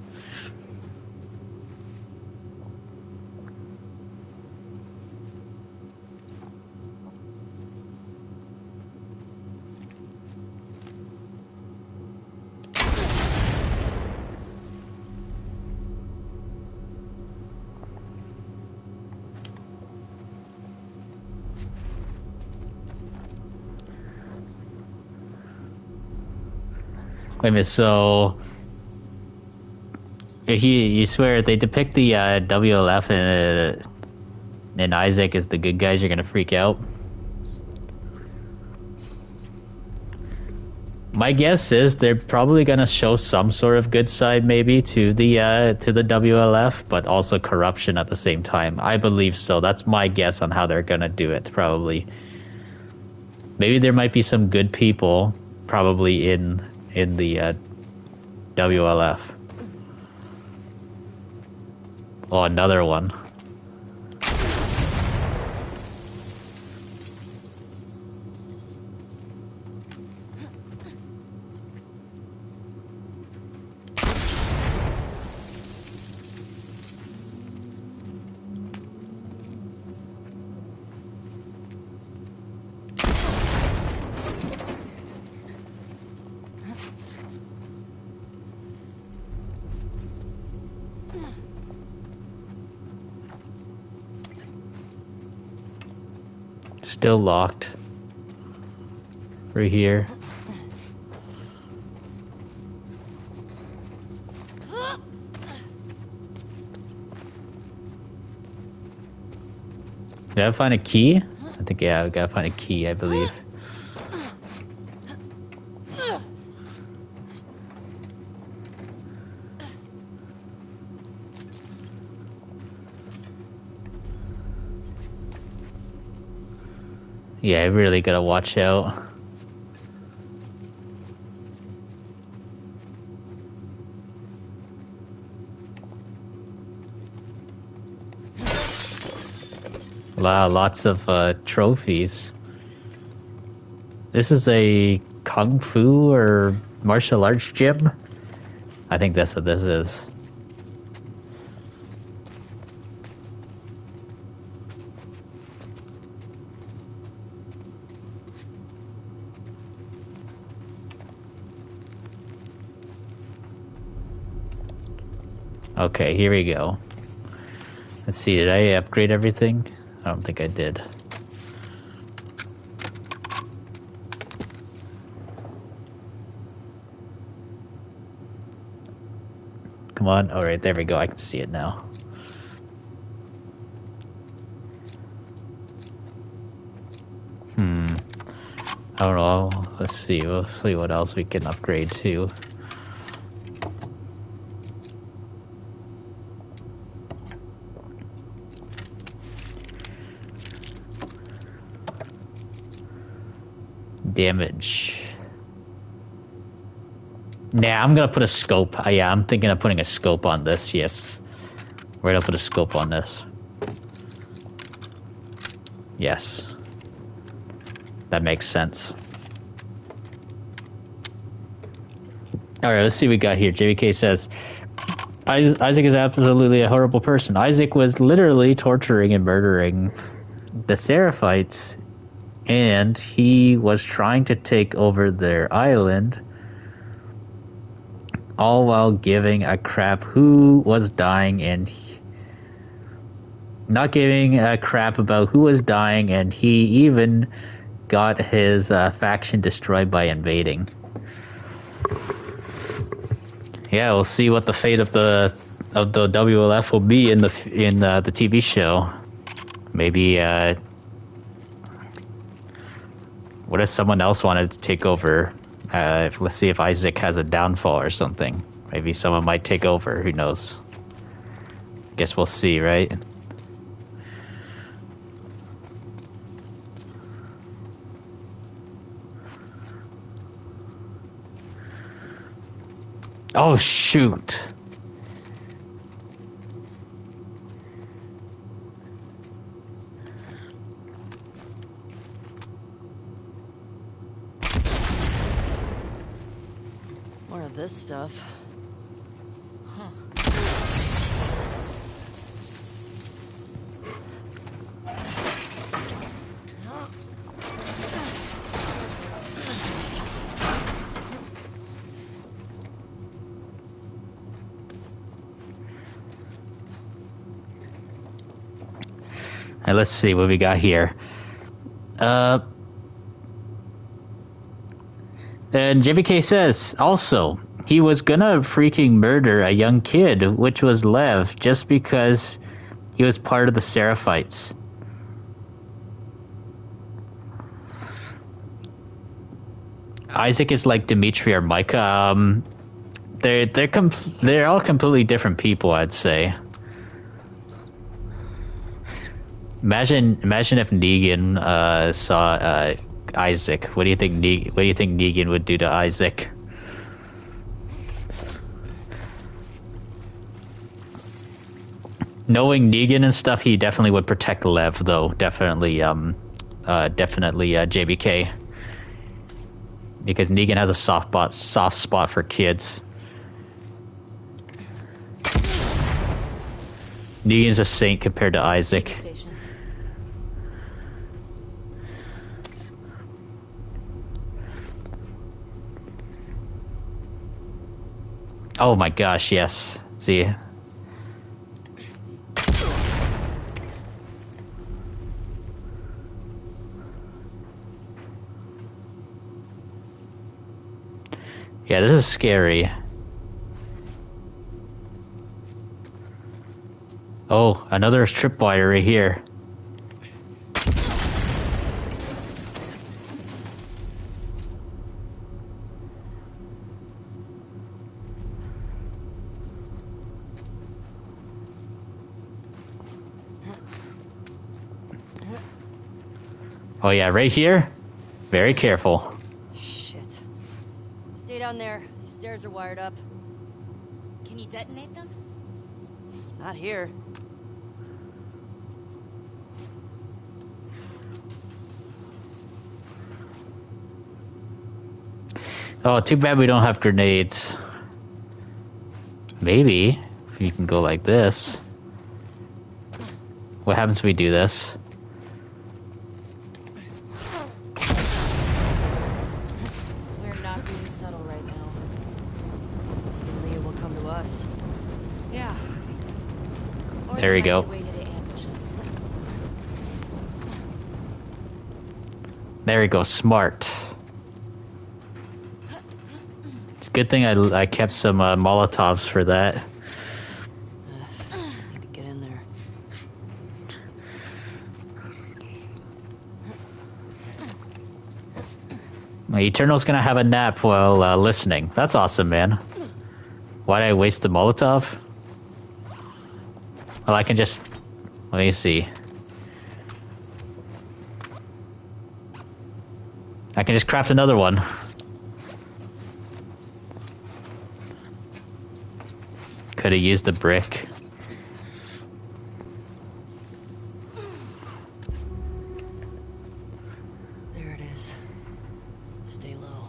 Wait a minute, so if you swear they depict the WLF and Isaac as the good guys, you're gonna freak out? My guess is they're probably gonna show some sort of good side, maybe to the WLF, but also corruption at the same time. I believe so. That's my guess on how they're gonna do it. Probably, maybe there might be some good people, probably in the WLF. Oh, another one. Still locked. Right here. Did I find a key? I think, yeah, we gotta find a key, I believe. Yeah, I really gotta watch out. Wow, lots of trophies. This is a kung fu or martial arts gym? I think that's what this is. Okay, here we go. Let's see, did I upgrade everything? I don't think I did. Come on. All right, there we go. I can see it now. I don't know. Let's see. We'll see what else we can upgrade to. Damage. Nah, I'm gonna put a scope. Yeah, I'm thinking of putting a scope on this. Yes. We're gonna put a scope on this. Yes. That makes sense. Alright, let's see what we got here. JVK says, Isaac is absolutely a horrible person. Isaac was literally torturing and murdering the Seraphites, and he was trying to take over their island, all while giving a crap who was dying and not giving a crap about who was dying, and he even got his faction destroyed by invading. Yeah, we'll see what the fate of the WLF will be in the TV show. Maybe what if someone else wanted to take over? Let's see if Isaac has a downfall or something. Maybe someone might take over. Who knows? Guess we'll see, right? Oh, shoot. More of this stuff. And let's see what we got here. And JVK says, also, he was gonna freaking murder a young kid, which was Lev, just because he was part of the Seraphites. Isaac is like Dimitri or Micah. They're all completely different people, I'd say. Imagine if Negan saw Isaac. What do you think Negan would do to Isaac? Knowing Negan and stuff, he definitely would protect Lev, though. Definitely JBK. Because Negan has a soft spot for kids. Negan's a saint compared to Isaac. Oh my gosh, yes. See? Yeah, this is scary. Oh, another tripwire right here. Oh yeah, right here? Very careful. Shit. Stay down there. These stairs are wired up. Can you detonate them? Not here. Oh, too bad we don't have grenades. Maybe, if you can go like this. What happens if we do this? We're not being subtle right now. Leah will come to us. Yeah. Or There we they go. might wait to ambush us. There we go, smart. It's a good thing I kept some Molotovs for that. Need to get in there. My Eternal's gonna have a nap while listening. That's awesome, man. Why'd I waste the Molotov? Well, I can just... Let me see. I can just craft another one. Could have used the brick. There it is. Stay low.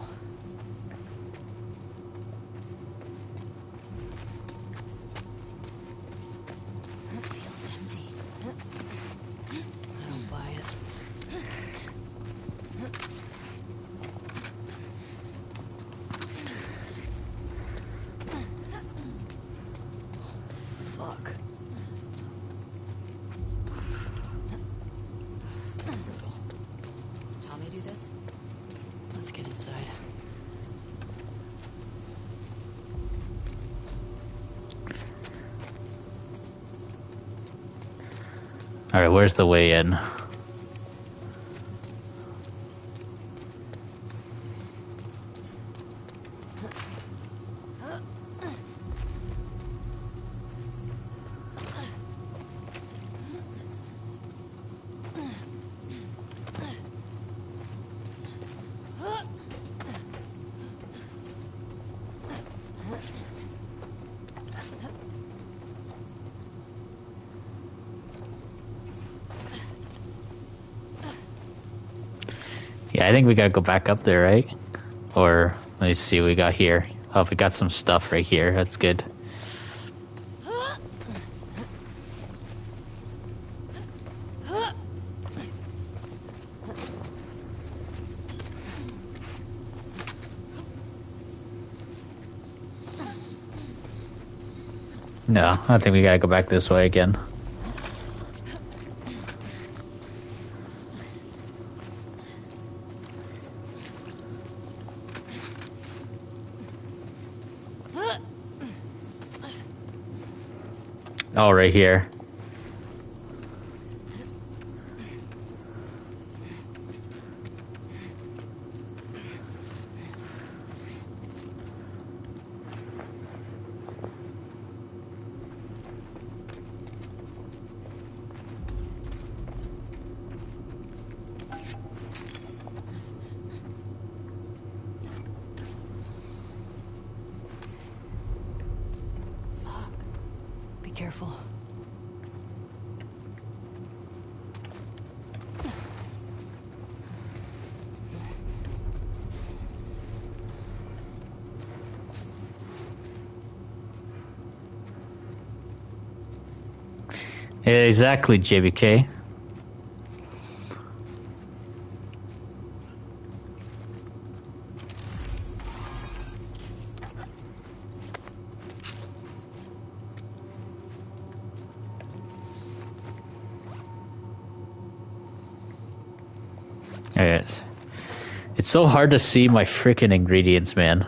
Alright, where's the way in? Yeah, I think we gotta go back up there, right? Or, let me see what we got here. Oh, we got some stuff right here. That's good. No, I think we gotta go back this way again. Oh, right here. Be careful. Yeah, exactly, JBK. Alright. It's so hard to see my freaking ingredients, man.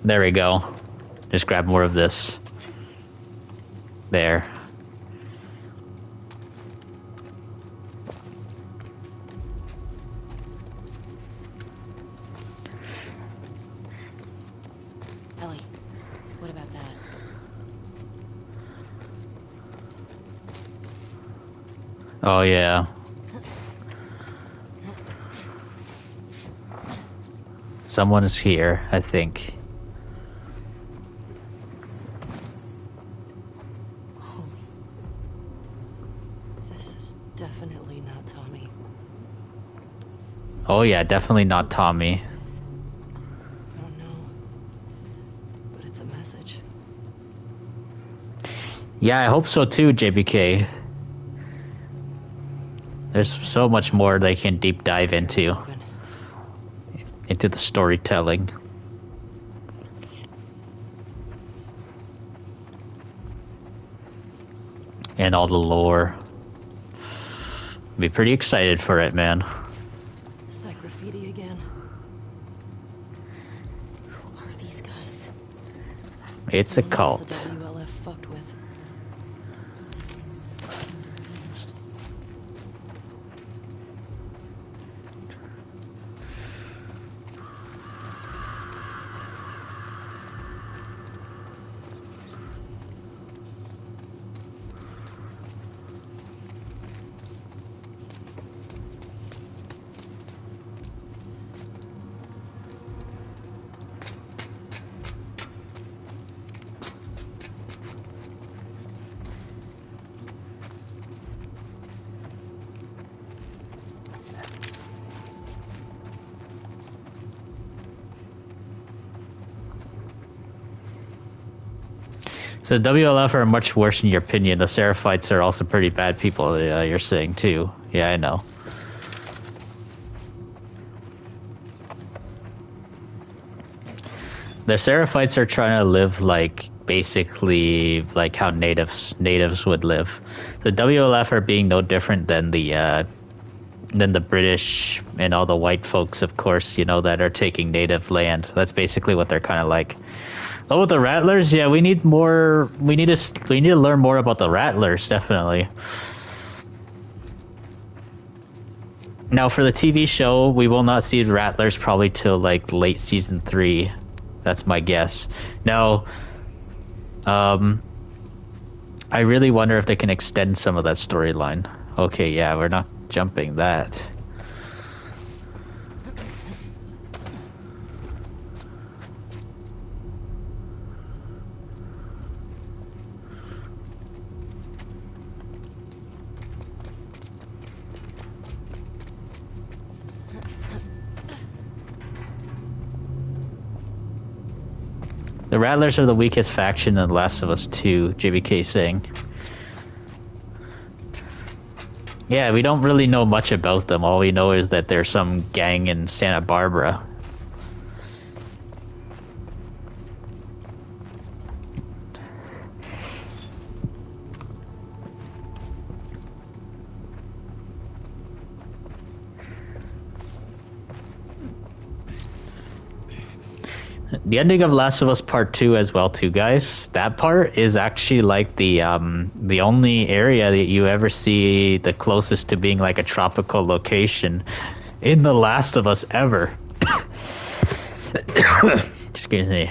There we go. Just grab more of this. There. Ellie, what about that? Oh, yeah. Someone is here, I think. Holy. This is definitely not Tommy. Oh, yeah, definitely not Tommy. I don't know. But it's a message. Yeah, I hope so too, JBK. There's so much more they can deep dive into the storytelling. And all the lore. Be pretty excited for it, man. Is that graffiti again? Who are these guys? It's a Someone else cult. The WLF fucked with. So the WLF are much worse in your opinion. The Seraphites are also pretty bad people, you're saying too. Yeah, I know. The Seraphites are trying to live like basically like how natives would live. The WLF are being no different than the British and all the white folks, of course, you know, that are taking native land. That's basically what they're kind of like. Oh, the Rattlers. Yeah, we need more. We need to learn more about the Rattlers. Definitely. Now, for the TV show, we will not see the Rattlers probably till like late season 3. That's my guess. Now, I really wonder if they can extend some of that storyline. Okay, yeah, we're not jumping that. The Rattlers are the weakest faction in The Last of Us 2, JBK saying. Yeah, we don't really know much about them. All we know is that there's some gang in Santa Barbara. The ending of Last of Us Part 2 as well too, guys. That part is actually like the only area that you ever see the closest to being like a tropical location in The Last of Us ever. Excuse me.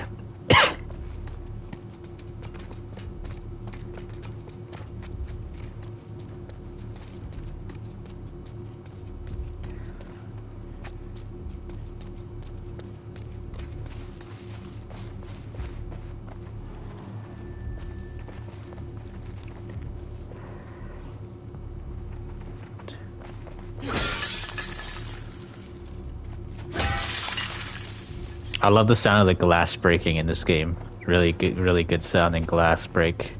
I love the sound of the glass breaking in this game. Really good sounding glass break.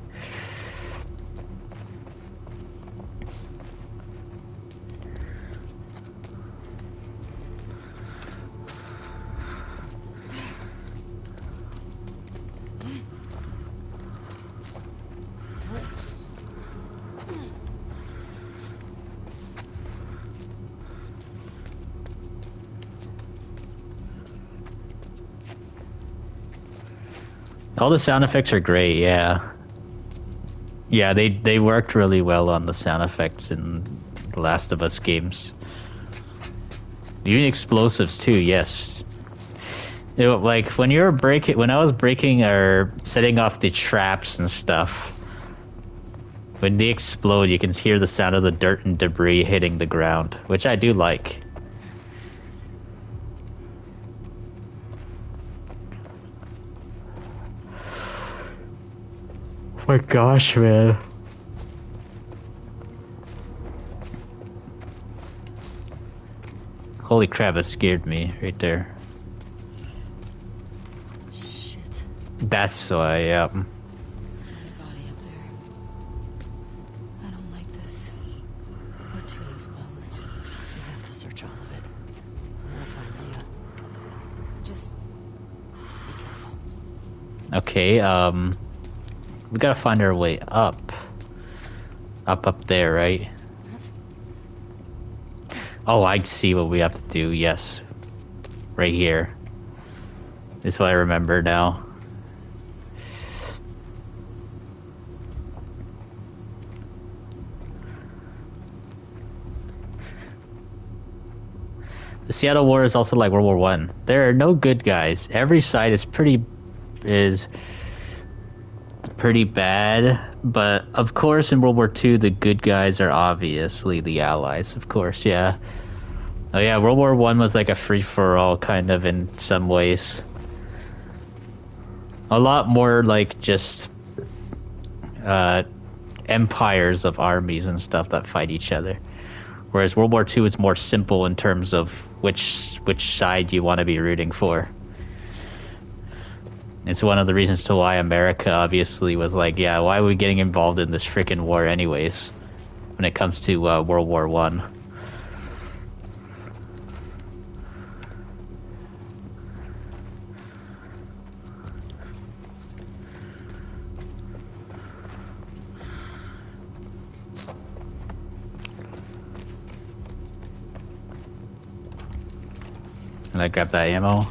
All the sound effects are great, yeah. Yeah, they worked really well on the sound effects in The Last of Us games. Even explosives too, yes. Like when I was breaking or setting off the traps and stuff, when they explode, you can hear the sound of the dirt and debris hitting the ground, which I do like. My gosh, man. Holy crap, it scared me right there. Shit. That's why, yeah. Another body up there. I don't like this. We're too exposed. We have to search all of it. I'm gonna find Leah. Just be careful. Okay, we gotta find our way up. Up there, right? Oh, I see what we have to do, yes. Right here. This is what I remember now. The Seattle War is also like World War One. There are no good guys. Every side is pretty bad, but of course in World War II the good guys are obviously the Allies, of course, yeah. Oh yeah, World War One was like a free-for-all kind of in some ways. A lot more like just empires of armies and stuff that fight each other. Whereas World War II is more simple in terms of which side you want to be rooting for. It's one of the reasons to why America obviously was like, yeah, why are we getting involved in this freaking war anyways? When it comes to World War One. And I grab that ammo.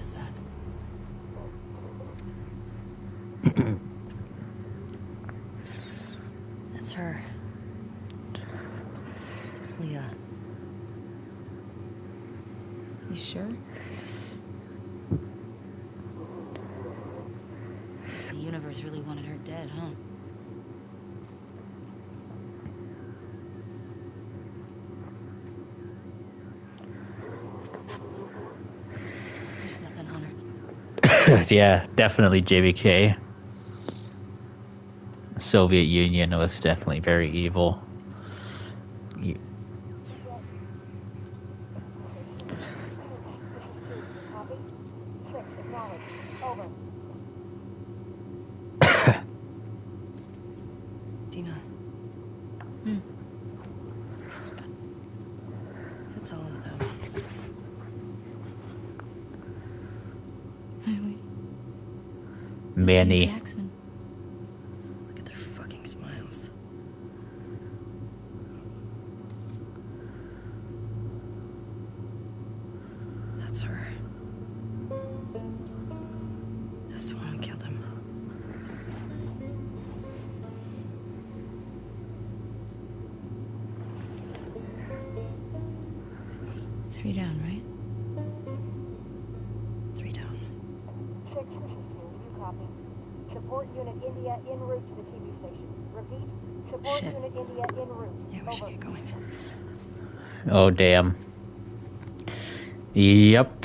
is that? That's her. Leah. You sure? Yes. Guess the universe really wanted her dead, huh? There's nothing on her. Yeah, definitely JBK. The Soviet Union was definitely very evil. Dina. That's all of them. Manny. Jackson. Look at their fucking smiles. That's her. That's the one who killed him. Three down, right? 3 down. 6, this is 2. You copy. Support Unit India en route to the TV station. Repeat, support Shit. Unit India en route. Yeah, we should Over. get going. Oh, damn. Yep.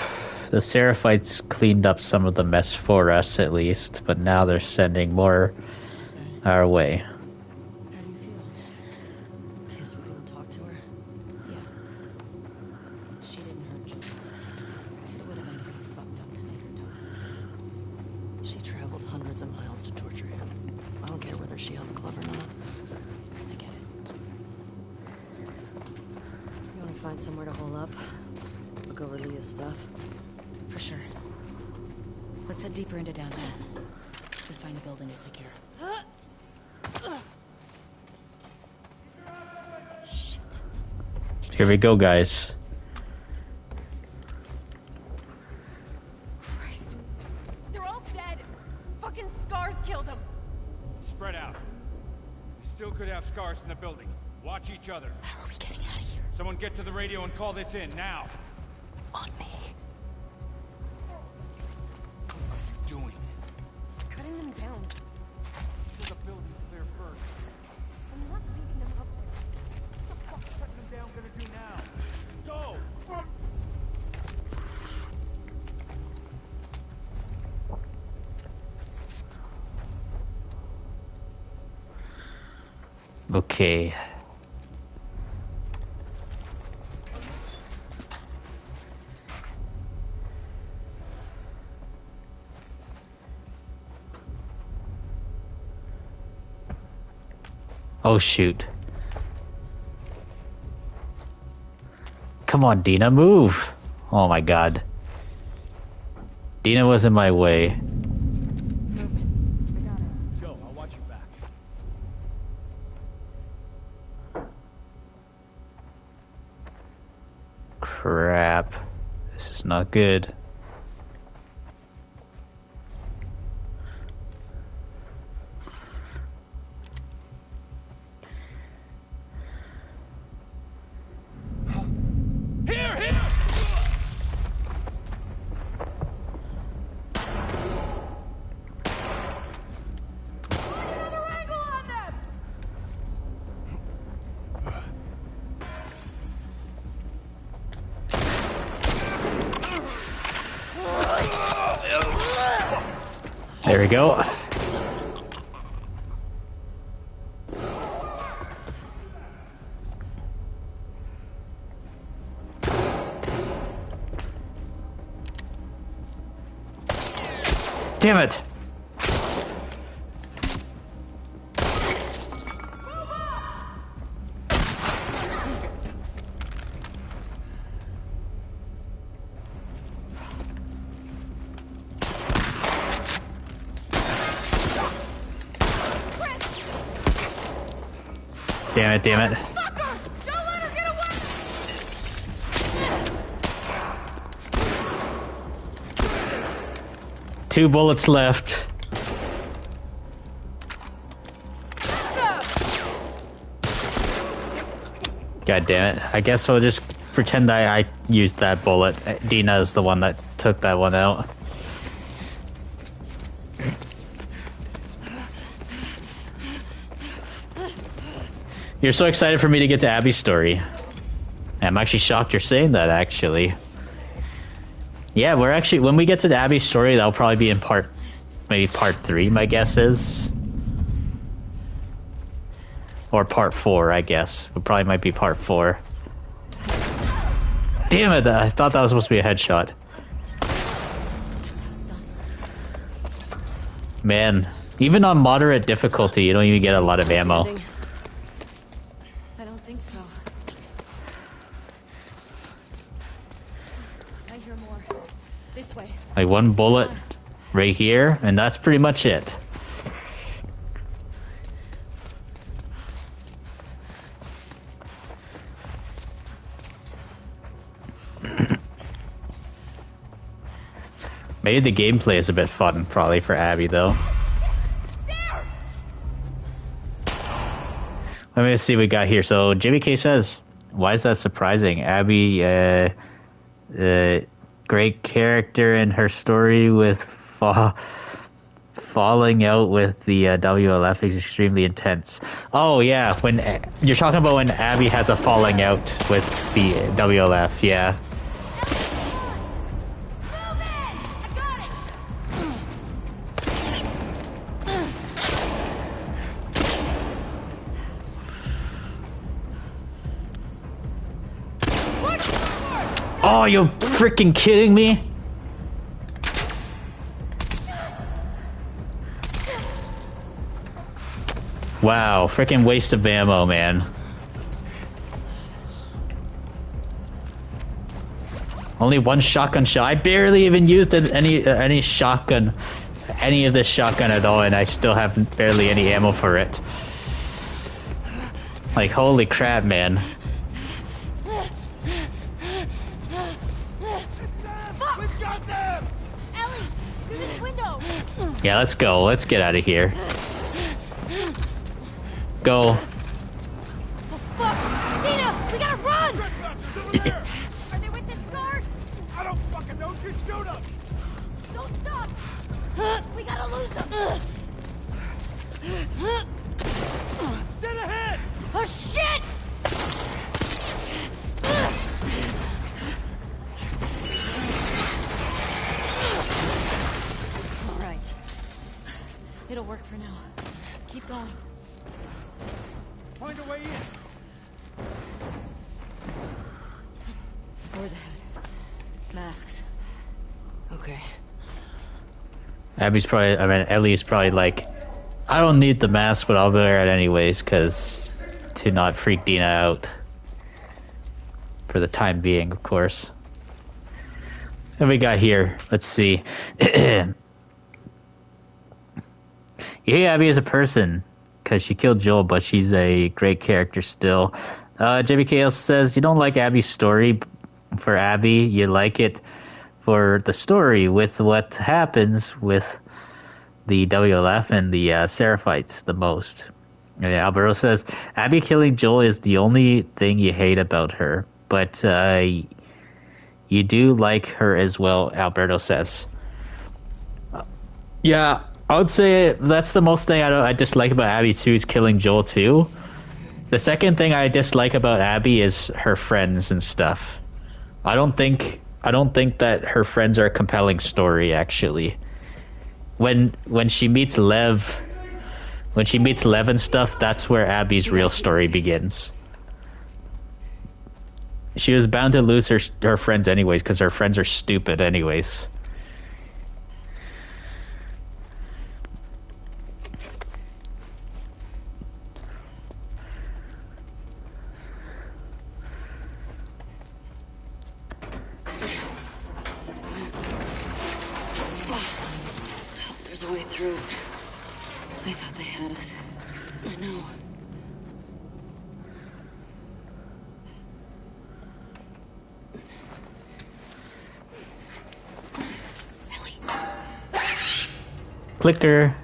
The Seraphites cleaned up some of the mess for us, at least, but now they're sending more our way. How do you feel? Pissed we couldn't talk to her? Yeah. She didn't hurt you. It would have been pretty fucked up to make her die. She traveled hundreds of miles to torture him. I don't care whether she held the club or not. I get it. You want to find somewhere to hole up? Look over Leah's stuff? For sure. Let's head deeper into downtown. We'll find a building to secure. Shit. Here we go, guys. Christ. They're all dead. Fucking Scars killed them. Spread out. We still could have scars in the building. Watch each other. How are we getting out of here? Someone get to the radio and call this in, now. On me. What are you doing? Cutting them down. Kill the building clear first. I'm not leaving them up there. What the fuck's cutting them down gonna do now? Go! Okay. Oh, shoot. Come on, Dina, move! Oh my god. Dina was in my way. Joe, I'll watch you back. Crap. This is not good. Here, here! Another angle on them! There we go. Damn it! Damn it, damn it. Fucker! Don't let her get away! 2 bullets left. God damn it. I guess we'll just pretend I used that bullet. Dina is the one that took that one out. You're so excited for me to get to Abby's story. I'm actually shocked you're saying that, actually. Yeah, we're actually... When we get to the Abby story, that'll probably be in maybe part 3, my guess is. Or part 4, I guess. It probably might be part 4. Damn it, I thought that was supposed to be a headshot. Man, even on moderate difficulty, you don't even get a lot of ammo. I don't think so. I hear more. This way. Like 1 bullet right here, and that's pretty much it. Maybe the gameplay is a bit fun, probably, for Abby, though. Let me see what we got here. So, Jimmy K says, why is that surprising? Abby, great character in her story with falling out with the WLF is extremely intense. Oh, yeah, when you're talking about when Abby has a falling out with the WLF, yeah. Oh, you freaking kidding me? Wow, freaking waste of ammo, man. Only 1 shotgun shot. I barely even used any shotgun, any of this shotgun at all, and I still have barely any ammo for it. Like, holy crap, man. Yeah, let's go. Let's get out of here. Go. Oh, fuck! Dina! We gotta run! Are they with the scars? I don't fucking know. Just shoot them. Don't stop! We gotta lose them! Dead ahead! Oh, shit! All right. It'll work for now. Keep going. Find a way in. Spores ahead. Masks. Okay. Abby's probably, I mean, Ellie's probably like, I don't need the mask, but I'll wear it anyways, because to not freak Dina out. For the time being, of course. What we got here? Let's see. You hate Abby as a person, because she killed Joel, but she's a great character still. JBKL says, you don't like Abby's story for Abby, you like it for the story with what happens with the WLF and the Seraphites the most. And Alberto says, Abby killing Joel is the only thing you hate about her, but you do like her as well, Alberto says. Yeah, I would say that's the most thing I dislike about Abby too, is killing Joel too. The second thing I dislike about Abby is her friends and stuff. I don't think that her friends are a compelling story, actually. When she meets Lev and stuff, that's where Abby's real story begins. She was bound to lose her friends anyways, because her friends are stupid anyways. There's a way through. They thought they had us. I know. Clicker.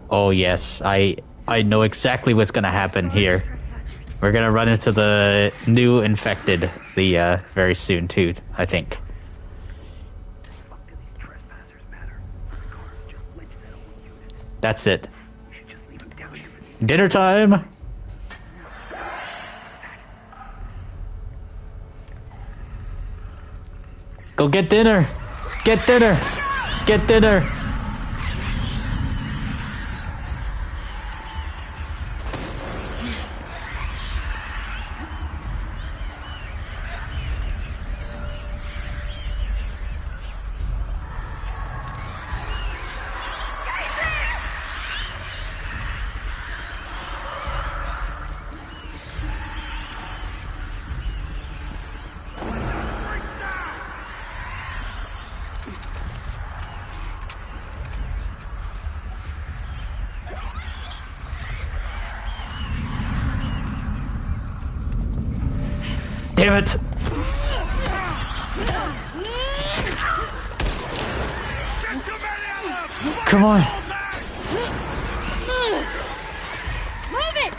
Oh yes, I know exactly what's gonna happen here. We're gonna run into the new infected very soon too, I think. That's it. Dinner time! Go get dinner! Get dinner! Get dinner! Damn it! Come on! Move it!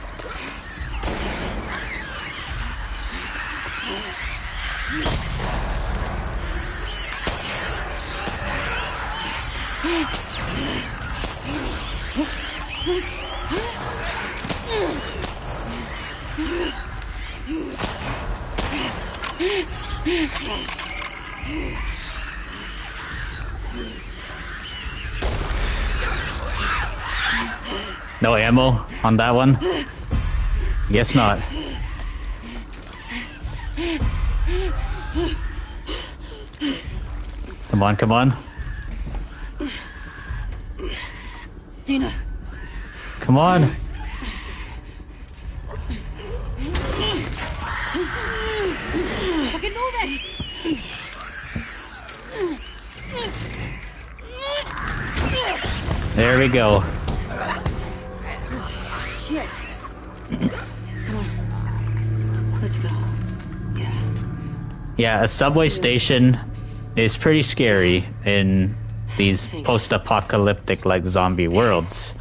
No ammo on that one? Guess not. Come on, come on. Dina. Come on. Fucking move it! There we go. Shit. Come on. Let's go. Yeah. Yeah, a subway station is pretty scary in these post-apocalyptic like zombie worlds.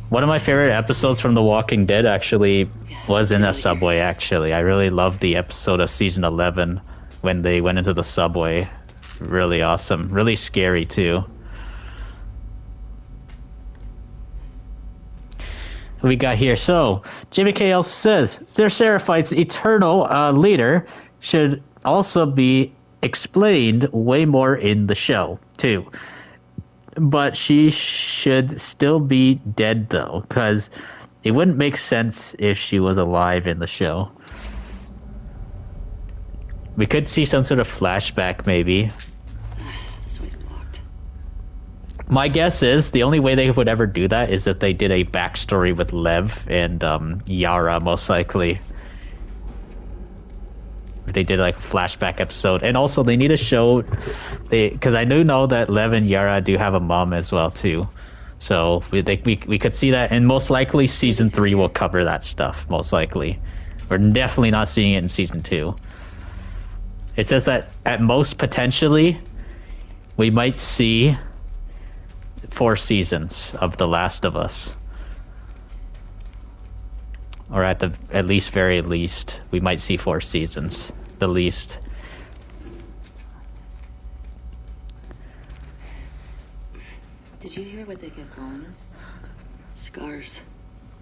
One of my favorite episodes from The Walking Dead actually was in a subway, actually. I really loved the episode of season 11 when they went into the subway. Really awesome. Really scary, too. What we got here? So, JBKL says, their Seraphite's eternal leader should also be explained way more in the show, too. But she should still be dead, though, because it wouldn't make sense if she was alive in the show. We could see some sort of flashback, maybe. This way's blocked. My guess is the only way they would ever do that is if they did a backstory with Lev and Yara, most likely. If they did like a flashback episode. And also they need to show, because I do know that Lev and Yara do have a mom as well too. So we could see that, and most likely season 3 will cover that stuff, most likely. We're definitely not seeing it in season 2. It says that at most potentially we might see 4 seasons of The Last of Us. Or at least very least, we might see 4 seasons. The least. Did you hear what they kept calling us? Scars.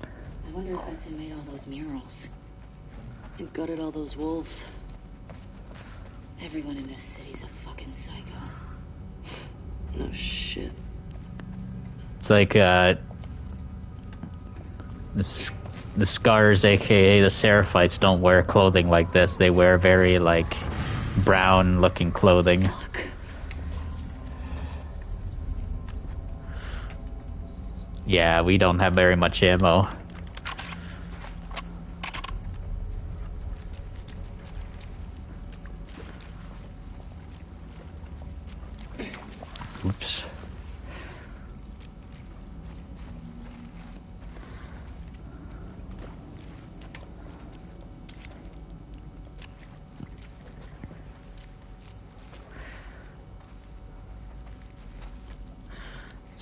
I wonder if that's who made all those murals. And gutted all those wolves. Everyone in this city's a fucking psycho. No shit. It's like, the Scars, aka the Seraphites, don't wear clothing like this. They wear very, like, brown-looking clothing. Fuck. Yeah, we don't have very much ammo. Oops.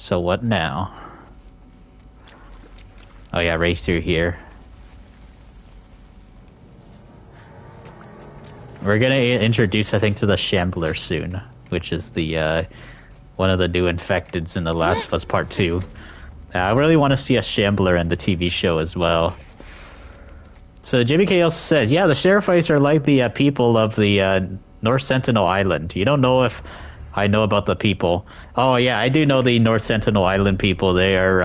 So what now? Oh yeah, right through here. We're gonna introduce, I think, to the Shambler soon, which is the one of the new infecteds in The Last of Us Part 2. I really want to see a Shambler in the TV show as well. So Jimmy K also says, yeah, the Sherifites are like the people of the North Sentinel Island. You don't know if I know about the people. Oh yeah, I do know the North Sentinel Island people. They are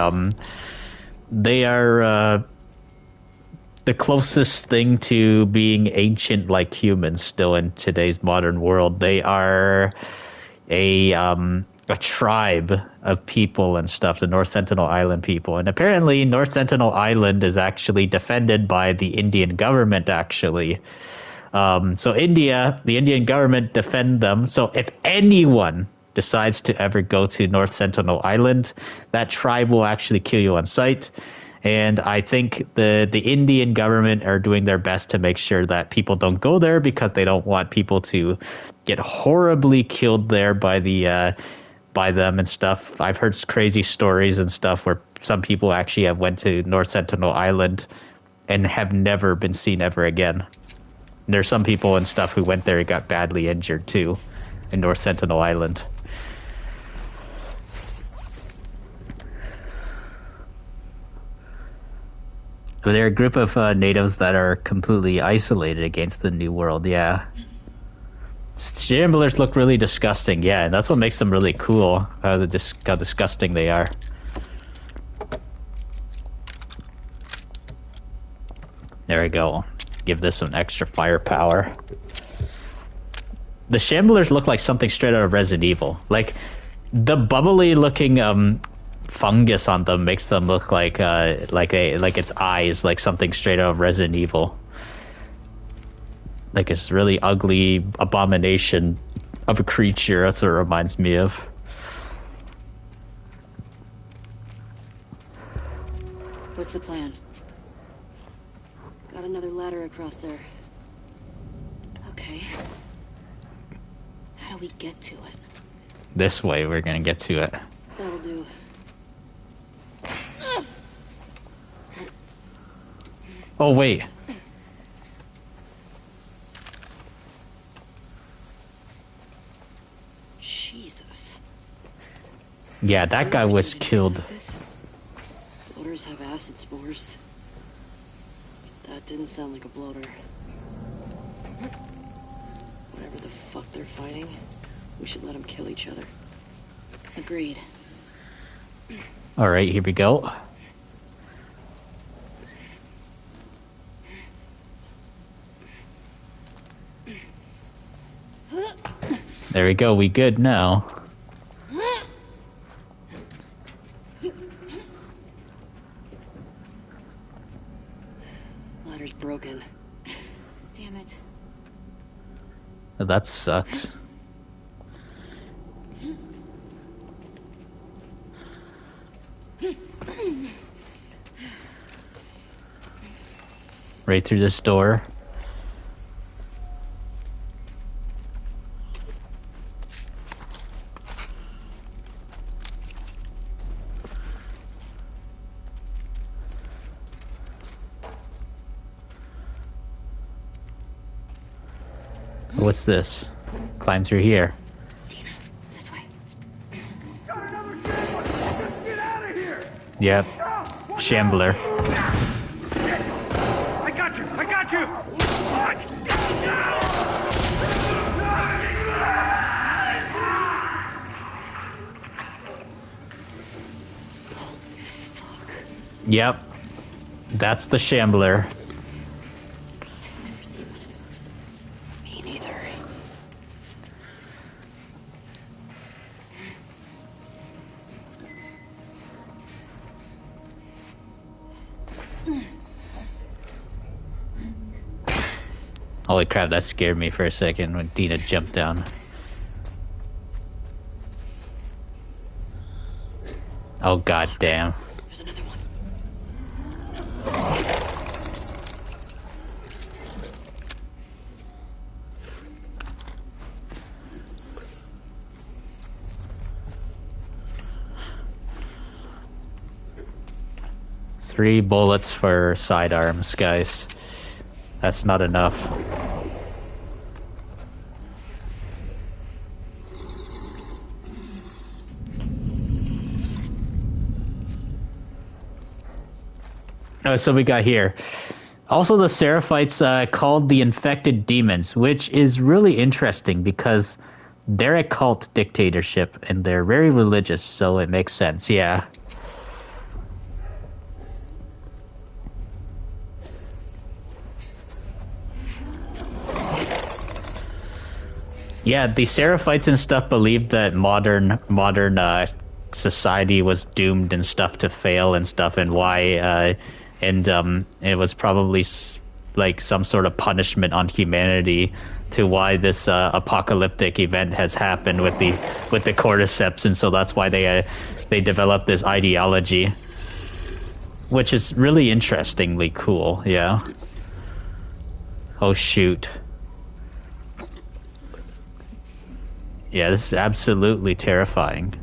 the closest thing to being ancient like humans still in today's modern world. They are a tribe of people and stuff, the North Sentinel Island people. And apparently North Sentinel Island is actually defended by the Indian government, actually. So the Indian government defend them. So if anyone decides to ever go to North Sentinel Island, that tribe will actually kill you on sight. And I think the Indian government are doing their best to make sure that people don't go there because they don't want people to get horribly killed there by them and stuff. I've heard crazy stories and stuff where some people actually have went to North Sentinel Island and have never been seen ever again. And there's some people and stuff who went there and got badly injured too in North Sentinel Island. They're a group of natives that are completely isolated against the New World, yeah. Shamblers look really disgusting, yeah, and that's what makes them really cool, how disgusting they are. There we go. Give this some extra firepower. The Shamblers look like something straight out of Resident Evil. Like, the bubbly looking fungus on them makes them look like its eyes, like something straight out of Resident Evil. Like it's really ugly abomination of a creature. That's what it reminds me of. What's the plan? Got another ladder across there. Okay. How do we get to it? This way we're gonna get to it. That'll do. Oh wait. Jesus. Yeah, that guy was killed. Bloaters have acid spores. That didn't sound like a bloater. Whatever the fuck they're fighting, we should let them kill each other. Agreed. Alright, here we go. There we go, we good now. Ladder's broken. Damn it. That sucks. Right through this door. What's this? Climb through here. Dina, this way. Got another good one! Let's get out of here! Yep. Shambler. I got you! I got you! Yep. That's the Shambler. Never seen one of those. Me neither. Holy crap, that scared me for a second when Dina jumped down. Oh god damn. There's another one. 3 bullets for sidearms, guys. That's not enough. Oh, so we got here. Also, the Seraphites called the infected demons, which is really interesting because they're a cult dictatorship and they're very religious, so it makes sense, yeah. Yeah, the Seraphites and stuff believed that modern society was doomed and stuff to fail and stuff, and why it was probably like some sort of punishment on humanity to why this apocalyptic event has happened with the cordyceps, and so that's why they developed this ideology, which is really interestingly cool. Yeah. Oh shoot. Yeah, this is absolutely terrifying.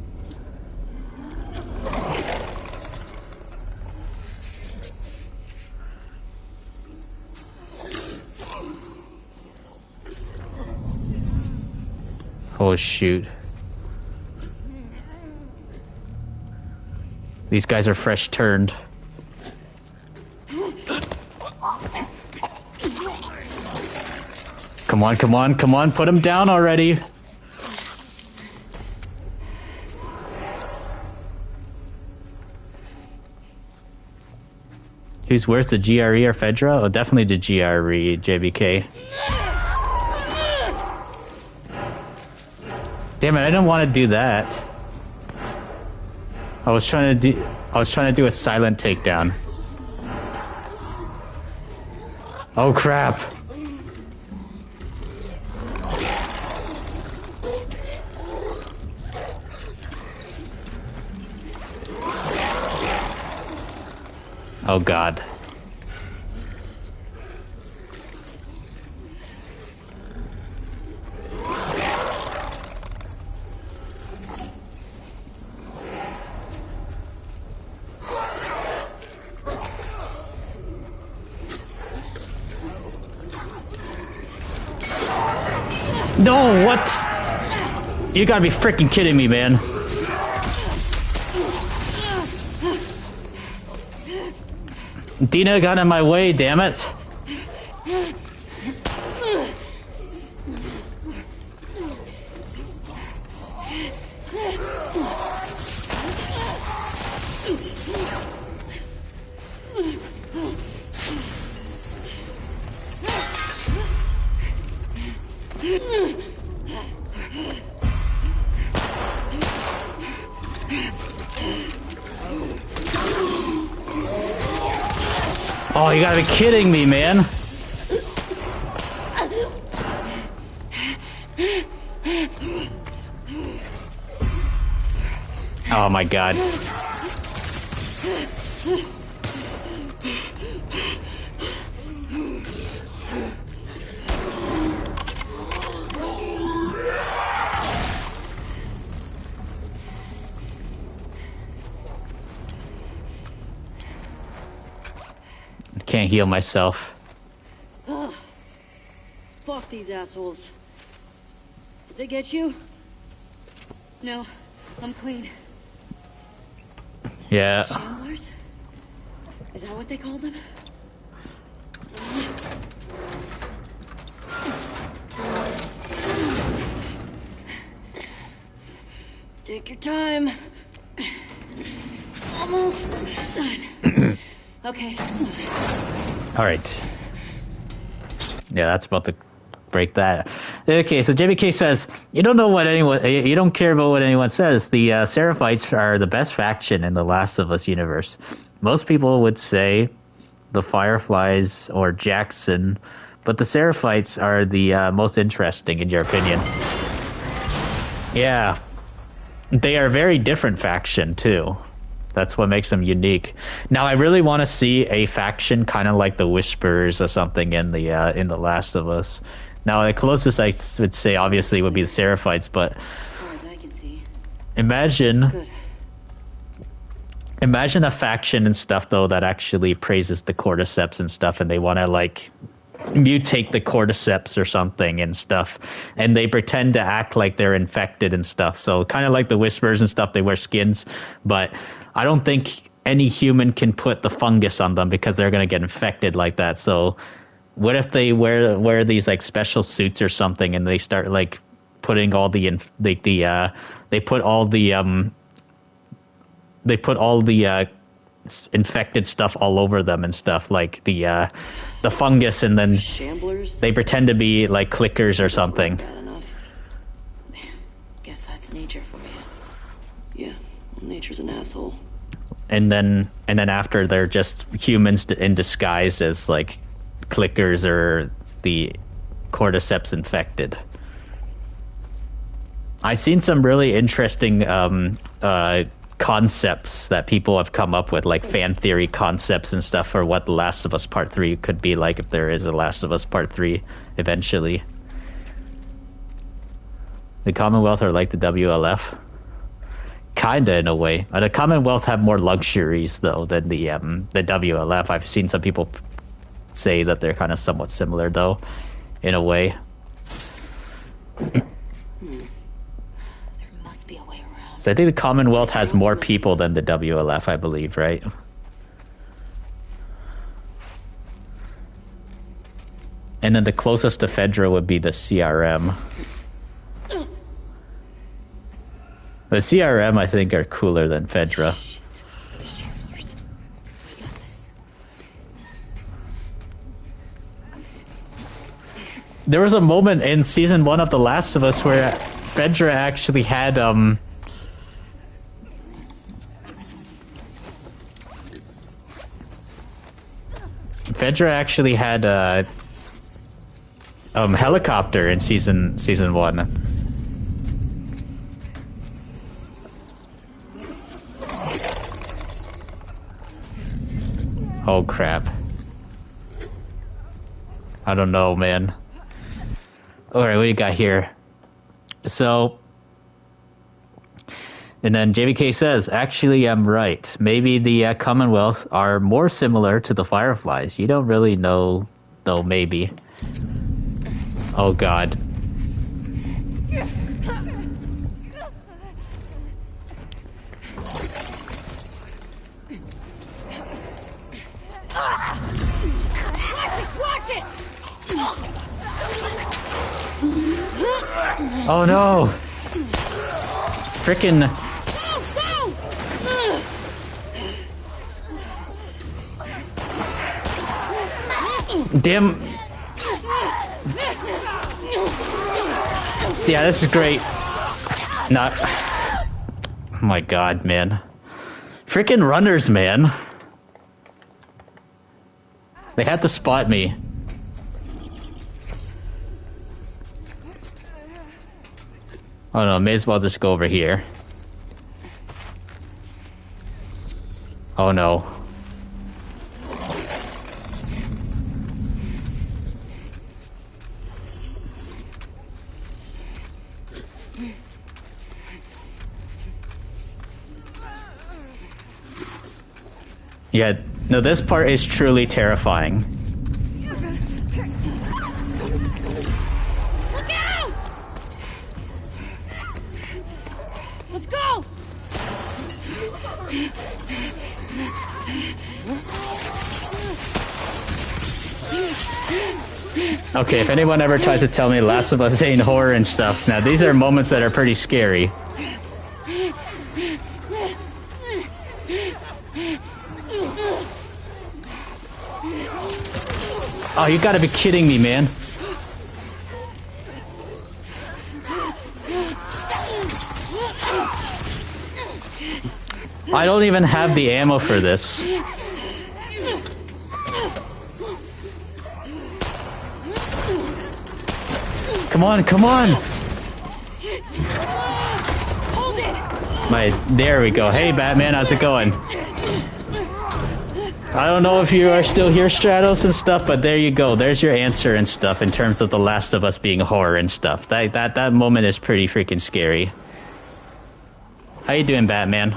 Oh shoot. These guys are fresh turned. Come on, come on, come on, put him down already. Who's worse, the GRE or Fedra? Oh, definitely the GRE, JBK. Damn it, I didn't want to do that. I was trying to do a silent takedown. Oh crap. Oh god. No, what? You gotta be freaking kidding me, man. Dina got in my way, damn it. Oh, you gotta be kidding me, man. Oh my god. Can't heal myself. Fuck these assholes. Did they get you? No, I'm clean. Yeah. Shamblers? Is that what they called them? Take your time. Almost done. Okay. All right. Yeah, that's about to break that. Okay, so JBK says, you don't care about what anyone says. The Seraphites are the best faction in the Last of Us universe. Most people would say the Fireflies or Jackson, but the Seraphites are the most interesting in your opinion. Yeah. They are a very different faction too. That's what makes them unique. Now, I really want to see a faction kind of like the Whisperers or something in the Last of Us. Now, the closest I would say, obviously, would be the Seraphites, but As far as I can see. imagine Good. Imagine a faction and stuff though that actually praises the cordyceps and stuff, and they want to like mutate the cordyceps or something and stuff, and they pretend to act like they're infected and stuff. So kind of like the Whisperers and stuff, they wear skins, but I don't think any human can put the fungus on them because they're going to get infected like that. So what if they wear these like special suits or something, and they start like putting all they put all the infected stuff all over them and stuff, like the fungus, and then Shamblers? they pretend to be like clickers or something. Bad enough. Guess that's nature for you. Yeah, well, nature's an asshole. And then after, they're just humans in disguise as like clickers or the cordyceps infected. I've seen some really interesting concepts that people have come up with, like fan theory concepts and stuff, for what The Last of Us Part 3 could be like if there is a Last of Us Part 3 eventually. The Commonwealth are like the WLF. Kinda, in a way. The Commonwealth have more luxuries though than the WLF. I've seen some people say that they're kind of somewhat similar though, in a way. So I think the Commonwealth has more people than the WLF, I believe, right? And then the closest to Fedra would be the CRM. The CRM, I think, are cooler than Fedra. There was a moment in season 1 of The Last of Us where Fedra actually had a helicopter in season 1. Oh crap. I don't know, man. Alright, what do you got here? So, and then JVK says, actually, I'm right. Maybe the Commonwealth are more similar to the Fireflies. You don't really know, though, maybe. Oh, God. Watch it! Oh, no! Frickin'... Damn. Yeah, this is great. Not. Oh my god, man. Frickin' runners, man. They had to spot me. Oh no, may as well just go over here. Oh no. Yeah, no, this part is truly terrifying. Look out! Let's go! Okay, if anyone ever tries to tell me Last of Us ain't horror and stuff, now these are moments that are pretty scary. Oh, you gotta be kidding me, man. I don't even have the ammo for this. Come on, come on! Hold it! There we go. Hey, Batman, how's it going? I don't know if you are still here, Stratos, and stuff, but there you go. There's your answer and stuff in terms of The Last of Us being horror and stuff. That moment is pretty freaking scary. How you doing, Batman?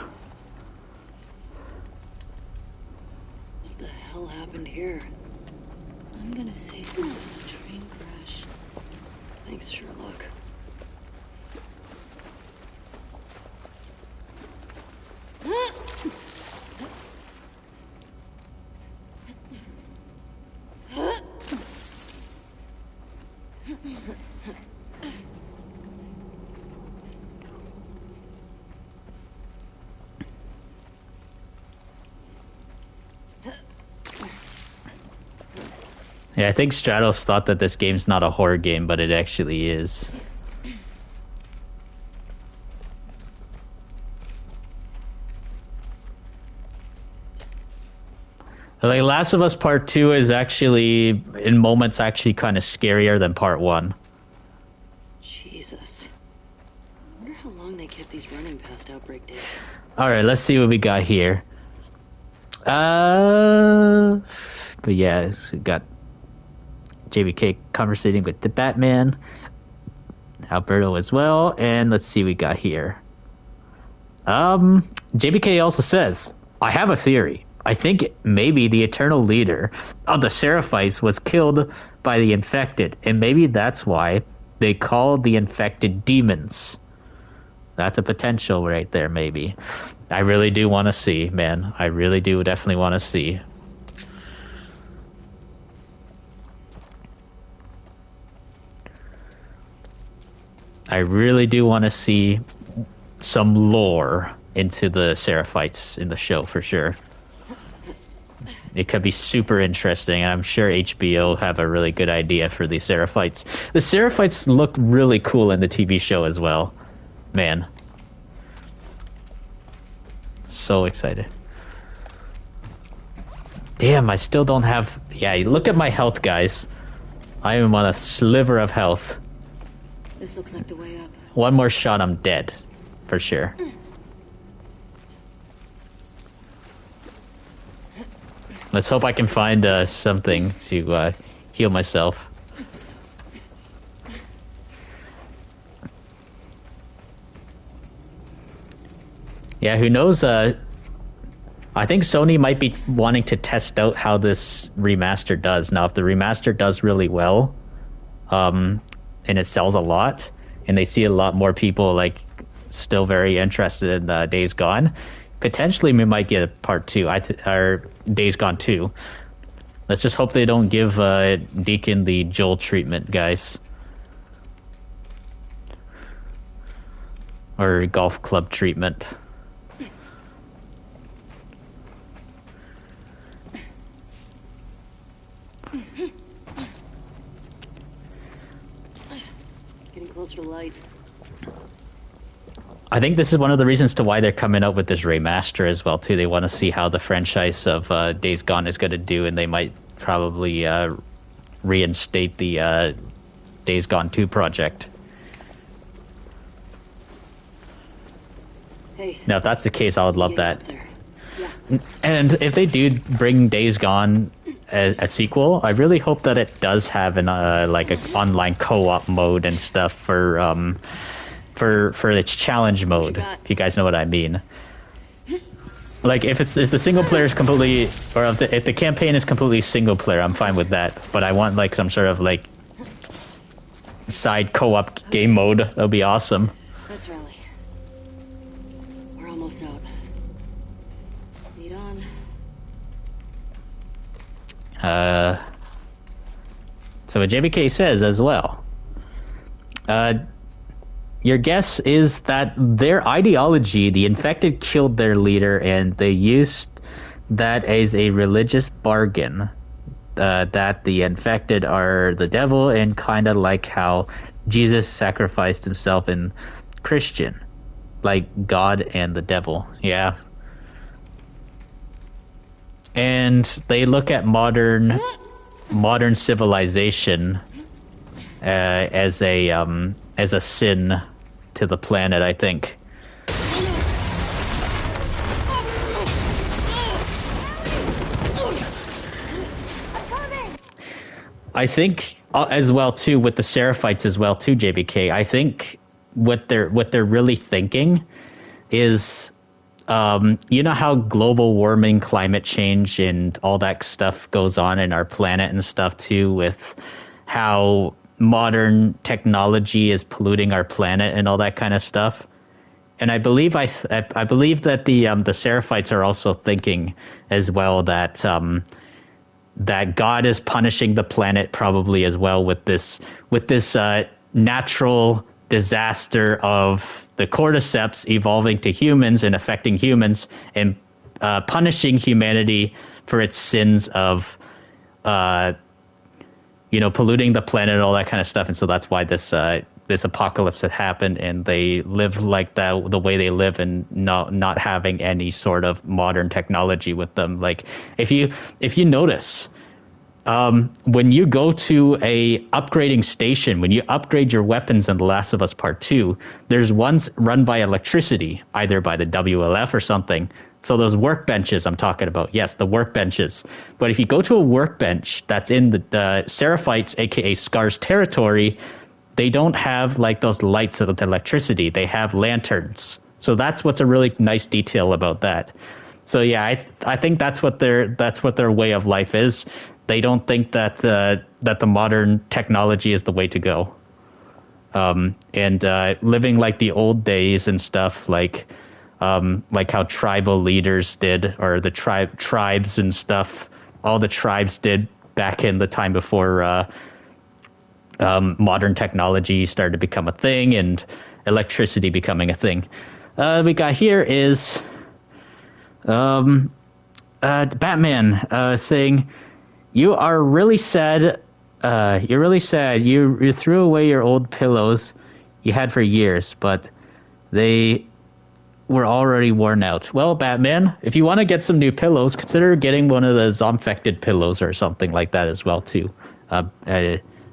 Say something. Train crash. Thanks, Sherlock. Yeah, I think Stratos thought that this game's not a horror game, but it actually is. Like, Last of Us Part 2 is actually, in moments, actually kind of scarier than Part 1. Jesus. I wonder how long they kept these running past outbreak days. Alright, let's see what we got here. But yeah, so we got JBK conversating with the Batman, Alberto as well, and let's see what we got here. JBK also says, I have a theory. I think maybe the eternal leader of the Seraphites was killed by the infected, and maybe that's why they call the infected demons. That's a potential right there, maybe. I really do want to see, man. I really do definitely want to see. I really do want to see some lore into the Seraphites in the show, for sure. It could be super interesting, and I'm sure HBO have a really good idea for the Seraphites. The Seraphites look really cool in the TV show as well. Man. So excited. Damn, I still don't have... Yeah, look at my health, guys. I am on a sliver of health. This looks like the way up. One more shot, I'm dead. For sure. Let's hope I can find something to heal myself. Yeah, who knows? I think Sony might be wanting to test out how this remaster does. Now, if the remaster does really well, and it sells a lot, and they see a lot more people like still very interested in Days Gone, potentially we might get a part 2, or Days Gone 2. Let's just hope they don't give Deacon the Joel treatment, guys. Or golf club treatment. Getting closer to light. I think this is one of the reasons to why they're coming out with this remaster as well, too. They want to see how the franchise of Days Gone is going to do, and they might probably reinstate the Days Gone 2 project. Hey. Now, if that's the case, I would love that. Yeah. And if they do bring Days Gone a sequel, I really hope that it does have an like an online co-op mode and stuff for its challenge mode, if you guys know what I mean. Like, if the single player is completely, or if the campaign is completely single player, I'm fine with that. But I want like some sort of like side co-op game mode. That'll be awesome. Let's rally. We're almost out. Lead on. So what JBK says as well. Your guess is that their ideology, the infected killed their leader, and they used that as a religious bargain. That the infected are the devil, and kind of like how Jesus sacrificed himself in Christian. Like God and the devil, yeah. And they look at modern civilization as a sin to the planet, I think. I think as well too with the Seraphites as well too, JBK. I think what they're really thinking is you know how global warming, climate change, and all that stuff goes on in our planet and stuff too, with how modern technology is polluting our planet and all that kind of stuff. And I believe I believe that the Seraphites are also thinking as well that that God is punishing the planet probably as well with this natural disaster of the cordyceps evolving to humans and affecting humans and punishing humanity for its sins of polluting the planet and all that kind of stuff. And so that's why this apocalypse had happened, and they live like that, the way they live, and not having any sort of modern technology with them. Like if you notice, when you go to a upgrading station, when you upgrade your weapons in The Last of Us Part 2, there's ones run by electricity, either by the WLF or something. So those workbenches I'm talking about, yes, the workbenches. But if you go to a workbench that's in the Seraphites, aka Scar's territory, they don't have like those lights with electricity. They have lanterns. So that's what's a really nice detail about that. So yeah, I think that's what their way of life is. They don't think that the modern technology is the way to go. And living like the old days and stuff, like how tribal leaders did, or the tribes and stuff, all the tribes did back in the time before modern technology started to become a thing and electricity becoming a thing. We got here is Batman saying, "You are really sad. You're really sad. You threw away your old pillows you had for years, but they were already worn out." Well, Batman, if you want to get some new pillows, consider getting one of the zombfected pillows or something like that as well, too.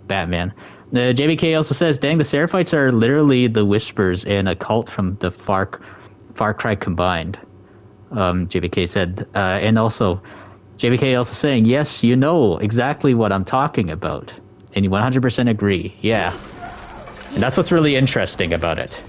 Batman. JBK also says, "Dang, the Seraphites are literally the Whispers and a cult from the Far Cry combined." JBK said, and also, JBK also saying, "Yes, you know exactly what I'm talking about." And you 100% agree. Yeah. And that's what's really interesting about it.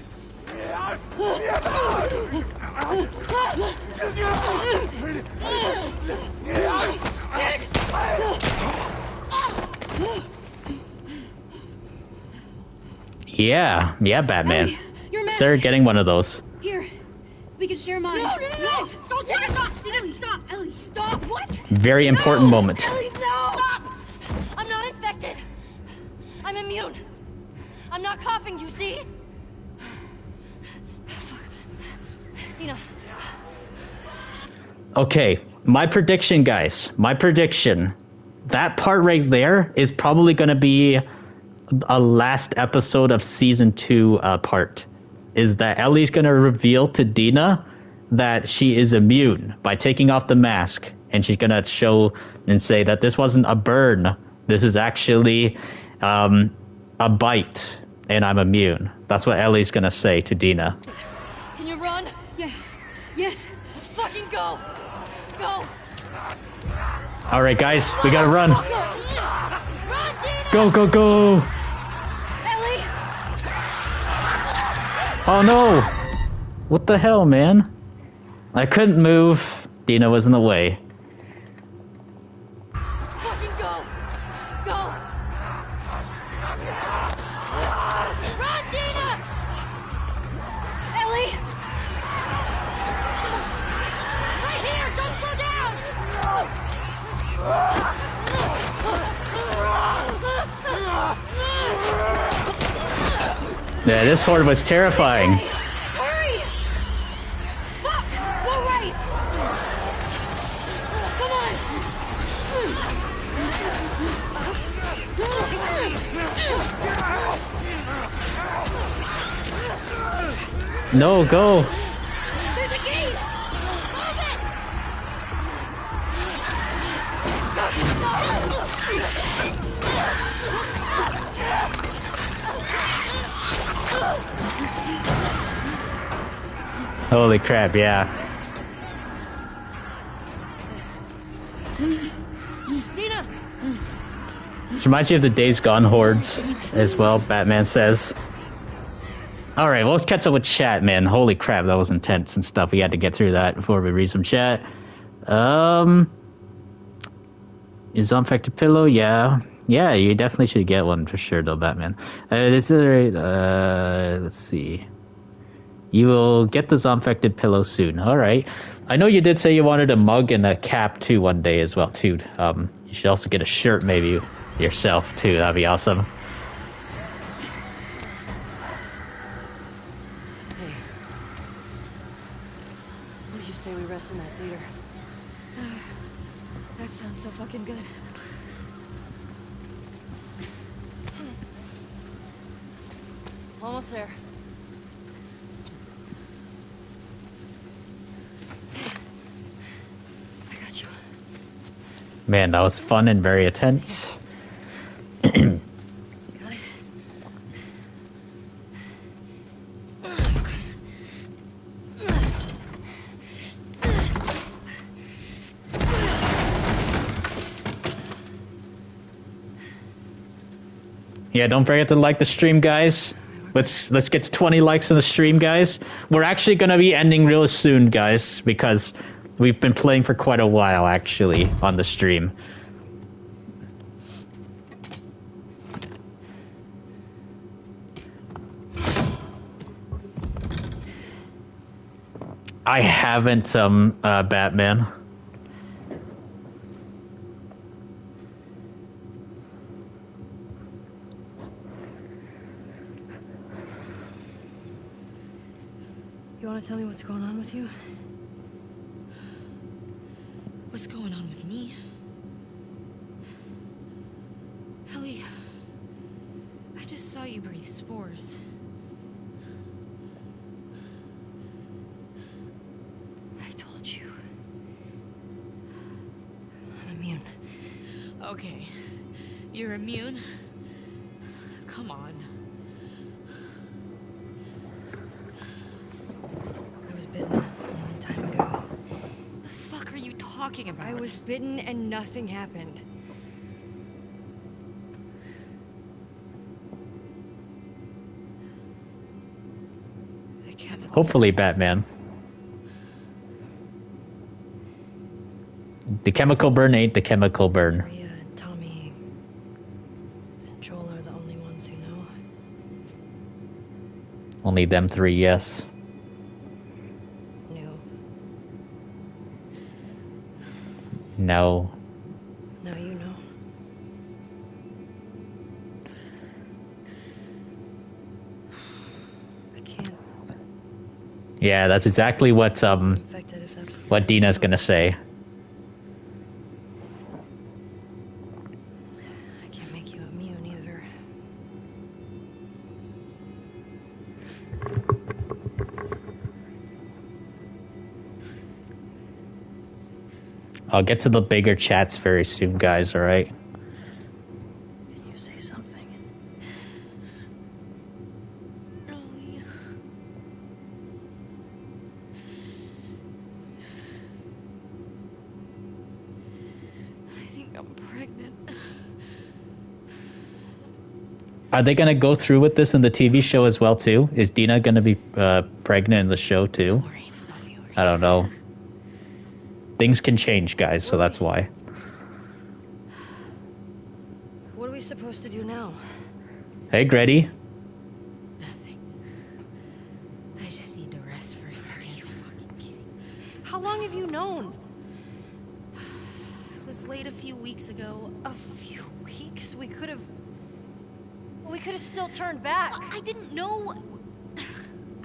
Yeah, Batman. Ellie, your mask. Sarah getting one of those. Here, we can share mine. No! Don't take it! Stop! Stop! Ellie, stop! What? Very important moment. Ellie, no! Stop! I'm not infected. I'm immune. I'm not coughing, do you see? Fuck. Dina. Okay, my prediction, guys. My prediction. That part right there is probably going to be a last episode of season 2 part. Is that Ellie's going to reveal to Dina that she is immune by taking off the mask, and she's going to show and say that this wasn't a burn. This is actually a bite, and I'm immune. That's what Ellie's going to say to Dina. Can you run? Yeah. Yes. Let's fucking go. Go. All right, guys, we got to run. Run, Dina! Go, go, go. Ellie! Oh, no. What the hell, man? I couldn't move. Dina was in the way. Let's fucking go. Go. Run, Dina! Ellie! Right here! Don't slow down! Yeah, this horde was terrifying. Hurry! Fuck! Go right! Come on! No, go. There's a gate! Move it! Holy crap, yeah. Dina! This reminds me of the Days Gone hordes as well, Batman says. All right, we'll catch up with chat, man. Holy crap, that was intense and stuff. We had to get through that before we read some chat. Is infected pillow? Yeah. Yeah, you definitely should get one for sure, though, Batman. Let's see. You will get the zombie-infected pillow soon. All right. I know you did say you wanted a mug and a cap, too, one day as well, too. You should also get a shirt, maybe, yourself, too. That'd be awesome. Hey. What do you say we rest in that theater? That sounds so fucking good. Almost there. I got you. Man, that was fun and very intense. Got it. Yeah, don't forget to like the stream, guys. Let's get to 20 likes on the stream, guys. We're actually going to be ending real soon, guys, because we've been playing for quite a while, actually, on the stream. I haven't, Batman. You want to tell me what's going on with you? What's going on with me? Ellie, I just saw you breathe spores. I told you. I'm immune. Okay, you're immune? Come on. I was bitten a long time ago. The fuck are you talking about? I was bitten and nothing happened. The chemical. Hopefully, Batman. The chemical burn ain't the chemical burn. Maria and Tommy and Joel are the only ones who know. Only them three, yes. Knew. No. Now you know. I can't Yeah, that's exactly what be infected if that's what Dina's gonna say. I can't make you immune either. I'll get to the bigger chats very soon, guys, alright? Can you say something? Ellie. I think I'm pregnant. Are they gonna go through with this in the TV show as well, too? Is Dina gonna be pregnant in the show, too? Don't worry, it's not yours. I don't know. Things can change, guys, so that's why. What are we supposed to do now? Hey, Grady. Nothing. I just need to rest for a second. Are you fucking kidding? How long have you known? It was late a few weeks ago. A few weeks? We could have still turned back. I didn't know.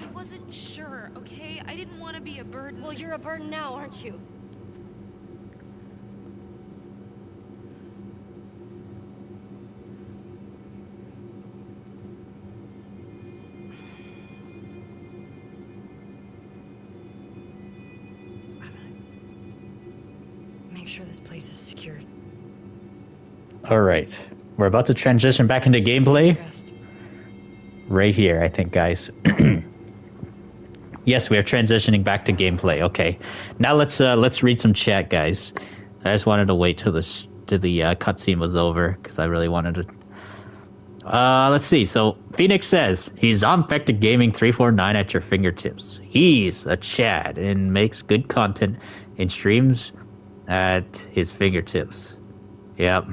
I wasn't sure, okay? I didn't want to be a burden. Well, you're a burden now, aren't you? Make sure this place is secured. Alright. We're about to transition back into gameplay. Rest. Right here, I think, guys. Yes, we are transitioning back to gameplay. Okay. Now let's read some chat, guys. I just wanted to wait till the cutscene was over because I really wanted to Let's see. So Phoenix says he's Infected Gaming 349 at your fingertips. He's a Chad and makes good content and streams at his fingertips. Yep.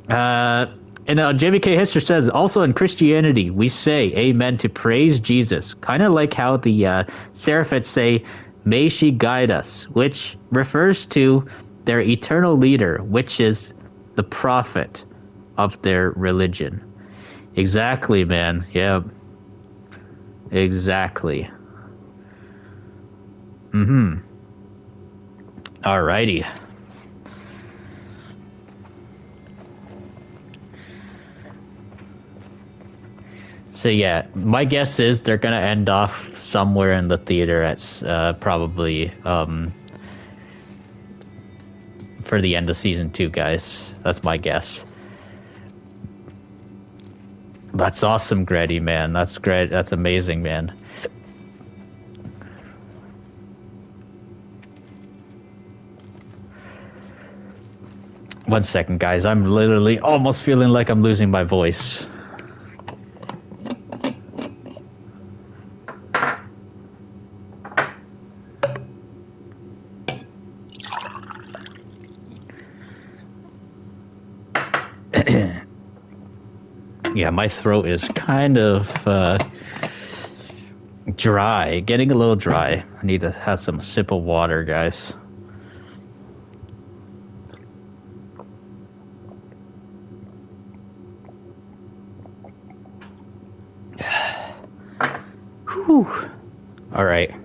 And JVK Hister says, also in Christianity, we say amen to praise Jesus. Kind of like how the Seraphites say, may she guide us, which refers to their eternal leader, which is the prophet of their religion. Exactly, man. Yeah. Exactly. Alrighty. So yeah, my guess is they're gonna end off somewhere in the theater at probably for the end of season 2, guys. That's my guess. That's awesome, Grady, man. That's great. That's amazing, man. One second, guys. I'm literally almost feeling like I'm losing my voice. Yeah, my throat is kind of dry, getting a little dry. I need to have some sip of water, guys. Whew. All right. All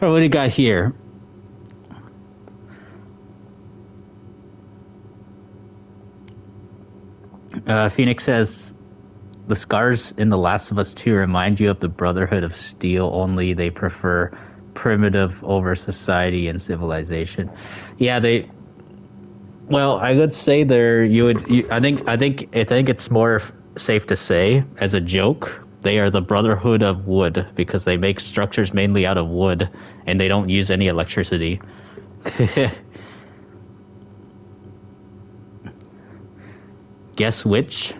right, what do you got here? Phoenix says, the scars in The Last of Us 2 remind you of the Brotherhood of Steel, only they prefer primitive over society and civilization. Yeah, well, I would say I think it's more safe to say, as a joke, they are the Brotherhood of Wood, because they make structures mainly out of wood, and they don't use any electricity. Guess which?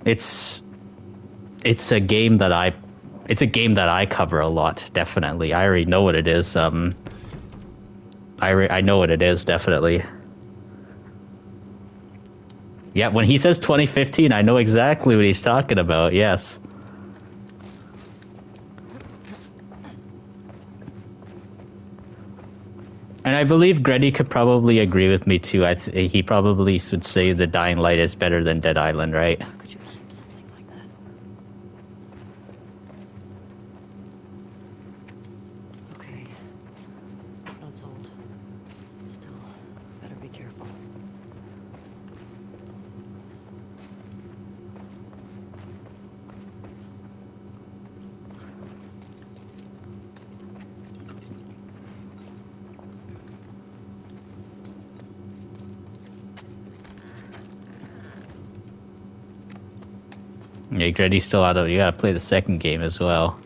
It's a game that I cover a lot. Definitely, I already know what it is. I know what it is. Definitely. Yeah, when he says 2015, I know exactly what he's talking about. Yes. And I believe Grady could probably agree with me too. He probably would say the Dying Light is better than Dead Island, right? How could you keep something like that? Okay. This note's old. Still, better be careful. Yeah, Grady's still out of. You gotta play the second game as well.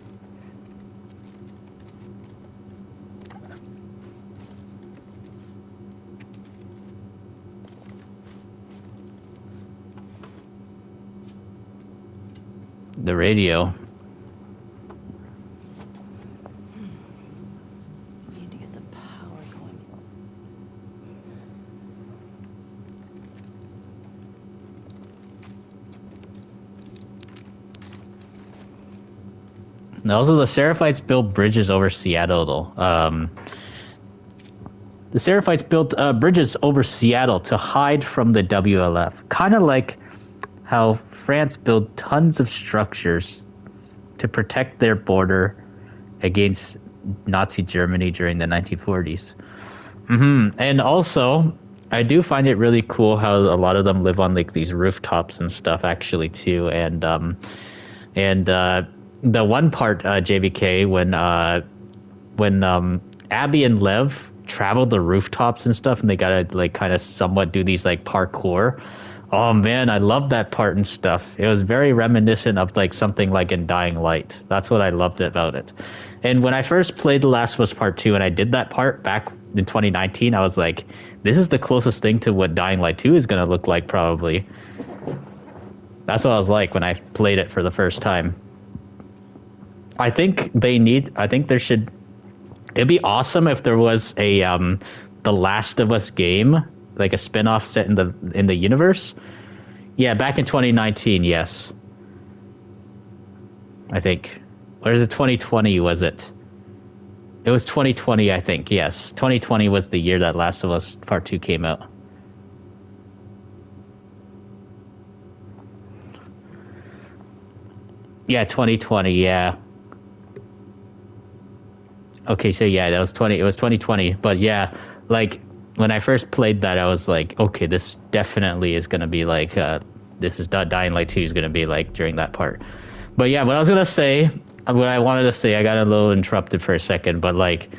The radio. Need to get the power going. And also, the Seraphites built bridges over Seattle, though. The Seraphites built bridges over Seattle to hide from the WLF. Kind of like how France built tons of structures to protect their border against Nazi Germany during the 1940s. And also, I do find it really cool how a lot of them live on like these rooftops and stuff, actually, too. And the one part, JBK, when Abby and Lev traveled the rooftops and stuff, and they gotta like kind of somewhat do these like parkour. Oh man, I love that part and stuff. It was very reminiscent of like something like in Dying Light. That's what I loved about it. And when I first played The Last of Us Part 2, and I did that part back in 2019, I was like, this is the closest thing to what Dying Light 2 is going to look like, probably. That's what I was like when I played it for the first time. I think there should... It'd be awesome if there was a The Last of Us game, like a spin-off set in the universe. Yeah, back in 2019, yes. I think. Or is it 2020, was it? It was 2020, I think, yes. 2020 was the year that Last of Us Part 2 came out. Yeah, 2020, yeah. Okay, so yeah, it was 2020. But yeah, like, when I first played that, I was like, okay, this definitely is going to be like, this is Dying Light 2 is going to be like during that part. But yeah, what I wanted to say, I got a little interrupted for a second, but like,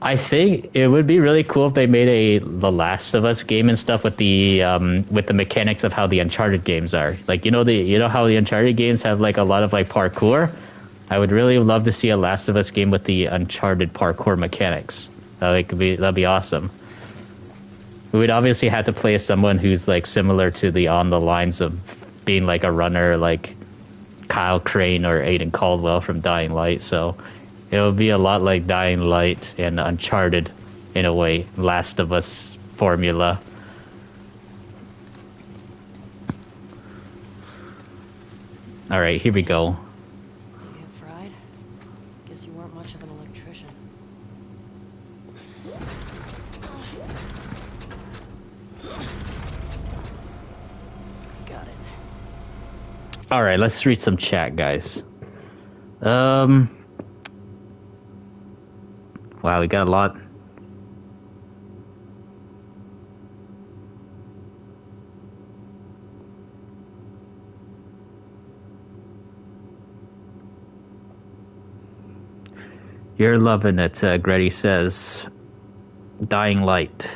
I think it would be really cool if they made The Last of Us game and stuff with the mechanics of how the Uncharted games are. Like, you know how the Uncharted games have like a lot of like parkour? I would really love to see a Last of Us game with the Uncharted parkour mechanics. That'd be awesome. We would obviously have to play as someone who's like similar to on the lines of being like a runner, like Kyle Crane or Aiden Caldwell from Dying Light. So it would be a lot like Dying Light and Uncharted in a way, Last of Us formula. All right, here we go. You get fried? Guess you weren't much of an electrician. Got it. All right, let's read some chat, guys. Wow, we got a lot. You're loving it, Gretty says. Dying Light.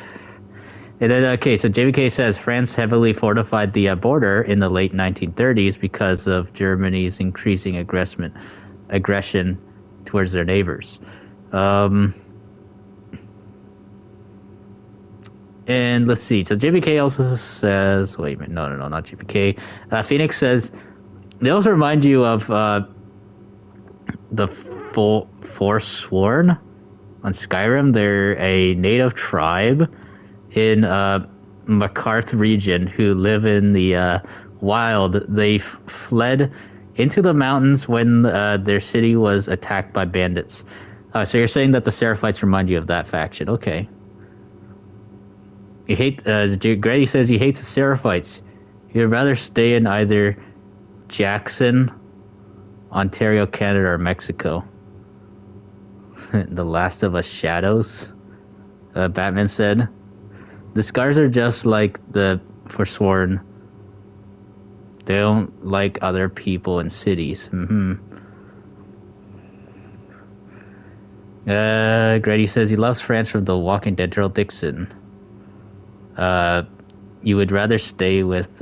And then, okay, so JVK says France heavily fortified the border in the late 1930s because of Germany's increasing aggression towards their neighbors. And let's see. So JVK also says, wait a minute, no, not JVK. Phoenix says, they also remind you of the Forsworn on Skyrim. They're a native tribe in Macarth region who live in the wild. They fled into the mountains when their city was attacked by bandits. So you're saying that the Seraphites remind you of that faction. Okay. Grady says he hates the Seraphites. He'd rather stay in either Jackson, Ontario, Canada, or Mexico. The Last of Us Shadows. Batman said, the Scars are just like the Forsworn. They don't like other people in cities. Grady says he loves France from The Walking Dead, Daryl Dixon. You would rather stay with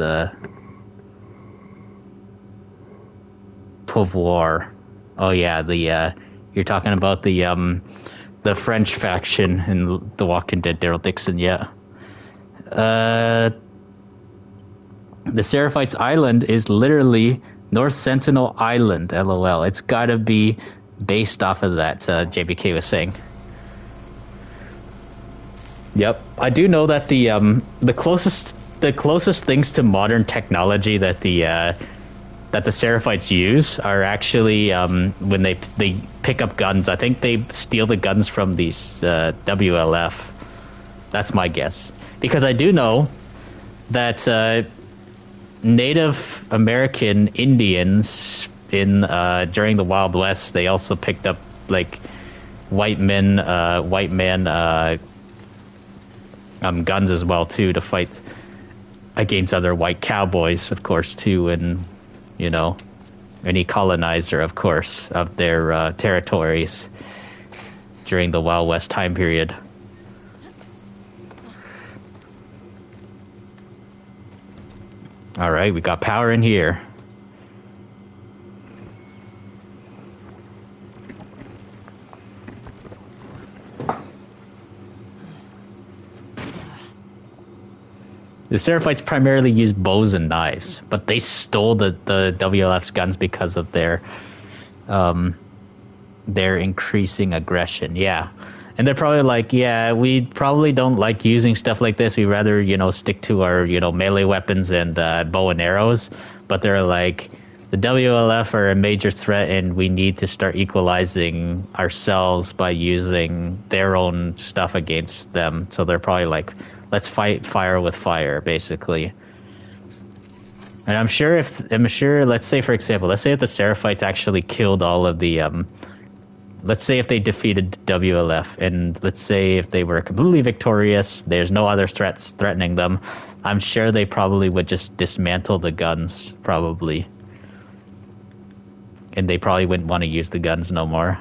Pouvoir. Oh yeah, you're talking about the French faction in The Walking Dead, Daryl Dixon. Yeah. The Seraphites Island is literally North Sentinel Island. LOL. It's got to be based off of that. JBK was saying. Yep, I do know that the closest things to modern technology that the Seraphites use are actually when they pick up guns. I think they steal the guns from these WLF. That's my guess, because I do know that Native American Indians in during the Wild West, they also picked up like white man guns as well too, to fight against other white cowboys, of course, too, and any colonizer, of course, of their territories during the Wild West time period. All right, we got power in here. The Seraphites primarily use bows and knives, but they stole the WLF's guns because of their increasing aggression. Yeah. And they're probably like, yeah, we probably don't like using stuff like this. We rather, stick to our, melee weapons and bow and arrows. But they're like, the WLF are a major threat, and we need to start equalizing ourselves by using their own stuff against them. So they're probably like, let's fight fire with fire, basically. And I'm sure, let's say, for example, let's say if the Seraphites actually killed all of the, let's say if they defeated WLF, and let's say if they were completely victorious, there's no other threats threatening them, I'm sure they probably would just dismantle the guns, probably. And they probably wouldn't want to use the guns no more.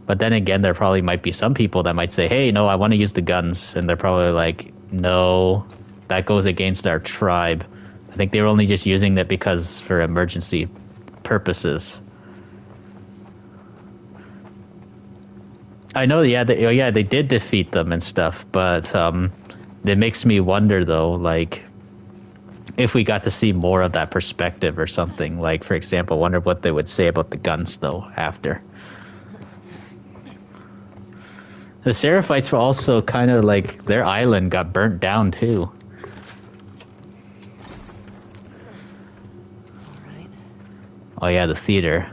But then again, there probably might be some people that might say, hey, no, I want to use the guns. And they're probably like, no, that goes against our tribe. I think they were only just using that because for emergency purposes. I know, yeah, they did defeat them and stuff, but it makes me wonder, though, like, if we got to see more of that perspective or something. Like, for example, wonder what they would say about the guns, though, after. The Seraphites were also kind of like, their island got burnt down, too. All right. Oh, yeah, the theater.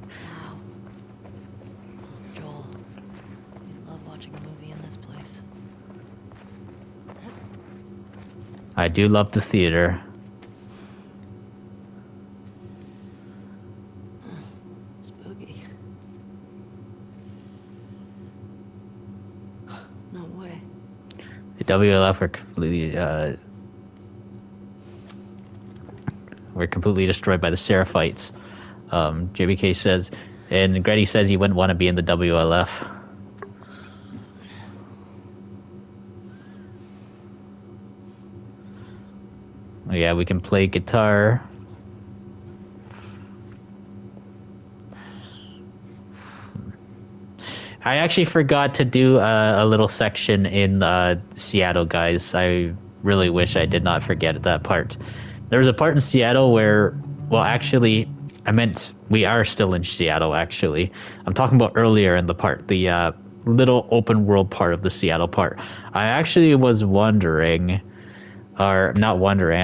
Wow. Joel, you love watching a movie in this place. I do love the theater. Spooky. No way. The WLF were completely destroyed by the Seraphites. JBK says, and Gretty says he wouldn't want to be in the WLF. Oh, yeah, we can play guitar. I actually forgot to do a little section in Seattle, guys. I really wish I did not forget that part. There was a part in Seattle where, well, actually, I meant we are still in Seattle, actually. I'm talking about earlier in the part, the little open world part of the Seattle part. I actually was wondering, or not wondering,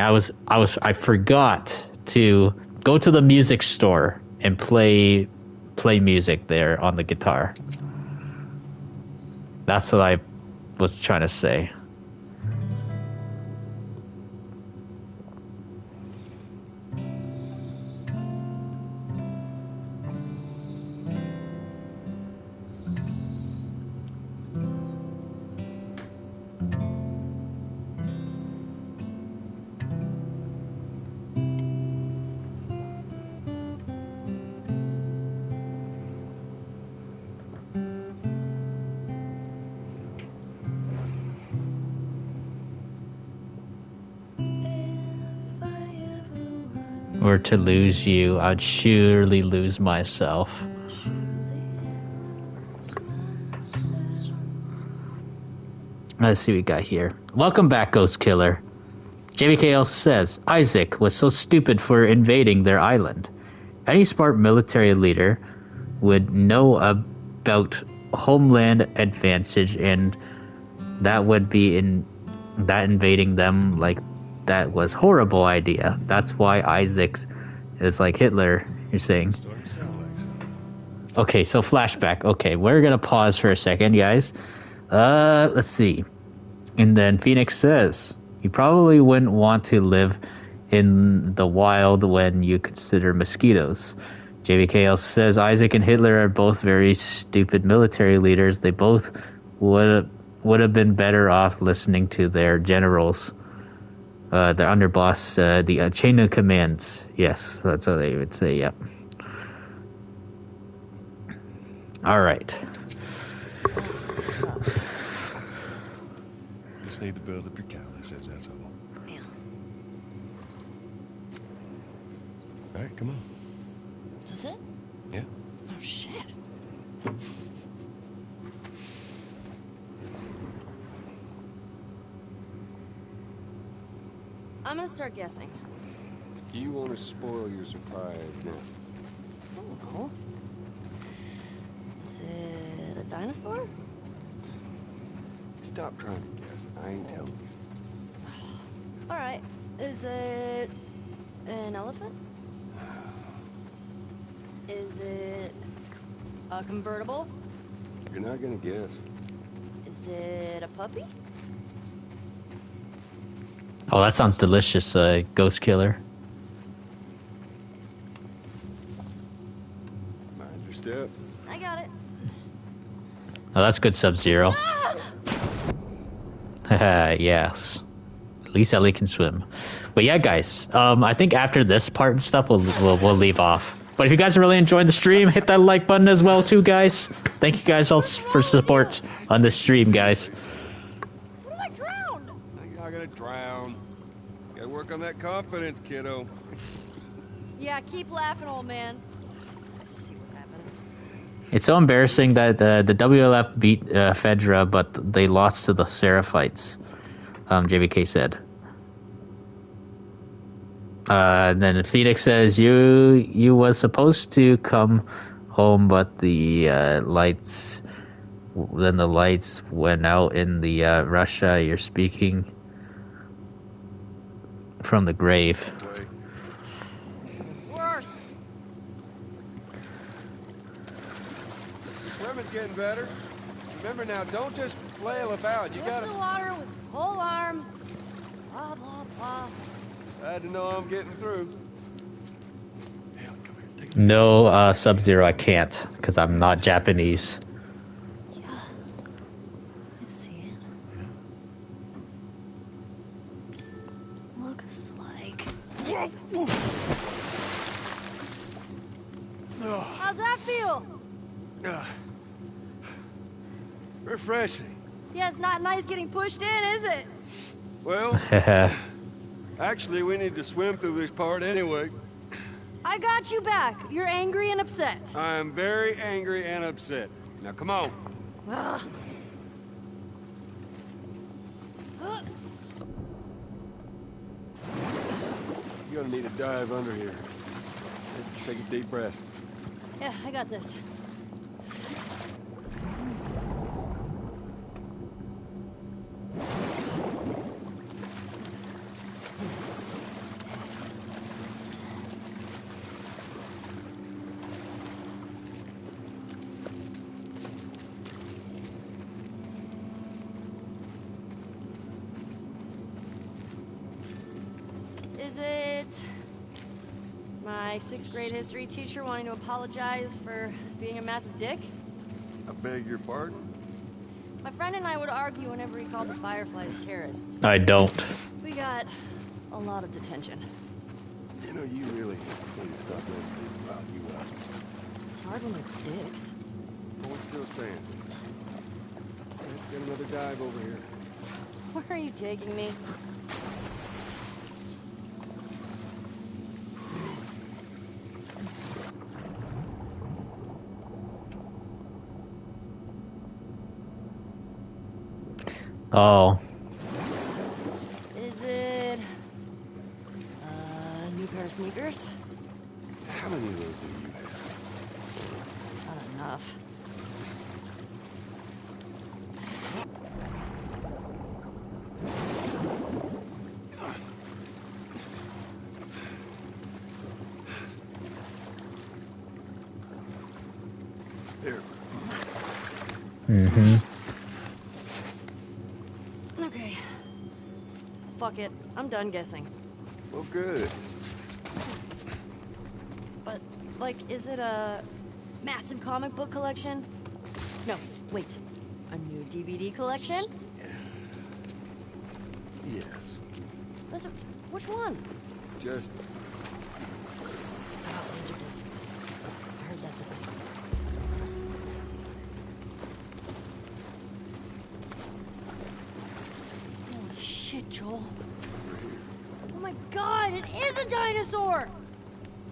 I forgot to go to the music store and play music there on the guitar. That's what I was trying to say. Or to lose you, I'd surely lose myself. Let's see what we got here. Welcome back, Ghost Killer. JBK also says, Isaac was so stupid for invading their island. Any smart military leader would know about homeland advantage, and that would be that invading them like that was horrible idea. That's why Isaac is like Hitler, you're saying. Okay, so flashback. Okay, we're gonna pause for a second, guys. Let's see. And then Phoenix says, you probably wouldn't want to live in the wild when you consider mosquitoes. JBKL says, Isaac and Hitler are both very stupid military leaders. They both would have been better off listening to their generals. Their underboss, the chain of commands. Yes, that's how they would say, yep. All right. Just need to build up your calluses, that's all. Yeah. All right, come on. Is this it? Yeah. Oh, shit. I'm gonna start guessing. You want to spoil your surprise now? I don't know. Is it a dinosaur? Stop trying to guess. I ain't helping you. All right. Is it an elephant? Is it a convertible? You're not gonna guess. Is it a puppy? Oh, that sounds delicious, Ghost Killer. Mind your step. I got it. Oh, that's good, Sub-Zero. Haha, yes. At least Ellie can swim. But yeah, guys, I think after this part and stuff, we'll leave off. But if you guys are really enjoying the stream, hit that like button as well, too, guys. Thank you guys all for support on this stream, guys. What if I drown? You're not gonna drown. Gotta work on that confidence, kiddo. Yeah, keep laughing, old man. See what happens. It's so embarrassing that the WLF beat Fedra, but they lost to the Seraphites, JVK said. Then Phoenix says, you was supposed to come home, but the lights went out in the Russia. You're speaking from the grave. Worse. Swimming's getting better. Remember now, don't just flail about. You Push gotta... the water with whole arm. Blah, blah, blah. Glad to know I'm getting through. No, Sub-Zero, I can't, because I'm not Japanese. Yeah. I see it. Looks like... How's that feel? Refreshing. Yeah, it's not nice getting pushed in, is it? Well, actually, we need to swim through this part anyway. I got you back. You're angry and upset. I am very angry and upset. Now, come on. Ugh. You're gonna need to dive under here. Take a deep breath. Yeah, I got this. Is it my 6th grade history teacher wanting to apologize for being a massive dick? I beg your pardon? My friend and I would argue whenever he called the Fireflies terrorists. I don't. We got a lot of detention. You know, you really need to stop letting people rile you up. It's hard when they're dicks. Point still stands. Let's get another dive over here. Where are you taking me? Oh. Is it a new pair of sneakers? How many of those do you have? Not enough. There. Mm-hmm. Okay. Fuck it. I'm done guessing. Well, good. But, like, is it a massive comic book collection? No, wait. A new DVD collection? Yes. Those are, which one? Just How about laser discs? I heard that's a thing. Holy shit, Joel. Oh my god, it is a dinosaur!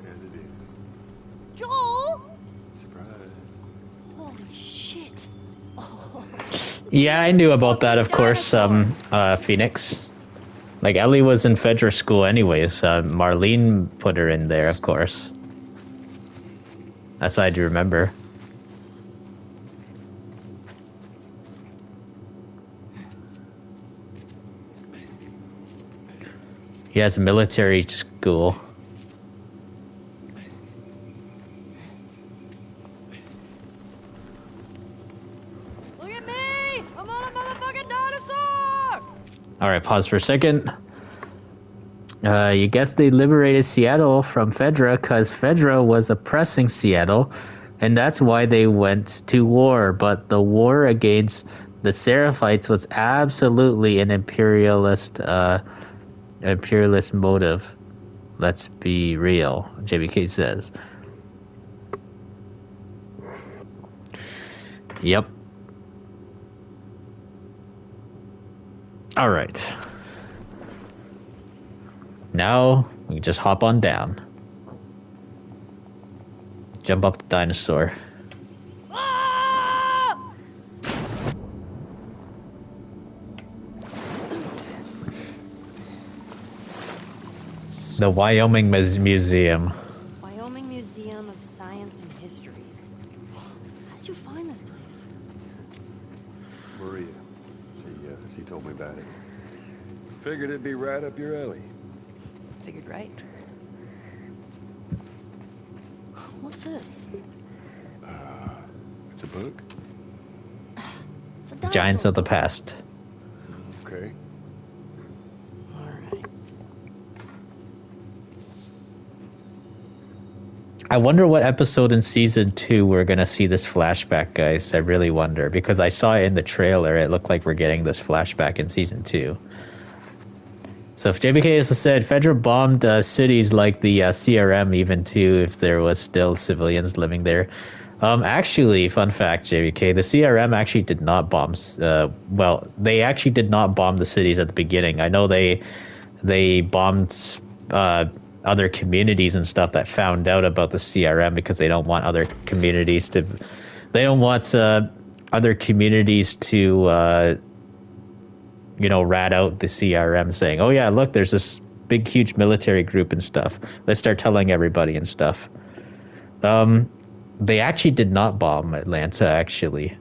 and it is. Joel! Surprise. Holy shit. Oh. Yeah, I knew about that, of course, Phoenix. Like, Ellie was in Fedra school anyways. Marlene put her in there, of course. That's how I do remember. He has a military school. Look at me! I'm on a motherfucking dinosaur! Alright, pause for a second. You guess they liberated Seattle from Fedra because Fedra was oppressing Seattle, and that's why they went to war. But the war against the Seraphites was absolutely an imperialist motive. Let's be real, JBK says. Yep. Alright. Now, we can just hop on down. Jump up the dinosaur. Ah! The Wyoming Museum. Wyoming Museum of Science and History. How'd you find this place? Maria. She told me about it. Figured it'd be right up your alley. Figured right. What's this? It's a book? It's a dinosaur. Giants of the Past. Okay. Alright. I wonder what episode in season 2 we're gonna see this flashback, guys. I really wonder, because I saw it in the trailer. It looked like we're getting this flashback in season 2. So if JBK has said Fedra bombed cities like the CRM, even too, if there was still civilians living there. Actually, fun fact, JBK, the CRM actually did not bomb. Well, they actually did not bomb the cities at the beginning. I know they bombed other communities and stuff that found out about the CRM because they don't want other communities to. They don't want other communities to. Rat out the CRM saying, oh yeah, look, there's this big, huge military group and stuff. Let's start telling everybody and stuff. They actually did not bomb Atlanta, actually.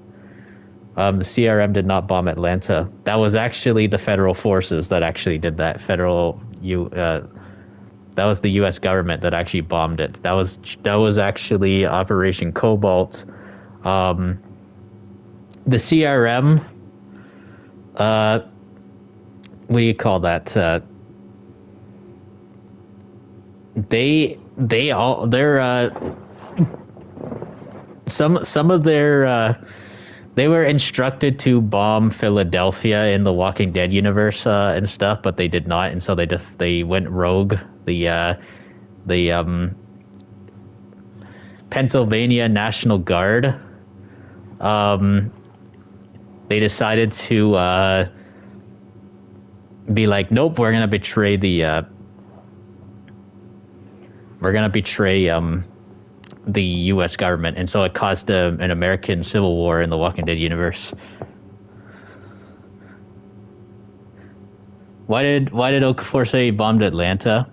The CRM did not bomb Atlanta. That was actually the federal forces that actually did that. That was the U.S. government that actually bombed it. That was actually Operation Cobalt. The CRM, what do you call that? Some of their they were instructed to bomb Philadelphia in the Walking Dead universe and stuff, but they did not, and so they went rogue. The Pennsylvania National Guard, they decided to be like, nope, we're gonna betray the U.S. government, and so it caused an American Civil War in the Walking Dead universe. Why did Okafor say he bombed Atlanta?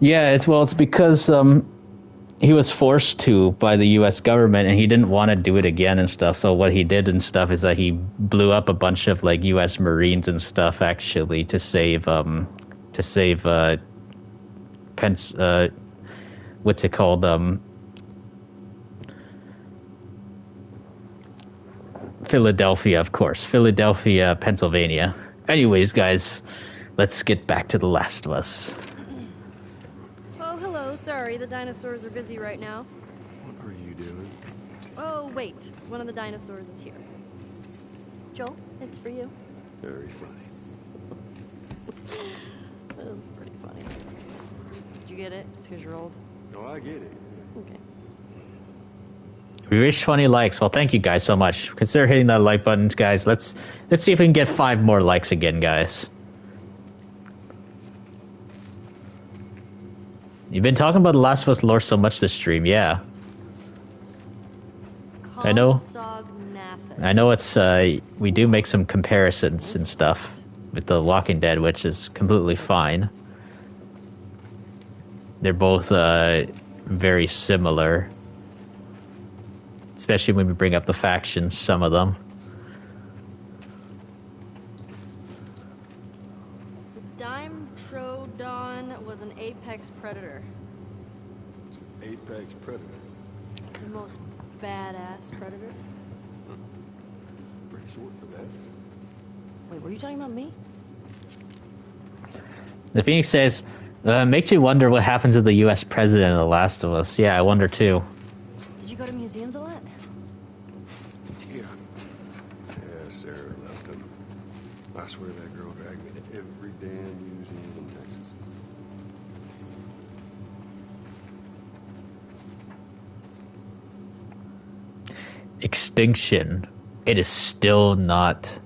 Yeah, it's because he was forced to by the U.S. government, and he didn't want to do it again and stuff. So what he did and stuff is that he blew up a bunch of like U.S. Marines and stuff actually to save what's it called? Philadelphia, of course. Philadelphia, Pennsylvania. Anyways, guys, let's get back to The Last of Us. Oh, hello. Sorry, the dinosaurs are busy right now. What are you doing? Oh, wait. One of the dinosaurs is here. Joel, it's for you. Very funny. That was pretty funny. Did you get it? It's because you're old. No, I get it. Okay. We reached 20 likes. Well, thank you guys so much. Consider hitting that like button, guys. Let's see if we can get 5 more likes again, guys. You've been talking about The Last of Us lore so much this stream, yeah. I know. Compsognathus. I know it's we do make some comparisons and stuff with The Walking Dead, which is completely fine. They're both very similar, especially when we bring up the factions. Some of them. The Dimetrodon was an apex predator. Apex predator. The most badass predator. Pretty short for that. Wait, were you talking about me? The Phoenix says, makes you wonder what happened to the U.S. president of The Last of Us. Yeah, I wonder too. Did you go to museums a lot? Yeah. Yeah, Sarah left them. I swear that girl dragged me to every damn museum in Texas. Extinction. It is still not.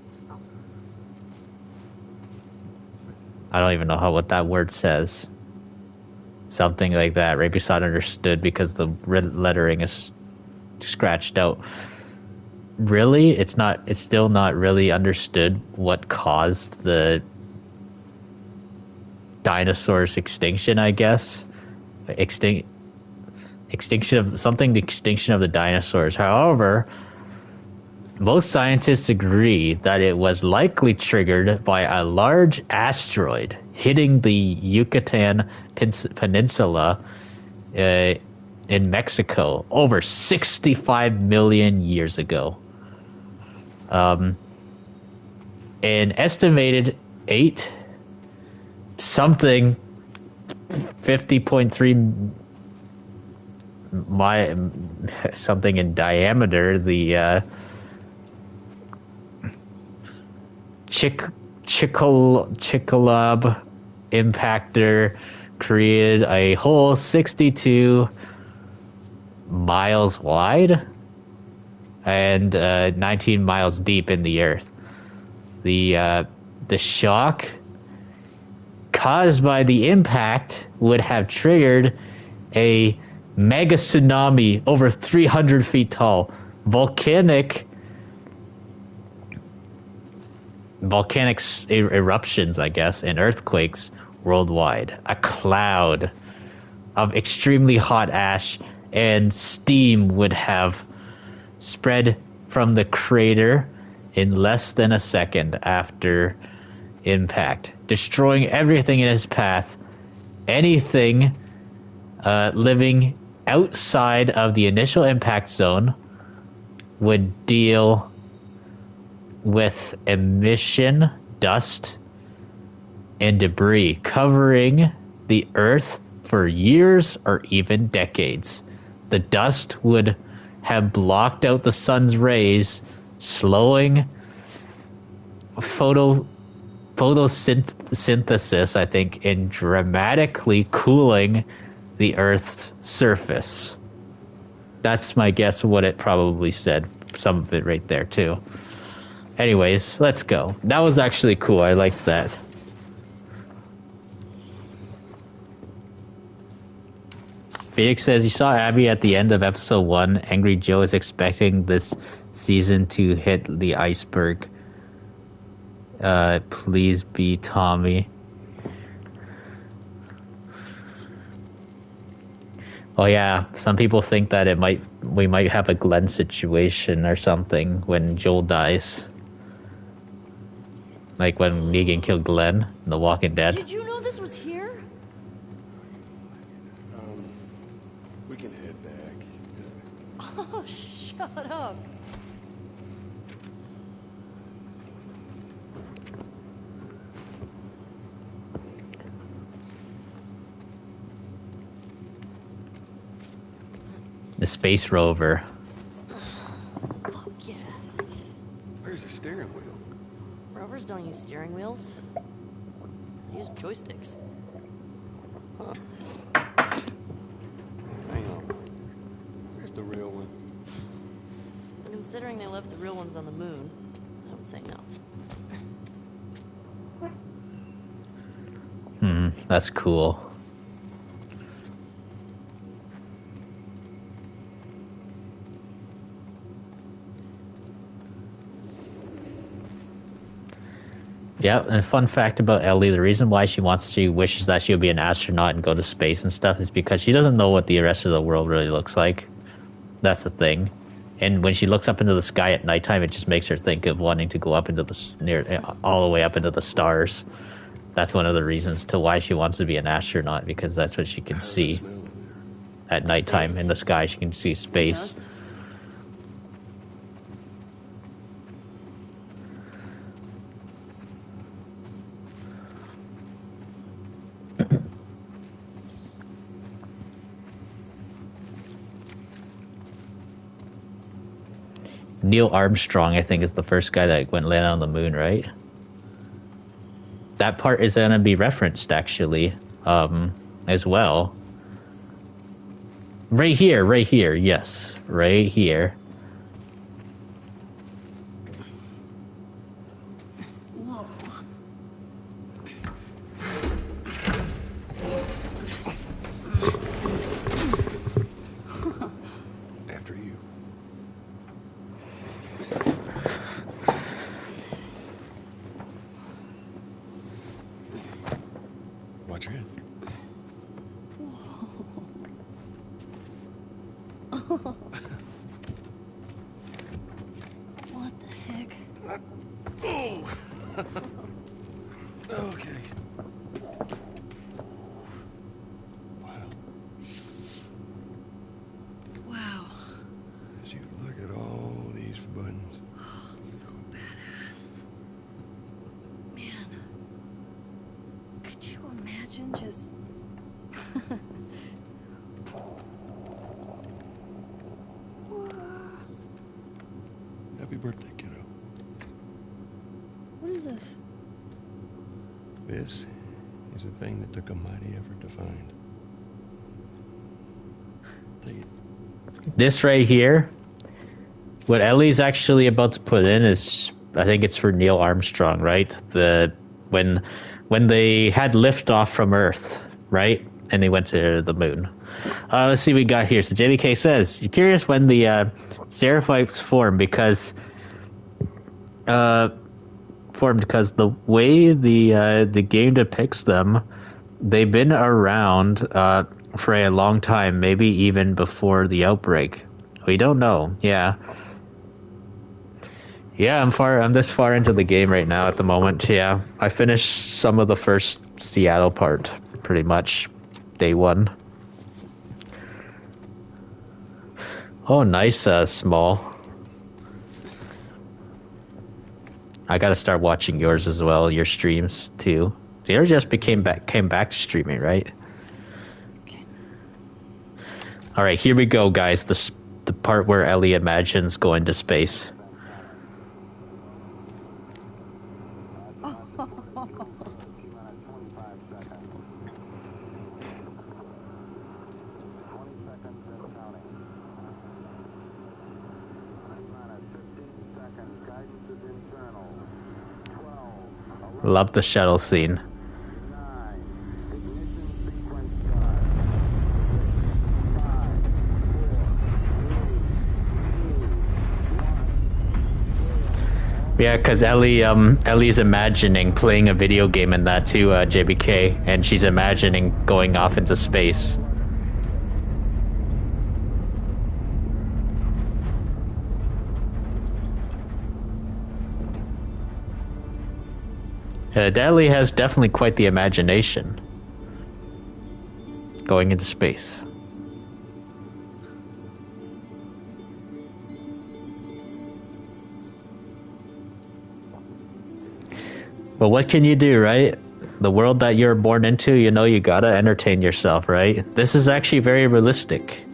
I don't even know what that word says. Something like that. Maybe it's not understood because the lettering is scratched out. Really? It's still not really understood what caused the dinosaurs' extinction, I guess. Extinction of the extinction of the dinosaurs. However, most scientists agree that it was likely triggered by a large asteroid hitting the Yucatan Peninsula in Mexico over 65 million years ago. An estimated 50.3 something in diameter, the Chicxulub impactor created a hole 62 miles wide and 19 miles deep in the earth. The shock caused by the impact would have triggered a mega tsunami over 300 feet tall. Volcanic eruptions, I guess, and earthquakes worldwide. A cloud of extremely hot ash and steam would have spread from the crater in less than a second after impact, destroying everything in its path. Anything living outside of the initial impact zone would deal with emission, dust, and debris covering the earth for years or even decades. The dust would have blocked out the sun's rays, slowing photosynthesis, I think, and dramatically cooling the Earth's surface. That's my guess of what it probably said. Some of it right there, too. Anyways, let's go. That was actually cool. I liked that. Phoenix says, you saw Abby at the end of episode 1. Angry Joe is expecting this season to hit the iceberg. Please be Tommy. Oh yeah, some people think that we might have a Glenn situation or something when Joel dies. Like when Negan killed Glenn in The Walking Dead. Did you know this was here? We can head back. Oh, shut up. The space rover. Fuck yeah. Where's the steering wheel? Rovers don't use steering wheels. They use joysticks. Huh. Hang on. Where's the real one? Considering they left the real ones on the moon, I would say no. That's cool. Yeah, and a fun fact about Ellie, the reason why she wishes that she would be an astronaut and go to space and stuff is because she doesn't know what the rest of the world really looks like. That's the thing. And when she looks up into the sky at nighttime, it just makes her think of wanting to go up into all the way up into the stars. That's one of the reasons to why she wants to be an astronaut, because that's what she can see at nighttime in the sky. She can see space. Neil Armstrong, I think, is the first guy that went land on the moon, right? That part is going to be referenced, actually, as well. Right here, yes. Right here. Whoa. After you. Watch your head. What the heck? Okay. Wow. Wow. As you look at all these buttons. So badass. Man. Could you imagine just... Happy birthday, kiddo. What is this? This is a thing that took a mighty effort to find. Take it. This right here, what Ellie's actually about to put in is, I think it's for Neil Armstrong, right? When they had liftoff from Earth, right? And they went to the moon. Let's see what we got here. So JBK says, you're curious when the Seraphites formed because the way the game depicts them, they've been around for a long time, maybe even before the outbreak. We don't know. Yeah, I'm this far into the game right now at the moment. Yeah, I finished some of the first Seattle part pretty much day one. Oh, nice, small. I gotta start watching yours as well, your streams too. You just came back to streaming, right? Okay. All right, here we go, guys. The part where Ellie imagines going to space. Love the shuttle scene. Yeah, because Ellie's imagining playing a video game in that too, JBK, and she's imagining going off into space. Ellie has definitely quite the imagination. Going into space. But what can you do, right? The world that you're born into, you know, you gotta entertain yourself, right? This is actually very realistic.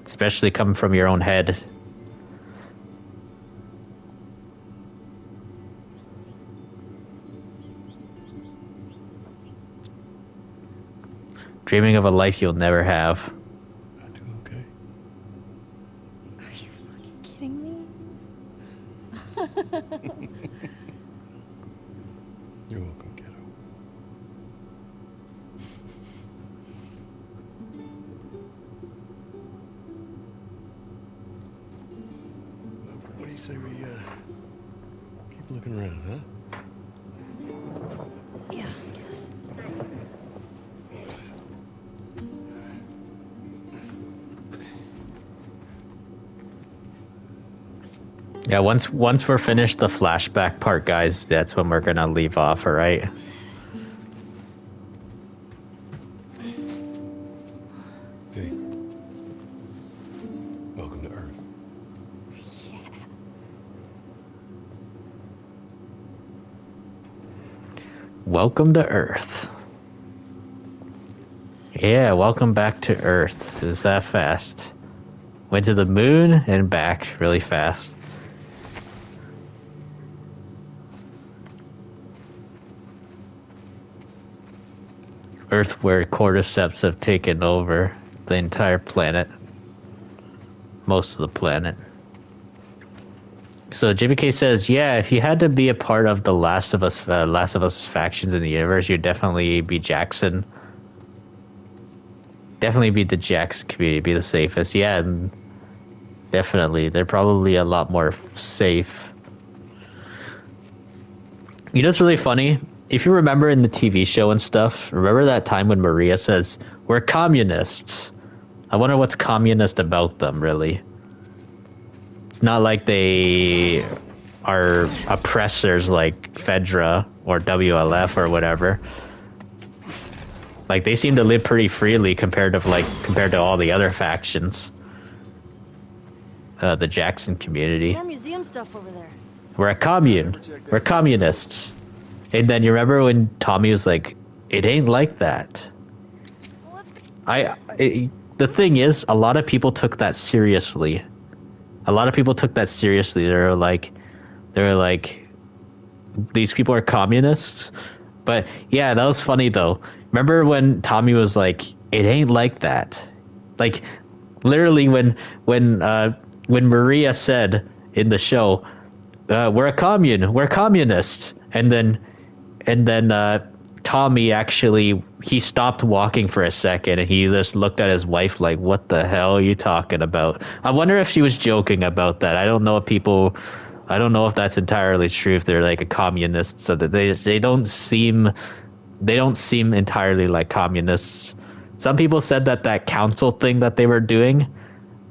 Especially coming from your own head. Dreaming of a life you'll never have. I do okay. Are you fucking kidding me? You're welcome, kiddo. What do you say we keep Keep looking around, huh? Yeah, I guess. Yeah, once we're finished the flashback part, guys, that's when we're gonna leave off, alright? Hey. Welcome to Earth. Welcome to Earth. Yeah, welcome back to Earth. Is that fast? Went to the moon and back really fast. Earth where cordyceps have taken over the entire planet. Most of the planet. So JBK says, yeah, if you had to be a part of the Last of Us factions in the universe, you'd definitely be Jackson. Definitely be the Jackson community, be the safest. Yeah, definitely. They're probably a lot more safe. You know what's really funny? If you remember in the TV show and stuff, remember that time when Maria says, we're communists? I wonder what's communist about them, really. It's not like they are oppressors like Fedra or WLF or whatever. Like, they seem to live pretty freely compared to all the other factions. The Jackson community. More museum stuff over there. We're a commune. We're communists. And then you remember when Tommy was like, it ain't like that. The thing is, a lot of people took that seriously. They were like, these people are communists. But yeah, that was funny though. Remember when Tommy was like, it ain't like that. Like, literally when Maria said in the show, we're a commune, we're communists. And then Tommy actually, he stopped walking for a second and he just looked at his wife like, what the hell are you talking about? I wonder if she was joking about that. I don't know if that's entirely true, if they're like a communist, so that they don't seem entirely like communists. Some people said that council thing that they were doing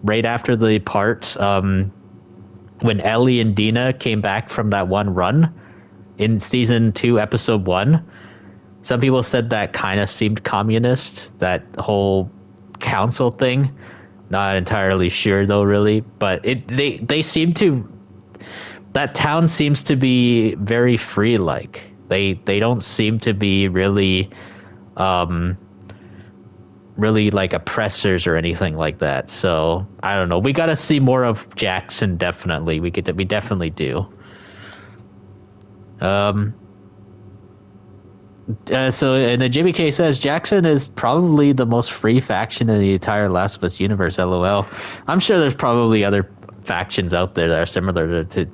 right after the part, when Ellie and Dina came back from that one run in season 2, episode 1, some people said that kind of seemed communist, that whole council thing. Not entirely sure though, really, but they seem to, that town seems to be very free. Like they don't seem to be really like oppressors or anything like that. So I don't know. We got to see more of Jackson. Definitely, we definitely do. So, and the JBK says Jackson is probably the most free faction in the entire Last of Us universe. LOL. I'm sure there's probably other factions out there that are similar to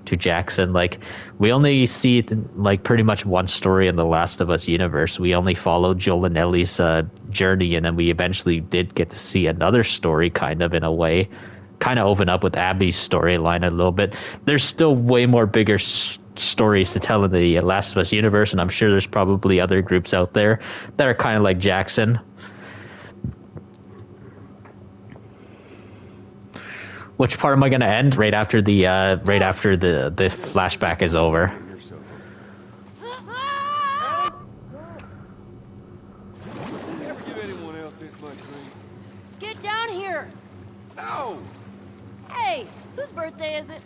Jackson. Like, we only see like pretty much one story in the Last of Us universe. We only followed Joel and Ellie's journey, and then we eventually did get to see another story, kind of in a way, kind of open up with Abby's storyline a little bit. There's still way more bigger stories to tell in the Last of Us universe, and I'm sure there's probably other groups out there that are kind of like Jackson. Which part am I going to end? Right after the flashback is over. Never give anyone else this much grief. Get down here! No! Hey, whose birthday is it?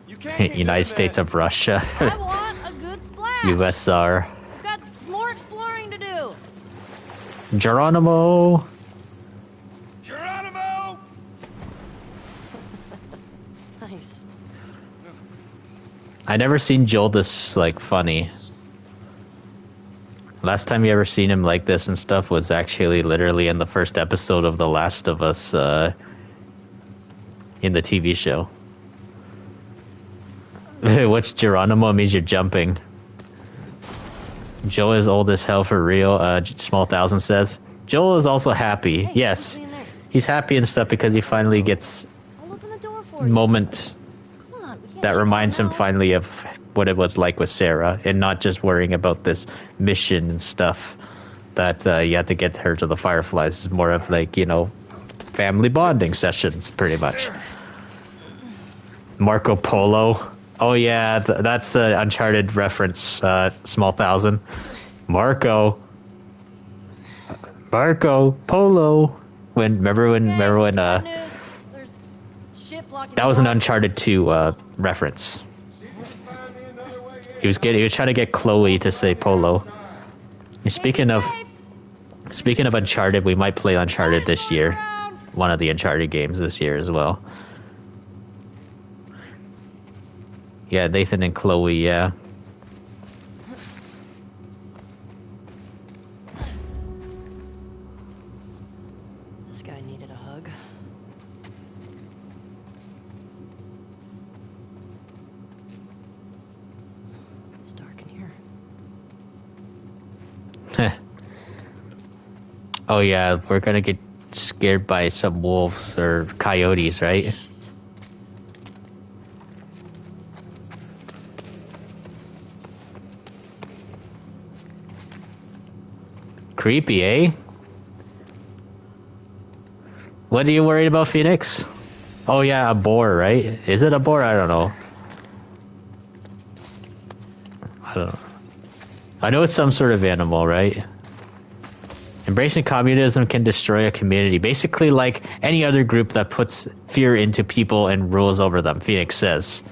You can't United States of Russia. I want a good splash! USR. I've got more exploring to do! Geronimo! Geronimo! Nice. I never seen Joel this, like, funny. Last time you ever seen him like this and stuff was actually literally in the first episode of The Last of Us, in the TV show. What's Geronimo? Means you're jumping. Joel is old as hell for real, Small Thousand says. Joel is also happy. Hey, yes. He's happy and stuff because he finally gets I'll open the door for you. moment Come on, we can't that shut reminds it him now. finally of what it was like with Sarah, and not just worrying about this mission and stuff that you had to get her to the Fireflies. It's more of like, you know, family bonding sessions, pretty much. Marco Polo. Oh yeah, that's an Uncharted reference. Small Thousand. Marco Polo. Remember when Bad news. There's shit blocking that the was an door. Uncharted 2 reference. He was trying to get Chloe to say Polo. And speaking of Uncharted, we might play Uncharted this year. One of the Uncharted games this year as well. Yeah, Nathan and Chloe, yeah. This guy needed a hug. It's dark in here. Oh yeah, we're gonna get scared by some wolves or coyotes, right? Creepy, eh? What are you worried about, Phoenix? Oh yeah, a boar, right? Is it a boar? I don't know. I know it's some sort of animal, right? Embracing communism can destroy a community. Basically like any other group that puts fear into people and rules over them, Phoenix says.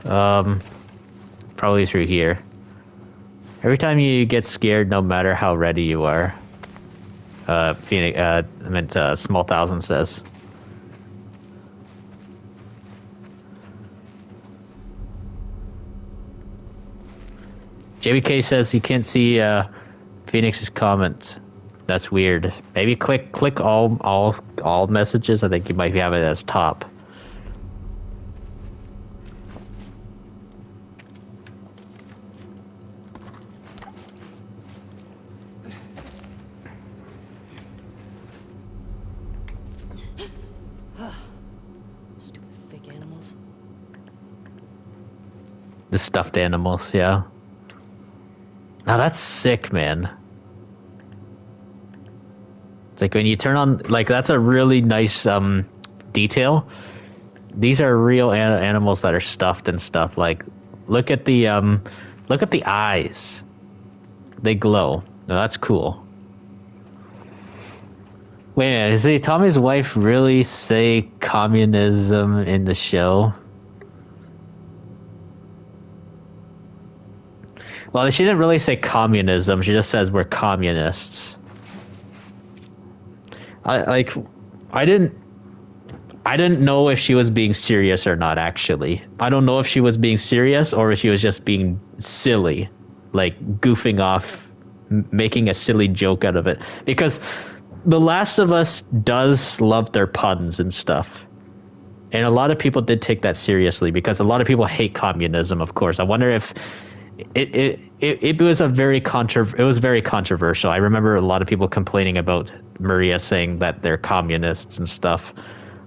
Probably through here. Every time you get scared, no matter how ready you are. Phoenix, Small Thousand says. JBK says he can't see Phoenix's comments. That's weird. Maybe click all messages. I think you might have it as top. Stupid fake animals. The stuffed animals, yeah. Now that's sick, man. It's like when you turn on, like, that's a really nice detail. These are real animals that are stuffed and stuff. Like, look at the eyes. They glow. Now that's cool. Wait a minute, did Tommy's wife really say communism in the show? Well, she didn't really say communism. She just says we're communists. I didn't know if she was being serious or not, actually. I don't know if she was being serious or if she was just being silly, like goofing off, making a silly joke out of it. Because The Last of Us does love their puns and stuff. And a lot of people did take that seriously because a lot of people hate communism, of course. I wonder if it was very controversial. I remember a lot of people complaining about Maria saying that they're communists and stuff.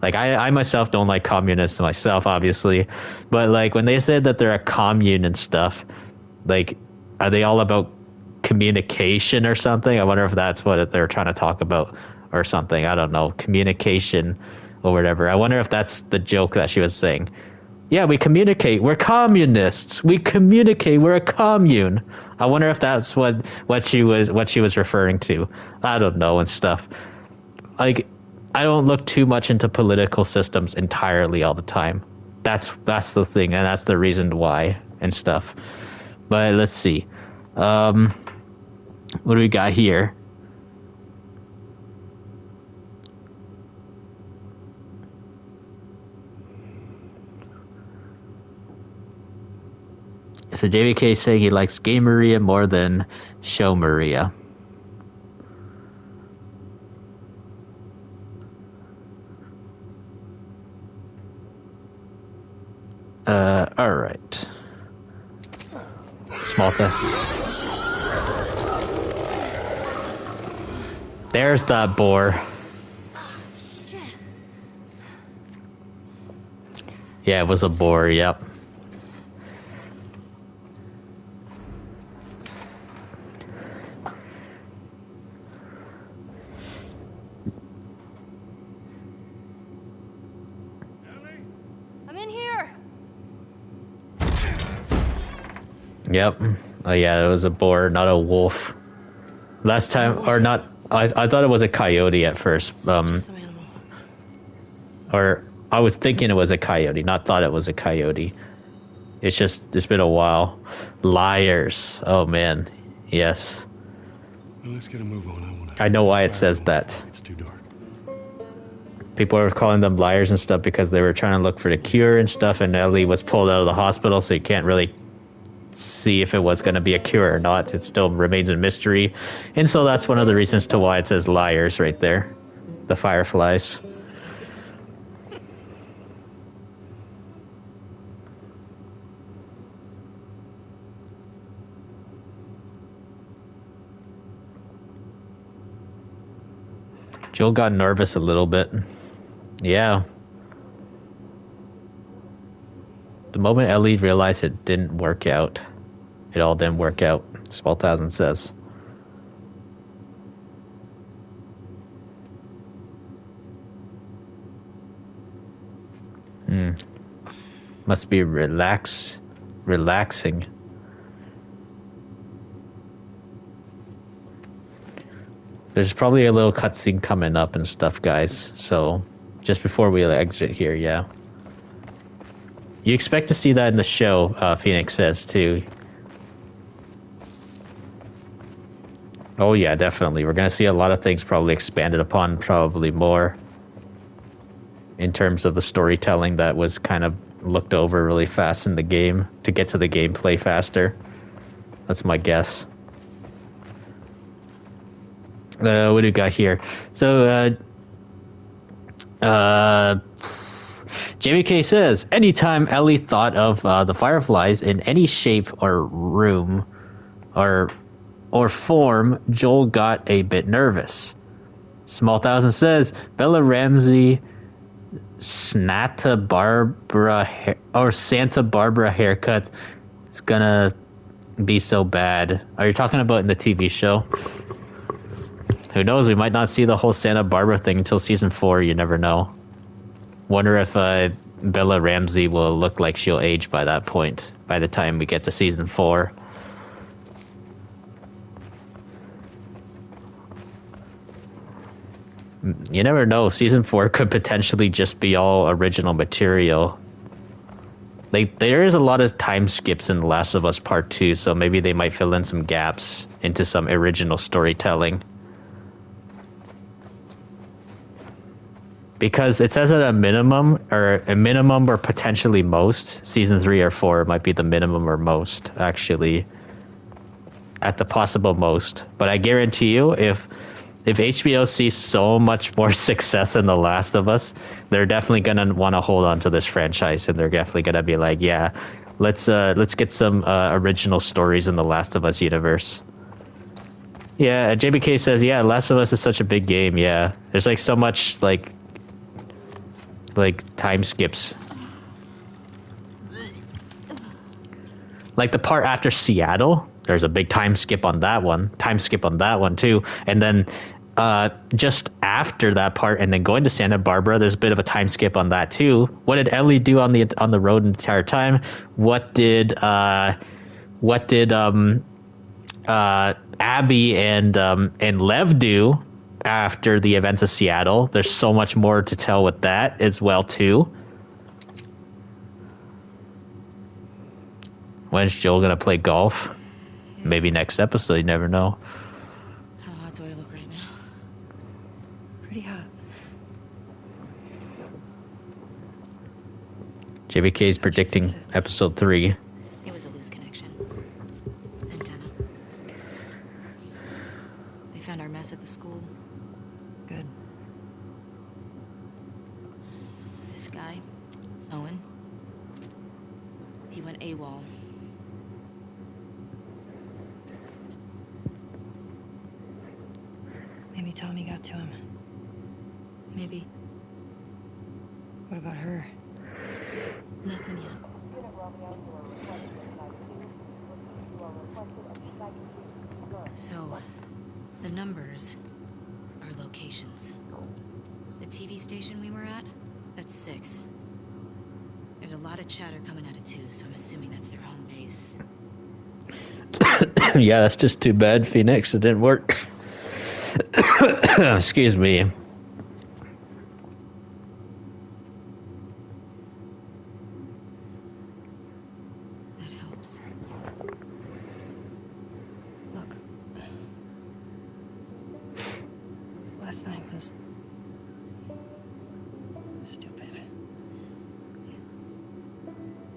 Like, I myself don't like communists myself, obviously. But, like, when they said that they're a commune and stuff, like, are they all about communication or something? I wonder if that's what they're trying to talk about or something. I don't know. Communication or whatever. I wonder if that's the joke that she was saying. Yeah, we communicate. We're communists. We communicate. We're a commune. I wonder if that's what she was referring to. I don't know and stuff. Like, I don't look too much into political systems entirely all the time. That's the thing, and that's the reason why and stuff. But let's see. What do we got here? So JVK saying he likes Gay Maria more than Show Maria. All right. Small thing. There's that boar. Yeah, it was a bore, yep. I'm in here. Yep. Oh yeah, it was a boar, not a wolf. Last time, or not, I thought it was a coyote at first. Just some animal. Or I was thinking it was a coyote, not thought it was a coyote. It's been a while. Liars. Oh man. Yes. Well, let's get a move on. I know why it says that. It's too dark. People are calling them liars and stuff because they were trying to look for the cure and stuff, and Ellie was pulled out of the hospital, so you can't really see if it was going to be a cure or not. It still remains a mystery. And so that's one of the reasons to why it says liars right there. The Fireflies. Joel got nervous a little bit. Yeah. The moment Ellie realized it didn't work out, it all didn't work out, Small Thousand says. Must be relaxing. There's probably a little cutscene coming up and stuff, guys. So, just before we exit here, yeah. You expect to see that in the show, Phoenix says, too. Oh, yeah, definitely. We're going to see a lot of things probably expanded upon, probably more. In terms of the storytelling that was kind of looked over really fast in the game to get to the gameplay faster. That's my guess. What do we got here? So, JVK says, anytime Ellie thought of the Fireflies in any shape or room or form, Joel got a bit nervous. Small Thousand says, Bella Ramsey Santa Barbara haircut is gonna be so bad. Are you talking about in the TV show? Who knows? We might not see the whole Santa Barbara thing until season 4. You never know. Wonder if Bella Ramsey will look like she'll age by that point, by the time we get to season 4. You never know. Season 4 could potentially just be all original material. There is a lot of time skips in The Last of Us Part 2, so maybe they might fill in some gaps into some original storytelling. Because it says at a minimum or potentially most, season 3 or 4 might be the minimum or most, actually. At the possible most. But I guarantee you, if HBO sees so much more success in The Last of Us, they're definitely gonna want to hold on to this franchise, and they're definitely gonna be like, yeah, let's get some original stories in The Last of Us universe. Yeah, JBK says, yeah, Last of Us is such a big game. Yeah, there's like so much like time skips. Like the part after Seattle, there's a big time skip on that one too, and then just after that part, and then going to Santa Barbara, there's a bit of a time skip on that too. What did Ellie do on the road the entire time? What did Abby and Lev do after the events of Seattle? There's so much more to tell with that as well too. When's Joel gonna play golf? Maybe next episode, you never know. How hot do I look right now? Pretty hot. JBK is predicting episode 3. It was a loose connection. Antenna. They found our mess at the school. Good. This guy, Owen, he went AWOL. Maybe Tommy got to him. Maybe. What about her? Nothing yet. Unit Romeo, you are requested at Site 2. Repeat, you are requested at Site 2. Confirmed. So, the numbers are locations. The TV station we were at, that's 6. There's a lot of chatter coming out of 2, so I'm assuming that's their home base. Yeah, that's just too bad, Phoenix. It didn't work. Excuse me. That helps. Look. Last night was stupid.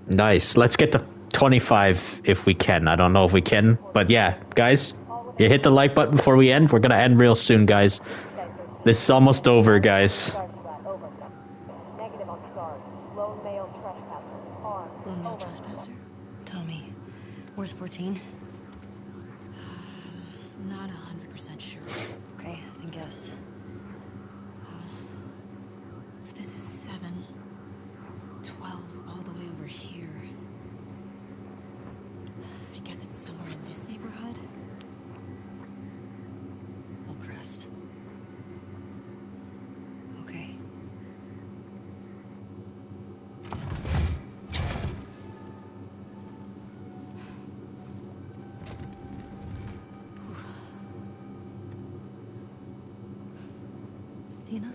Nice. Let's get to 25 if we can. I don't know if we can, but yeah, guys, you hit the like button before we end. We're gonna end real soon, guys. This is almost over, guys. Stars to that. Over. Negative on Stars. Lone male trespasser. Armed. Lone male Over. trespasser? Tommy, where's 14? Not 100% sure. Okay, then guess. If this is 7, 12's all the way over here. I guess it's somewhere in this neighborhood. Hillcrest. Okay. Tina?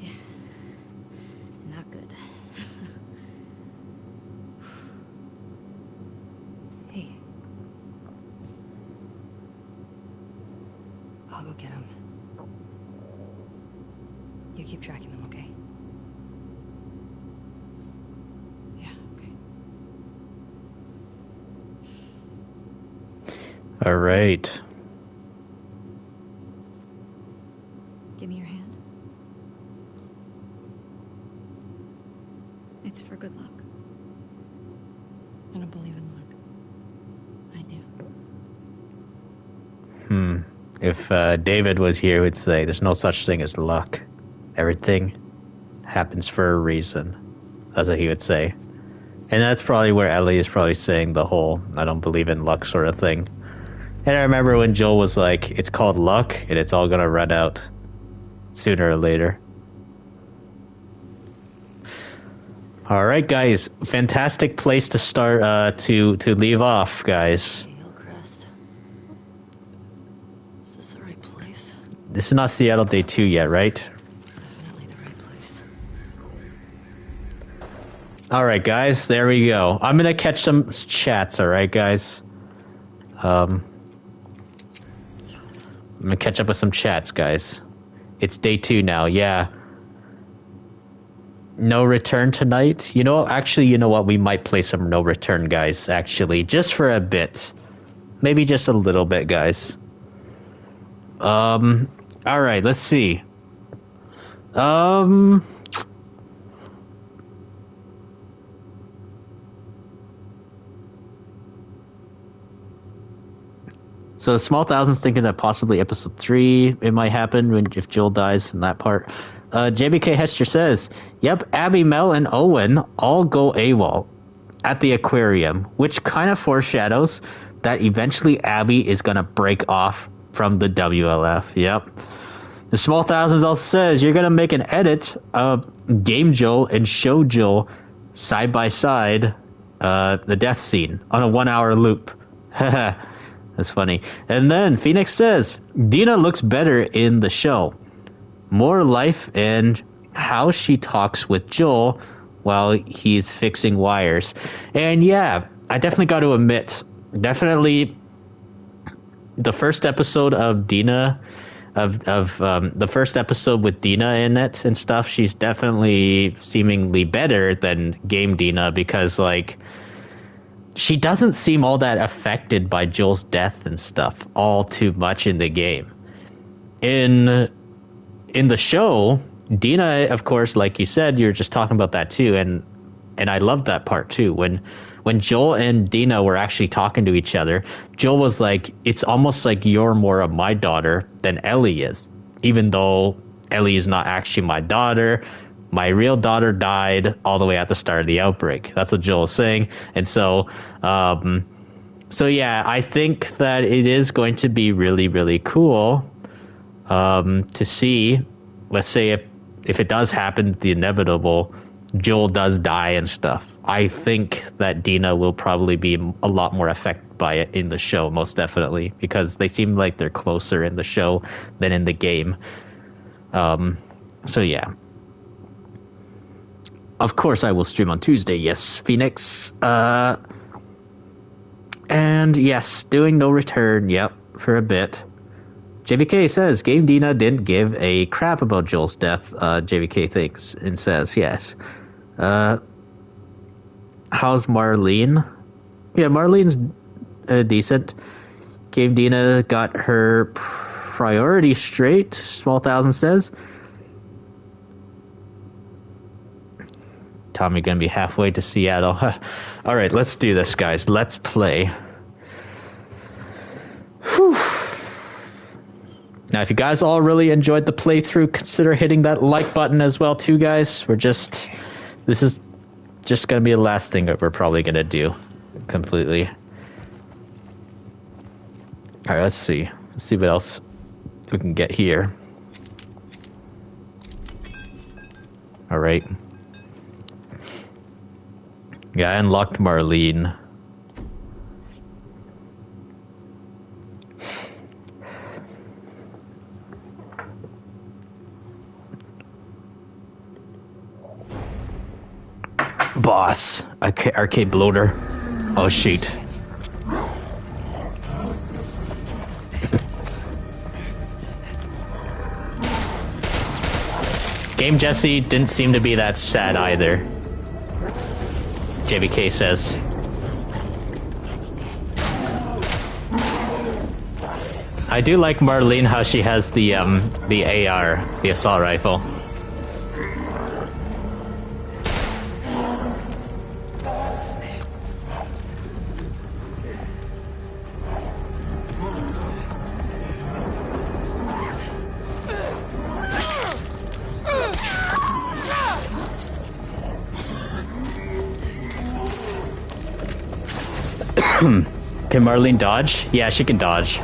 Yeah. Not good. Hey. I'll go get him. You keep tracking them, okay? Yeah, okay. All right. Give me your hand. It's for good luck. I don't believe in luck. I do. If David was here, he'd say there's no such thing as luck. Everything happens for a reason. That's what he would say. And that's probably where Ellie is probably saying the whole I don't believe in luck sort of thing. And I remember when Joel was like, it's called luck and it's all gonna run out sooner or later. Alright guys, fantastic place to start to leave off, guys. Hillcrest. Is this the right place? This is not Seattle Day 2 yet, right? Definitely the right place. Alright guys, there we go. I'm gonna catch some chats, alright guys? I'm gonna catch up with some chats, guys. It's day 2 now, yeah. No return tonight? You know, actually, you know what? We might play some no return, guys, actually. Just for a bit. Maybe just a little bit, guys. Alright, let's see. So Small Thousands thinking that possibly episode 3 it might happen if Joel dies in that part. JBK Hester says, "Yep, Abby, Mel, and Owen all go AWOL at the aquarium, which kind of foreshadows that eventually Abby is gonna break off from the WLF." Yep. The Small Thousands also says you're gonna make an edit of Game Joel and Show Joel side by side, the death scene on a 1-hour loop. That's funny. And then Phoenix says Dina looks better in the show. More life and how she talks with Joel while he's fixing wires. And yeah, I definitely got to admit, definitely the first episode of Dina, the first episode with Dina in it and stuff, she's definitely seemingly better than Game Dina because, like, she doesn't seem all that affected by Joel's death and stuff all too much in the game. In the show, Dina, of course, like you said, you're just talking about that too, and I loved that part too. When Joel and Dina were actually talking to each other, Joel was like, "It's almost like you're more of my daughter than Ellie is, even though Ellie is not actually my daughter. my real daughter died all the way at the start of the outbreak. That's what Joel's saying. And so, yeah, I think that it is going to be really, really cool to see, let's say if it does happen, the inevitable, Joel does die and stuff. I think that Dina will probably be a lot more affected by it in the show, most definitely, because they seem like they're closer in the show than in the game. So yeah. Of course I will stream on Tuesday, yes, Phoenix. And yes, doing no return, yep, for a bit. JVK says, Game Dina didn't give a crap about Joel's death, JVK thinks, and says, yes. How's Marlene? Yeah, Marlene's decent. Game Dina got her priorities straight, Small Thousand says. Tommy gonna be halfway to Seattle. Alright, let's do this, guys. Let's play. Whew. Now, if you guys all really enjoyed the playthrough, consider hitting that like button as well, too, guys. This is just gonna be the last thing that we're probably gonna do. Completely. Alright, let's see. Let's see what else we can get here. Alright. Yeah, I unlocked Marlene. Boss. Arcade bloater. Oh, shit. Game Jesse didn't seem to be that sad either. JVK says. I do like Marlene, how she has the AR, the assault rifle. Can Marlene dodge? Yeah, she can dodge.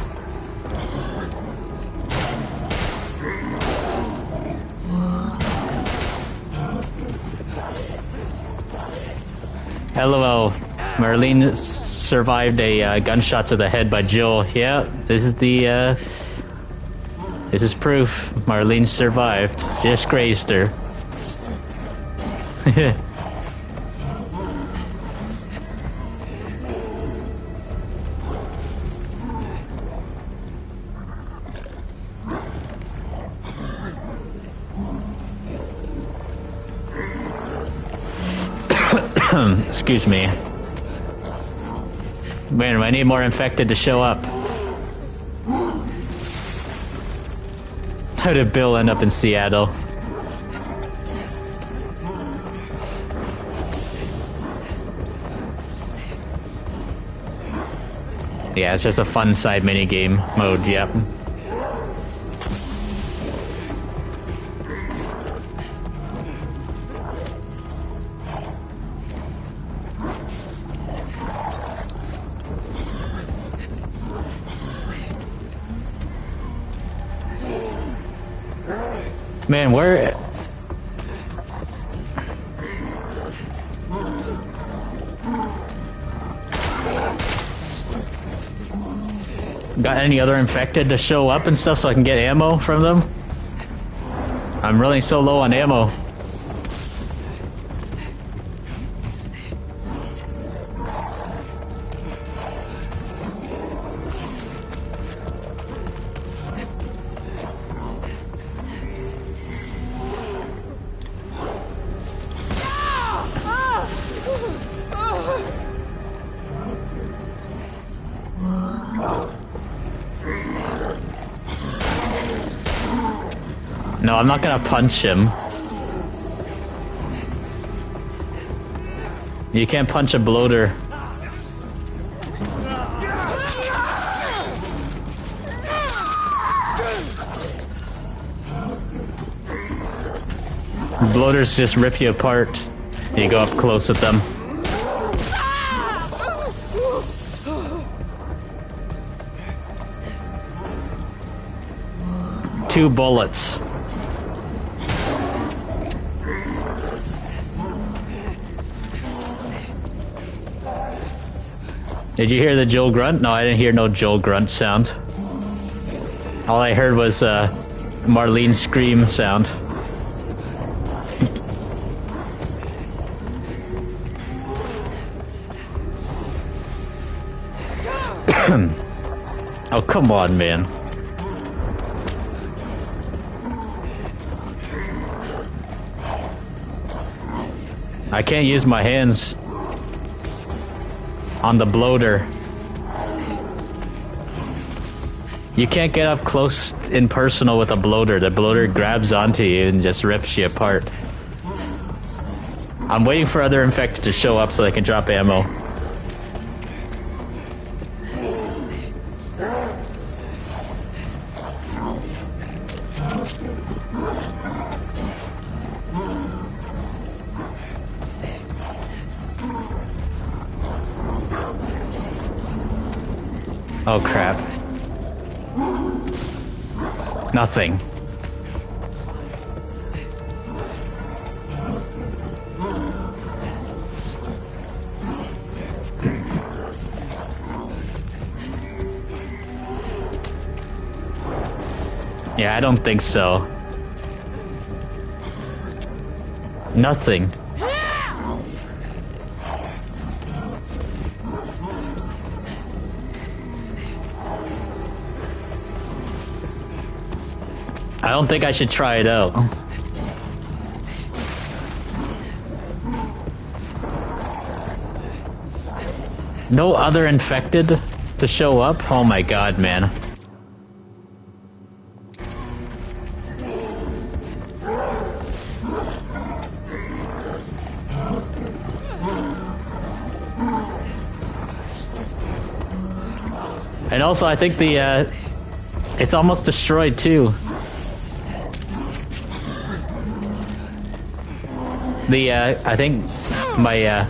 LOL. Marlene survived a gunshot to the head by Joel. Yeah, this is proof. Marlene survived. Just grazed her. Excuse me. Man, I need more infected to show up. How did Bill end up in Seattle? Yeah, it's just a fun side minigame mode, yep. Man, where... Got any other infected to show up and stuff so I can get ammo from them? I'm running so low on ammo. No, I'm not gonna punch him. You can't punch a bloater. Bloaters just rip you apart. You go up close with them. Two bullets. Did you hear the Joel grunt? No, I didn't hear no Joel grunt sound. All I heard was Marlene's scream sound. Oh, come on, man. I can't use my hands on the bloater. You can't get up close and personal with a bloater. The bloater grabs onto you and just rips you apart. I'm waiting for other infected to show up so they can drop ammo. Oh crap. Nothing. Yeah, I don't think so. Nothing. I don't think I should try it out. No other infected to show up? Oh my god, man. And also, I think the, it's almost destroyed too. I think my, yeah,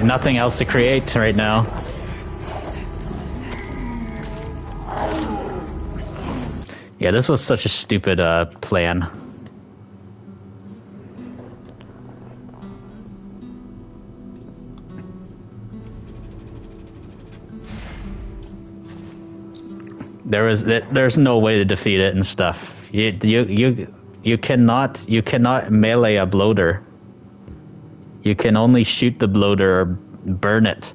nothing else to create right now. Yeah, this was such a stupid plan. There's no way to defeat it and stuff. You cannot melee a bloater. You can only shoot the bloater or burn it.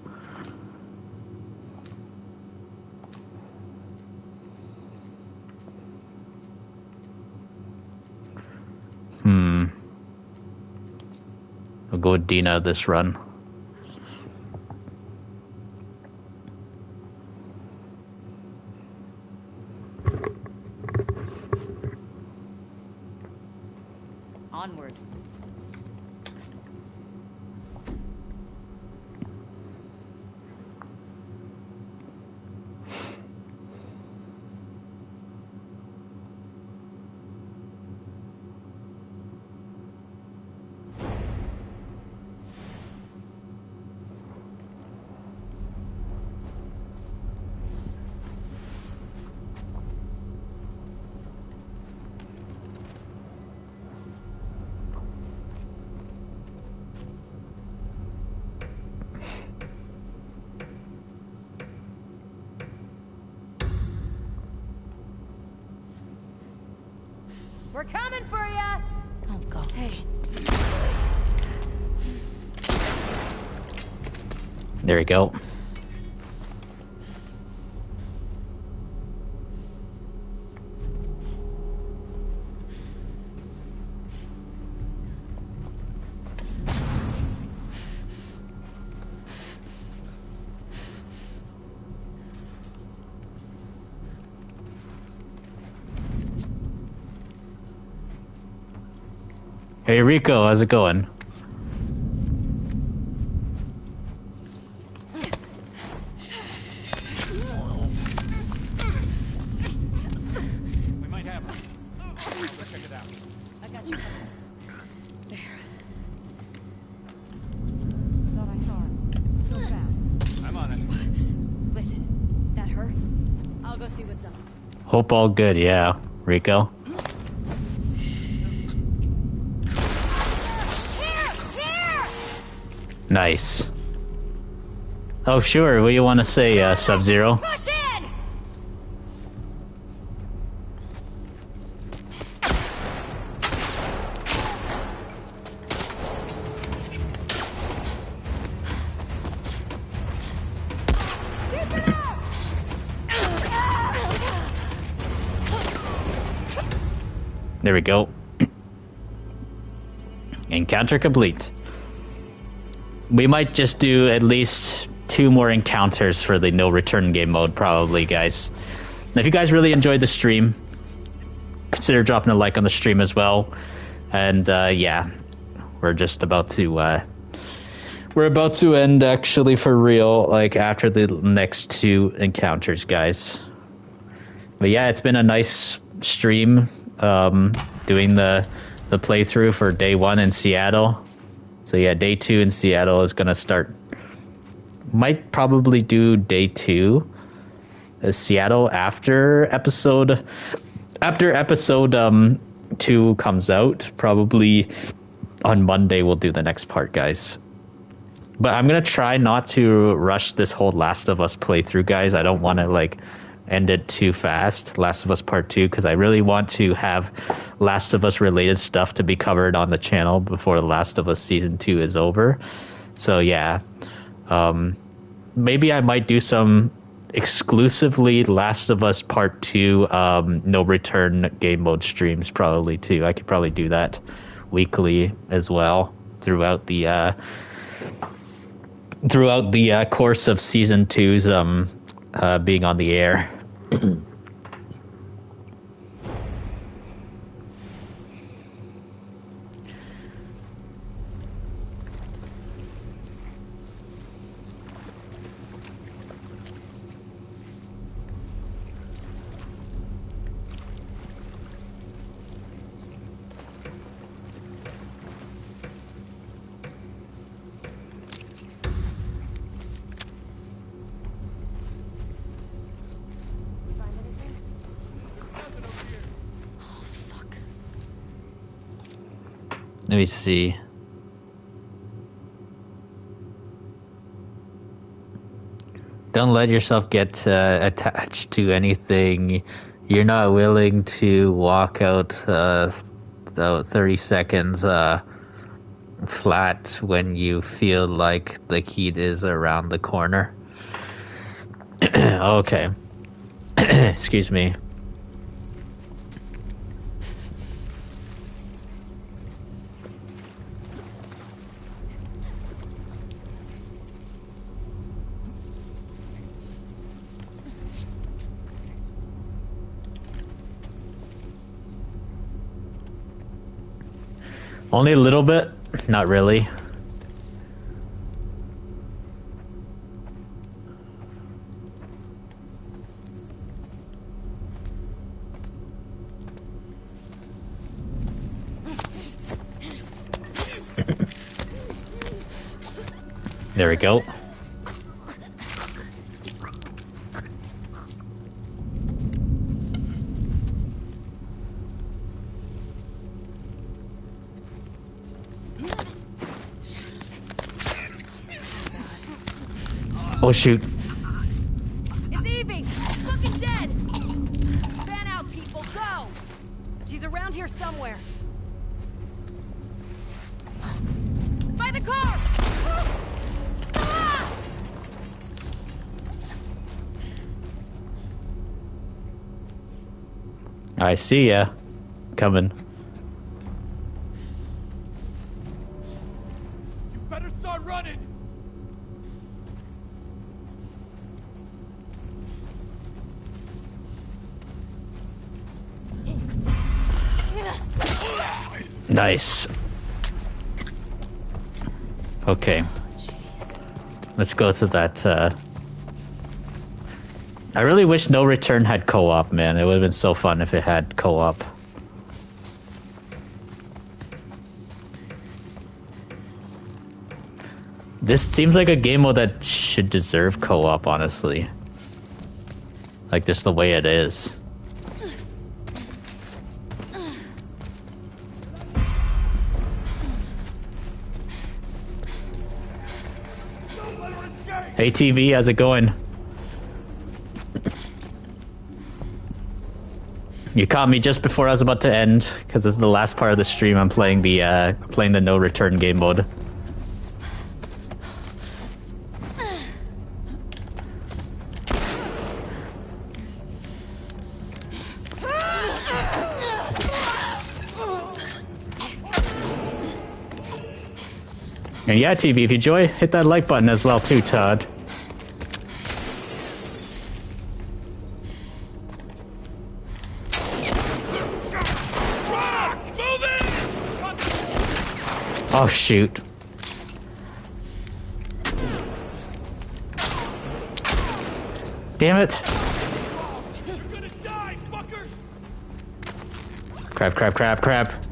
I'll go with Dina this run. Onward. We're coming for ya! Oh god. Hey. There we go. Hey Rico, how's it going? We might have him. Let's check it out. I got you. Thought I saw her. Still fast. I'm on it. Listen, that her? I'll go see what's up. Hope all good, yeah, Rico. Nice. Oh, sure. What do you want to say, Sub-Zero? Push in! There we go. Encounter complete. We might just do at least 2 more encounters for the no return game mode, probably, guys. And if you guys really enjoyed the stream, consider dropping a like on the stream as well. And yeah, we're just about to we're about to end actually for real, like after the next 2 encounters, guys. But yeah, it's been a nice stream, doing the playthrough for day 1 in Seattle. So yeah, day 2 in Seattle is gonna start. Might probably do day 2 Seattle after episode 2 comes out. Probably on Monday we'll do the next part, guys. But I'm gonna try not to rush this whole Last of Us playthrough, guys. I don't want to like end it too fast, Last of Us Part 2, because I really want to have Last of Us related stuff to be covered on the channel before The Last of Us Season 2 is over. So yeah, maybe I might do some exclusively Last of Us Part 2 no return game mode streams probably too. I could probably do that weekly as well throughout the course of Season 2's being on the air. Let me see. Don't let yourself get attached to anything. You're not willing to walk out 30 seconds flat when you feel like the heat is around the corner. Okay. Excuse me. Only a little bit? Not really. There we go. Oh shoot. It's Evie! She's fucking dead! Fan out, people, go! She's around here somewhere. By the car! Ah! I see ya. Coming. You better start running! Nice. Okay. Let's go to that, I really wish No Return had co-op, man. It would have been so fun if it had co-op. This seems like a game mode that should deserve co-op, honestly. Like, just the way it is. Hey TV, how's it going? You caught me just before I was about to end, because this is the last part of the stream. I'm playing the No Return game mode. And yeah, TV, if you enjoy, hit that like button as well too, Todd. Oh, shoot. Damn it. You're gonna die, fucker! Crap, crap, crap, crap.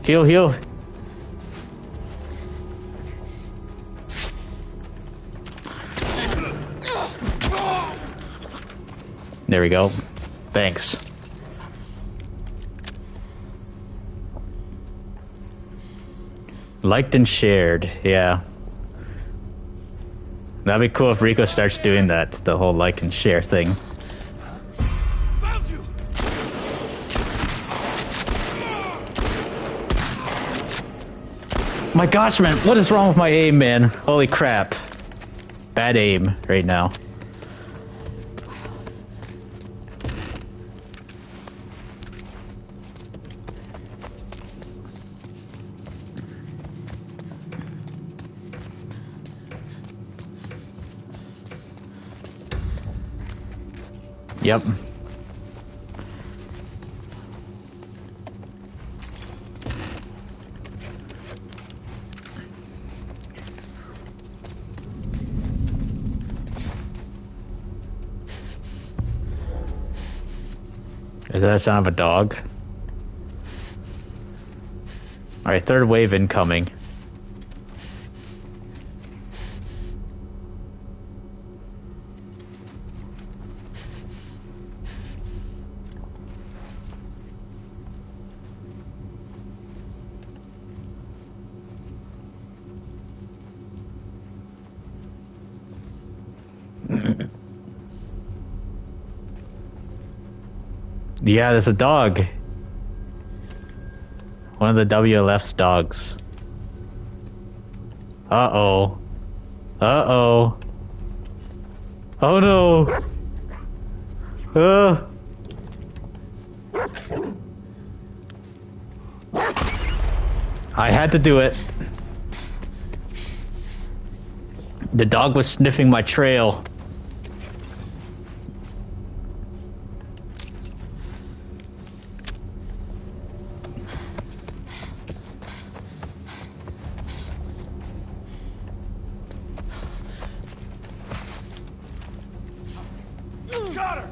Heal, heal. There we go. Thanks. Liked and shared, yeah. That'd be cool if Rico starts doing that, the whole like and share thing. Found you! My gosh, man, what is wrong with my aim, man? Holy crap. Bad aim right now. Yep. Is that the sound of a dog? Alright, third wave incoming. Yeah, there's a dog. One of the WLF's dogs. Uh-oh. Uh-oh. Oh no! I had to do it. The dog was sniffing my trail. Got her!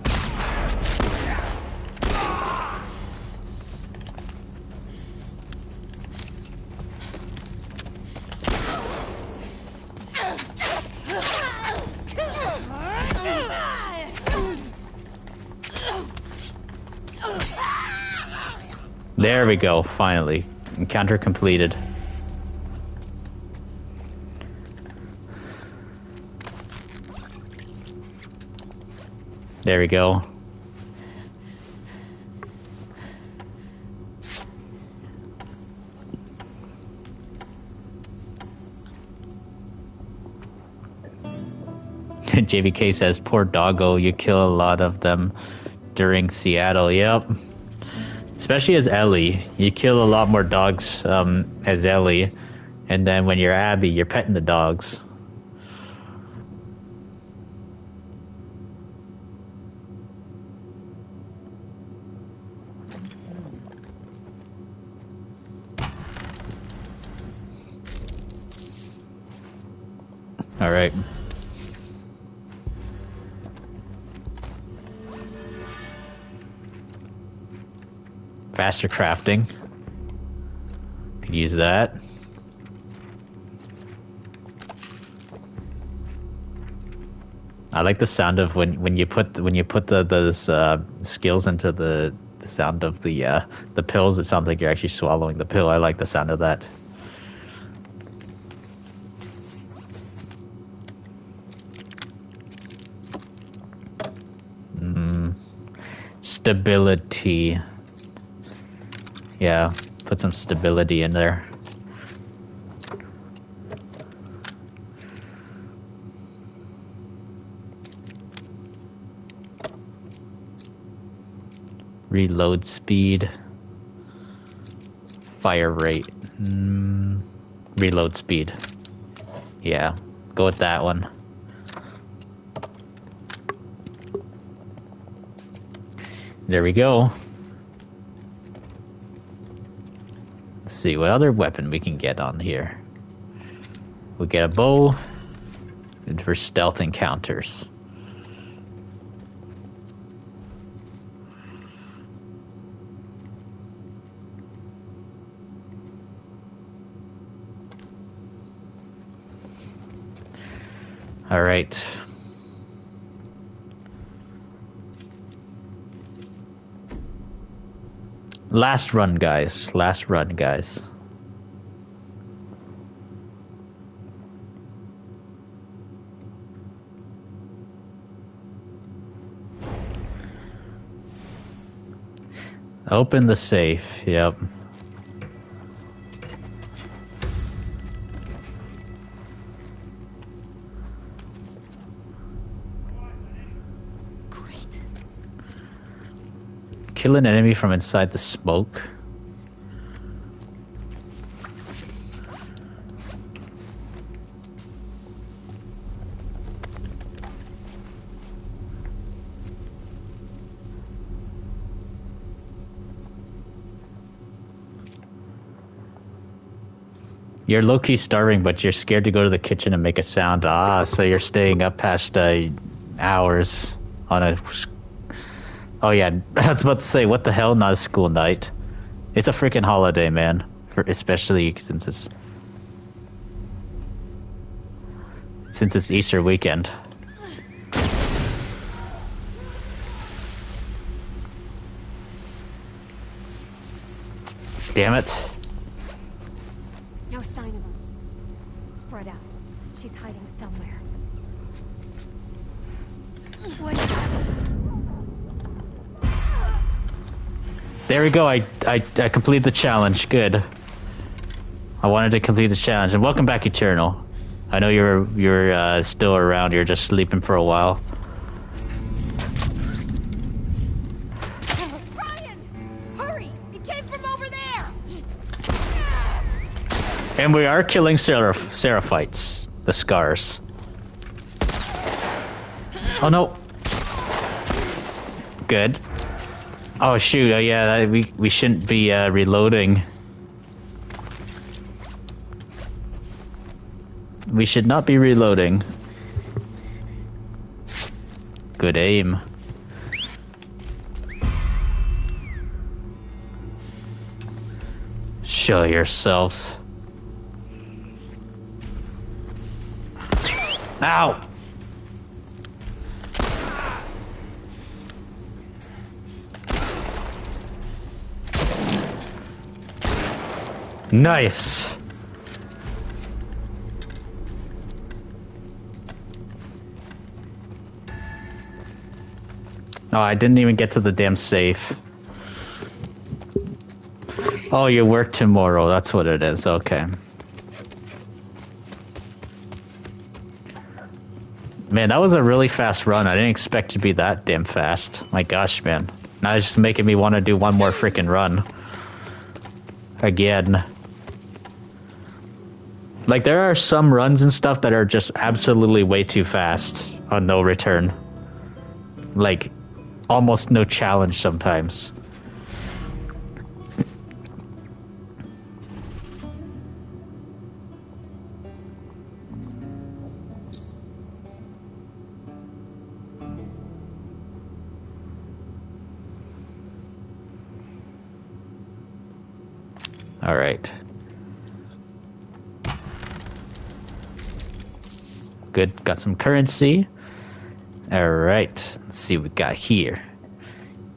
There we go, finally. Encounter completed. There we go. JVK says, poor doggo, you kill a lot of them during Seattle. Yep. Especially as Ellie. You kill a lot more dogs as Ellie. And then when you're Abby, you're petting the dogs. All right. Faster crafting. Could use that. I like the sound of when you put those skills into the sound of the pills. It sounds like you're actually swallowing the pill. I like the sound of that. Stability. Yeah, put some stability in there. Reload speed. Fire rate. Reload speed. Yeah, go with that one. There we go. Let's see what other weapon we can get on here. We get a bow. Good for stealth encounters. All right. Last run, guys. Last run, guys. Open the safe. Yep. Great. Kill an enemy from inside the smoke. You're low-key starving, but you're scared to go to the kitchen and make a sound. Ah, so you're staying up past hours on a... Oh yeah, I was about to say, what the hell, not a school night. It's a freaking holiday, man. Especially since it's Easter weekend. Damn it. No sign of him. Spread out. She's hiding somewhere. What? There we go. I completed the challenge. Good. I wanted to complete the challenge. And welcome back, Eternal. I know you're still around. You're just sleeping for a while. Ryan! Hurry! He came from over there! And we are killing Seraphites. The scars. Oh no. Good. Oh shoot, yeah, we shouldn't be reloading. We should not be reloading. Good aim. Show yourselves. Ow! Nice. Oh, I didn't even get to the damn safe. Oh, you work tomorrow. That's what it is. Okay. Man, that was a really fast run. I didn't expect to be that damn fast. My gosh, man. Now it's just making me want to do one more freaking run. Again. Like, there are some runs and stuff that are just absolutely way too fast on no return. Like, almost no challenge sometimes. All right. Good, got some currency. All right, let's see what we got here.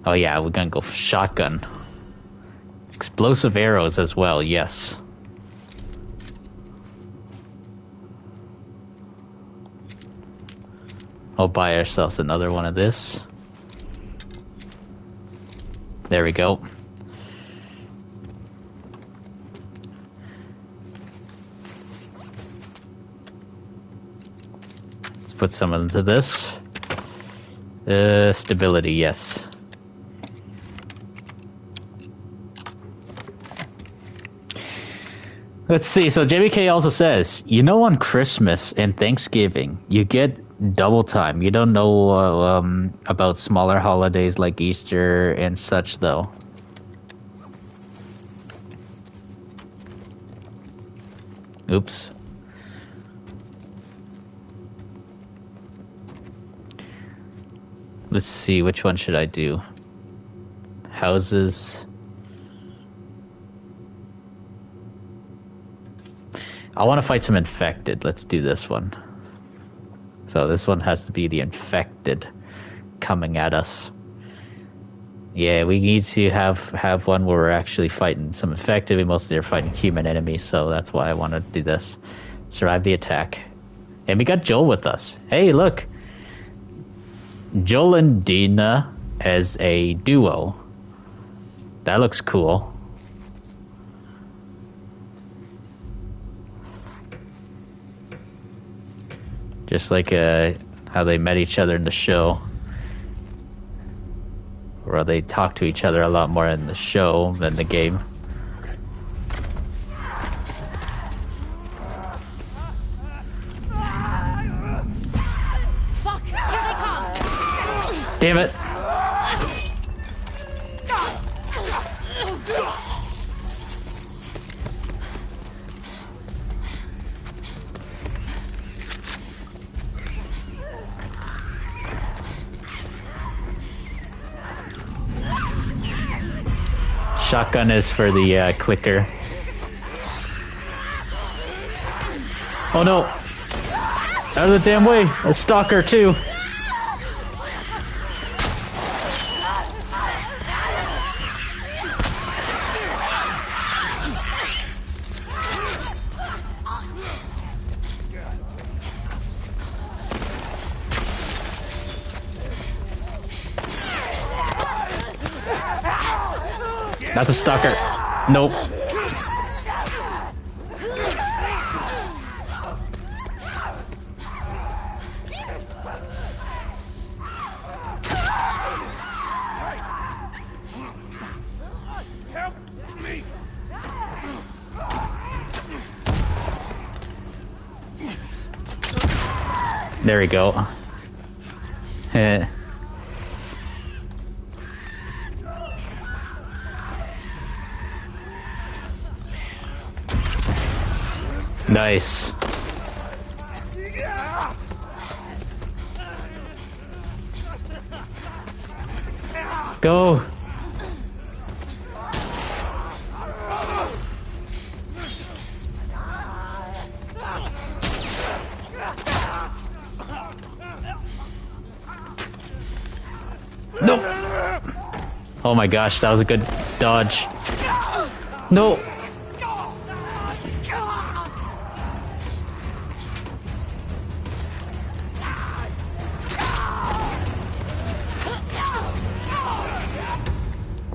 Oh yeah, we're gonna go shotgun. Explosive arrows as well, yes. I'll buy ourselves another one of this. There we go. Let's put some into this. Stability, yes. Let's see, so JBK also says, you know, on Christmas and Thanksgiving, you get double time. You don't know about smaller holidays like Easter and such, though. Oops. Let's see, which one should I do? Houses. I want to fight some infected. Let's do this one. So this one has to be the infected coming at us. Yeah, we need to have one where we're actually fighting some infected. We mostly are fighting human enemies, so that's why I want to do this. Survive the attack. And we got Joel with us. Hey, look. Joel and Dina as a duo. That looks cool. Just like how they met each other in the show. Or they talk to each other a lot more in the show than the game. Fuck! Here they come! Damn it! Shotgun is for the clicker. Oh no! Out of the damn way! A stalker too! That's a stalker. Nope. Help me! There we go. Eh. Nice. Go. No. Oh my gosh, that was a good dodge. No.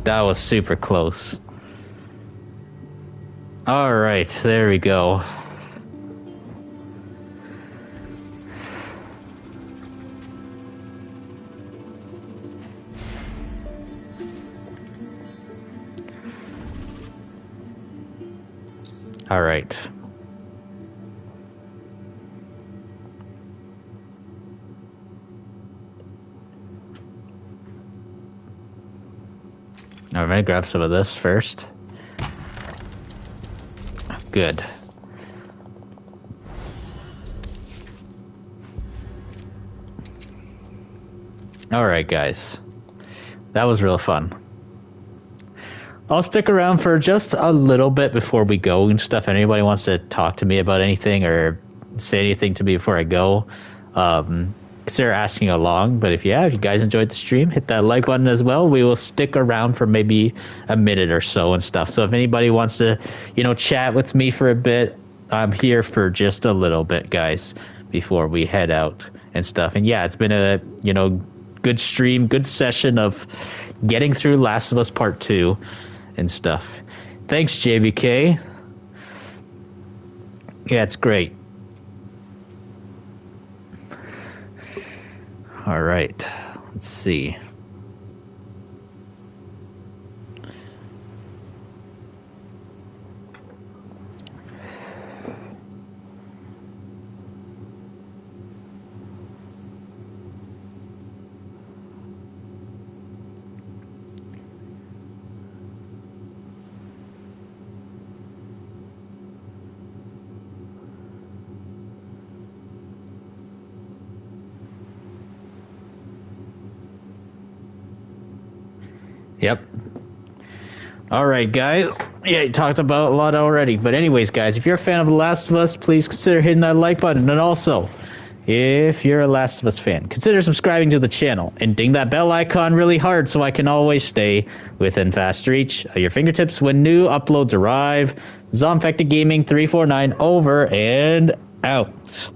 That was super close. All right, there we go. All right. Now I'm gonna grab some of this first. Good. All right, guys. That was real fun. I'll stick around for just a little bit before we go and stuff. If anybody wants to talk to me about anything or say anything to me before I go, consider asking along. But if you guys enjoyed the stream, hit that like button as well. We will stick around for maybe a minute or so and stuff. So if anybody wants to, chat with me for a bit, I'm here for just a little bit, guys, before we head out and stuff. And yeah, it's been a, good stream, good session of getting through Last of Us Part 2 and stuff. Thanks, JBK. Yeah, it's great. All right, let's see. Yep. All right, guys. Yeah, you talked about a lot already. But anyways, guys, if you're a fan of The Last of Us, please consider hitting that like button. And also, if you're a Last of Us fan, consider subscribing to the channel and ding that bell icon really hard so I can always stay within fast reach of your fingertips when new uploads arrive. Zombfected Gaming 349 over and out.